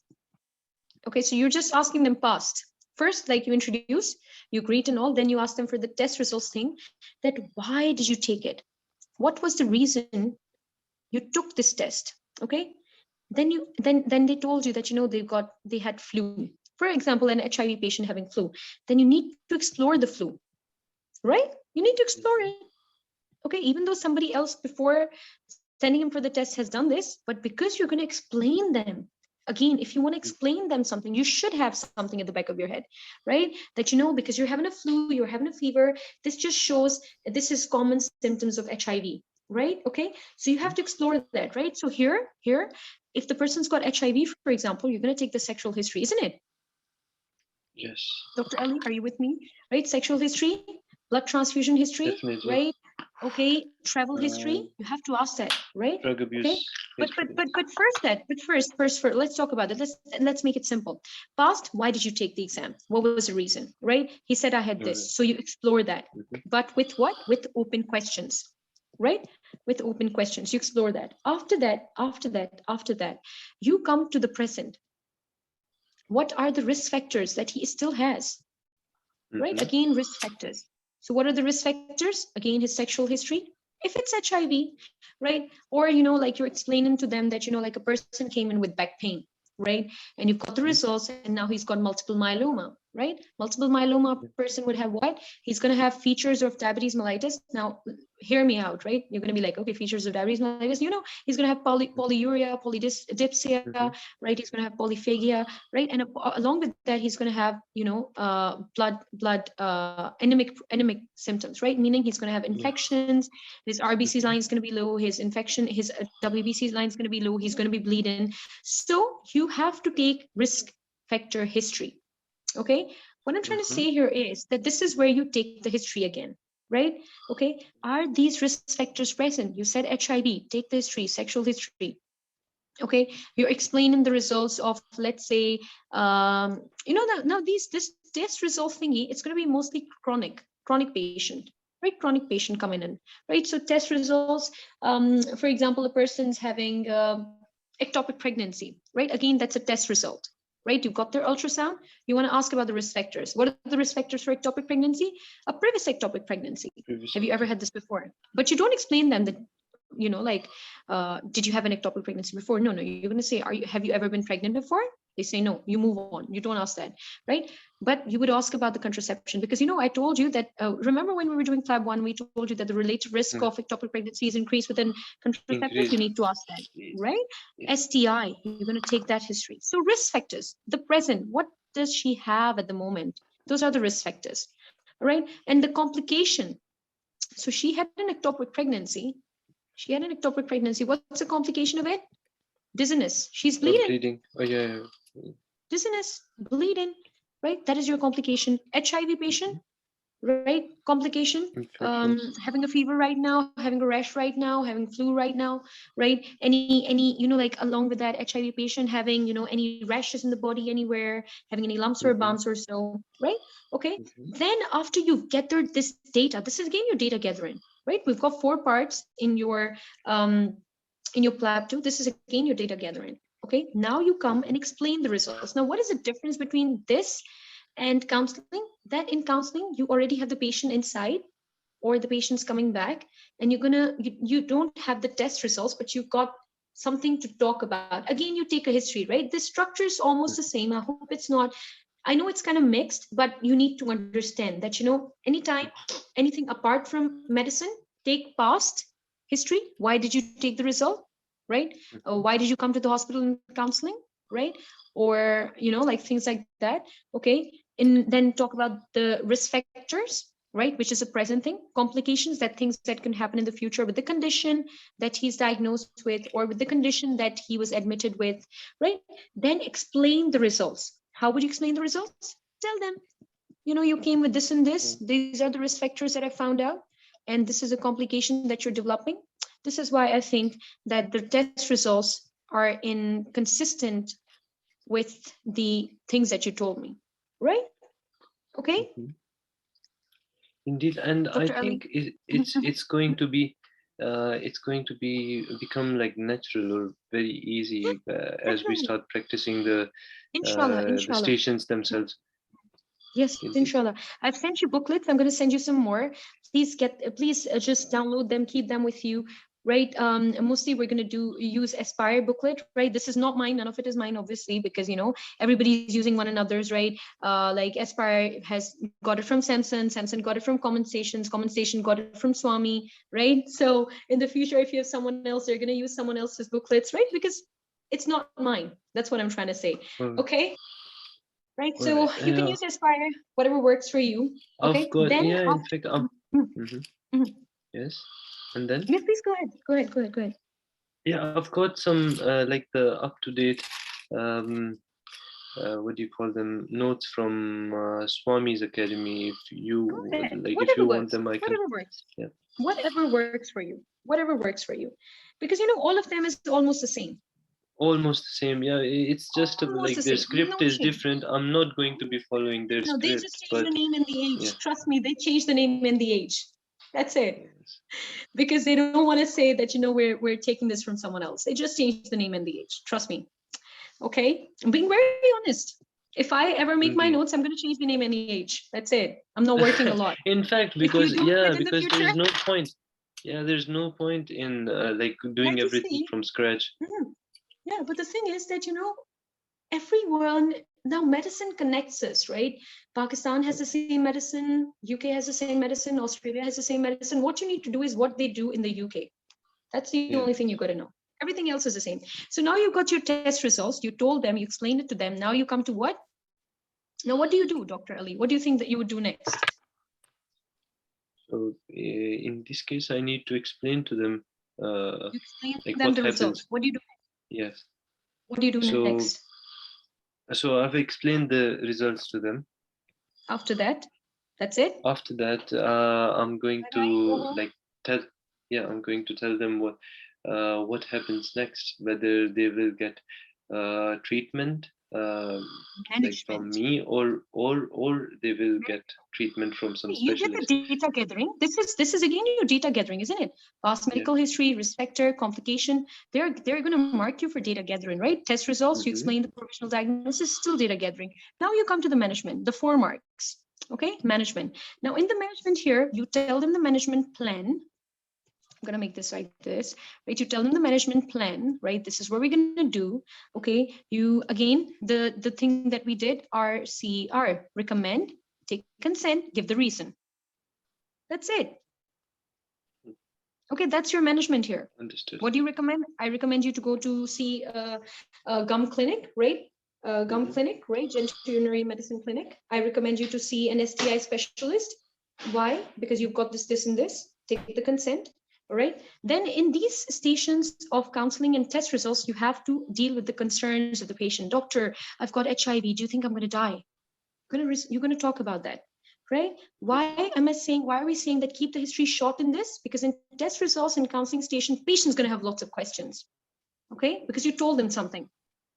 Okay, so you're just asking them past. First, like you introduce, you greet and all, then you ask them for the test results thing, that why did you take it? What was the reason you took this test? Okay, then they told you that they had flu. For example, an HIV patient having flu, then you need to explore the flu, right? You need to explore it. Okay, even though somebody else before sending him for the test has done this, but because you're going to explain them, again, if you want to explain them something, you should have something at the back of your head, right? That because you're having a flu, you're having a fever, this just shows this is common symptoms of HIV, right? Okay, so you have to explore that, right? So here, if the person's got HIV, for example, you're going to take the sexual history, isn't it? Yes. Dr. Ali, are you with me? Right? Sexual history, blood transfusion history, Definitely. right? Okay, travel history. You have to ask that, right? Drug abuse. Okay, but first, let's talk about it. Let's make it simple. Past, why did you take the exam? What was the reason? Right? He said I had this, so you explore that. But with what? With open questions, right? With open questions, you explore that. After that, you come to the present. What are the risk factors that he still has? Right? Again, risk factors. So what are the risk factors? Again, his sexual history. If it's HIV, right? Or, like you're explaining to them that, like a person came in with back pain, right? And you've got the results, and now he's got multiple myeloma, right? Multiple myeloma person would have what? He's going to have features of diabetes mellitus. Now, hear me out, right? You're going to be like, okay, features of diabetes mellitus, he's going to have polyuria, polydipsia, right? He's going to have polyphagia, right? And along with that, he's going to have, blood anemic symptoms, right? Meaning he's going to have infections, his RBC line is going to be low, his WBC line is going to be low, he's going to be bleeding. So you have to take risk factor history. Okay, what I'm trying to say here is that this is where you take the history again, right? Okay, are these risk factors present? You said HIV, take the history, sexual history. Okay, you're explaining the results of, let's say, now this test result thingy, it's going to be mostly chronic patient, right? Chronic patient coming in, right? So test results, for example, a person's having ectopic pregnancy, right? Again, that's a test result, right? You've got their ultrasound. You want to ask about the risk factors. What are the risk factors for ectopic pregnancy? A previous ectopic pregnancy. Have you ever had this before? But you don't explain them that, did you have an ectopic pregnancy before? No, you're going to say, have you ever been pregnant before? They say no, you move on. You don't ask that, right? But you would ask about the contraception because, I told you that, remember when we were doing Plab 1, we told you that the related risk of ectopic pregnancy is increased within contraceptives. You need to ask that, right? STI, you're going to take that history. So risk factors, the present, what does she have at the moment? Those are the risk factors, right? And the complication, So she had an ectopic pregnancy. She had an ectopic pregnancy. What's the complication of it? Dizziness. She's bleeding. Bleeding. Oh yeah. Dizziness, bleeding, right? That is your complication. HIV patient, right? Complication, having a fever right now, having a rash right now, having flu right now, right? Any, like along with that HIV patient having, any rashes in the body anywhere, having any lumps or bumps or so, right? Okay. Then after you gather this data, this is again your data gathering, right? We've got 4 parts in your Plab 2. This is again your data gathering. Okay. Now you come and explain the results. Now, what is the difference between this and counseling? That in counseling, you already have the patient inside or the patient's coming back, and you don't have the test results, but you've got something to talk about. Again, you take a history, right? The structure is almost the same. I hope it's not, I know it's kind of mixed, but you need to understand that, anytime, anything apart from medicine, take past history. Why did you take the result, right? Why did you come to the hospital in counseling, right? Or, like things like that, okay? And then talk about the risk factors, right? Which is a present thing, complications, that things that can happen in the future with the condition that he's diagnosed with, or with the condition that he was admitted with, right? Then explain the results. How would you explain the results? Tell them, you came with this and this. These are the risk factors that I found out. And this is a complication that you're developing. This is why I think that the test results are inconsistent with the things that you told me, right? Okay. Indeed, and Dr. I Ali. think it's going to be become like natural or very easy as we start practicing the stations themselves. Yes, inshallah. I've sent you booklets. I'm going to send you some more. Please just download them, keep them with you, right? Mostly we're going to use Aspire booklet, right? This is not mine. None of it is mine, obviously, because, everybody's using one another's, right? Like Aspire has got it from Samson got it from Common Station got it from Swami, right? So in the future, if you have someone else, they're going to use someone else's booklets, right? Because it's not mine. That's what I'm trying to say. Okay. Right, so you can use Aspire, whatever works for you. Okay, then in fact, yes, and then yes, please go ahead. Yeah, I've got some like the up-to-date what do you call them, notes from Swami's Academy. If you if you want them, I can. Whatever works. Yeah. Whatever works for you. Whatever works for you, because all of them is almost the same. Almost the same, yeah. It's just like their script is different. I'm not going to be following their script. They just changed the name and the age. Yeah. Trust me, they changed the name and the age. That's it. Yes. Because they don't want to say that we're taking this from someone else. They just changed the name and the age. Trust me. Okay, I'm being very honest. If I ever make my notes, I'm going to change the name and the age. That's it. I'm not working a lot. In fact, because there's no point. Yeah, there's no point in like doing everything from scratch. Yeah, but the thing is that everyone now, medicine connects us, right? Pakistan has the same medicine, UK has the same medicine, Australia has the same medicine. What you need to do is what they do in the UK. That's the only thing you got to know. Everything else is the same. So now you've got your test results. You told them, you explained it to them. Now you come to what? Now, what do you do, Dr. Ali? What do you think that you would do next? So in this case, I need to explain to them like what happens. Results. What do you do next? Yes. What do you do next? So I've explained the results to them. After that, that's it? After that, I'm going to I'm going to tell them what happens next, whether they will get treatment like from me or they will get treatment from some specialist. You get the data gathering. This is again your data gathering, isn't it? Past medical history, risk factor, complication. They're going to mark you for data gathering, right? Test results, you explain the provisional diagnosis, still data gathering. Now you come to the management, the 4 marks. Okay, management. Now in the management here, you tell them the management plan. I'm going to make this like this, right? You tell them the management plan, right? This is what we're going to do. Okay. You, again, the thing that we did, RCR, recommend, take consent, give the reason. That's it. Okay. That's your management here. Understood. What do you recommend? I recommend you to go to see a gum clinic, right? Gum clinic, right? Genitourinary medicine clinic. I recommend you to see an STI specialist. Why? Because you've got this, and this. take the consent. All right. Then in these stations of counseling and test results, you have to deal with the concerns of the patient. Doctor, I've got HIV. Do you think I'm going to die? You're going to talk about that, right? Why are we saying that keep the history short in this? Because in test results and counseling station, patient's going to have lots of questions, okay? Because you told them something,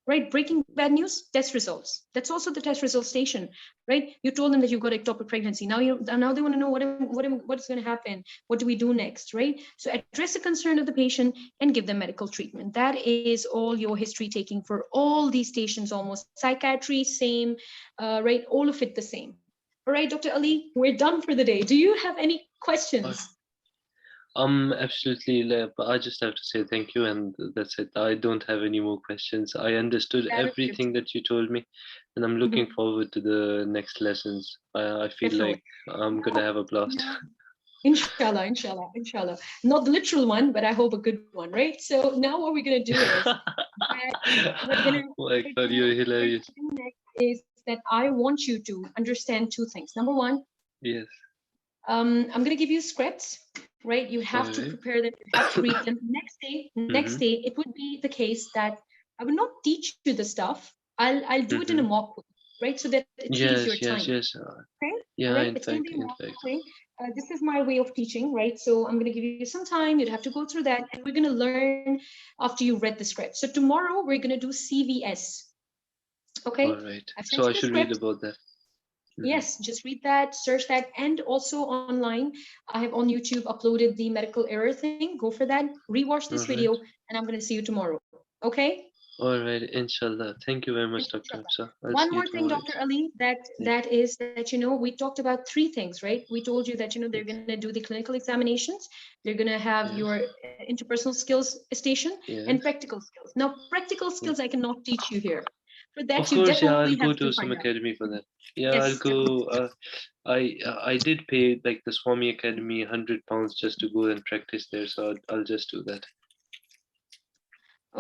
right? Breaking bad news, test results. That's also the test result station, right? You told them that you've got ectopic pregnancy. Now they want to know what's going to happen. What do we do next, right? So address the concern of the patient and give them medical treatment. That is all your history taking for all these stations, almost. Psychiatry, same, right? All of it the same. All right, Dr. Ali, we're done for the day. Do you have any questions? Absolutely, but I just have to say thank you, and that's it. I don't have any more questions. I understood everything that you told me, and I'm looking forward to the next lessons. I feel like I'm gonna have a blast. Inshallah, inshallah, inshallah. Not the literal one, but I hope a good one, right? So now what we're gonna do is you're hilarious. Is that I want you to understand two things. Number one, yes. I'm gonna give you scripts, right? You have to prepare them, you have to read them. Next day, it would be the case that I will not teach you the stuff. I'll do it in a mock book, right? So that it saves your time. Yes. Okay. Yeah, right? in It's fact, gonna be a mock book. This is my way of teaching, right? So I'm going to give you some time. You'd have to go through that, and we're going to learn after you read the script. So tomorrow we're going to do CVS. Okay. All right. So I should read about that. Yes, just read that, search that, and also online. I have on YouTube uploaded the medical error thing. Go for that. Rewatch this video, and I'm going to see you tomorrow. Okay. All right, inshallah. Thank you very much, Dr. Hafsa. One more thing, Dr. Ali, that is that, we talked about three things, right? We told you that, they're going to do the clinical examinations. They're going to have your interpersonal skills station and practical skills. Now, practical skills, I cannot teach you here. For that, of course, I'll go to some academy for that. Yeah, I'll go. I did pay like the Swami Academy £100 just to go and practice there, so I'll just do that.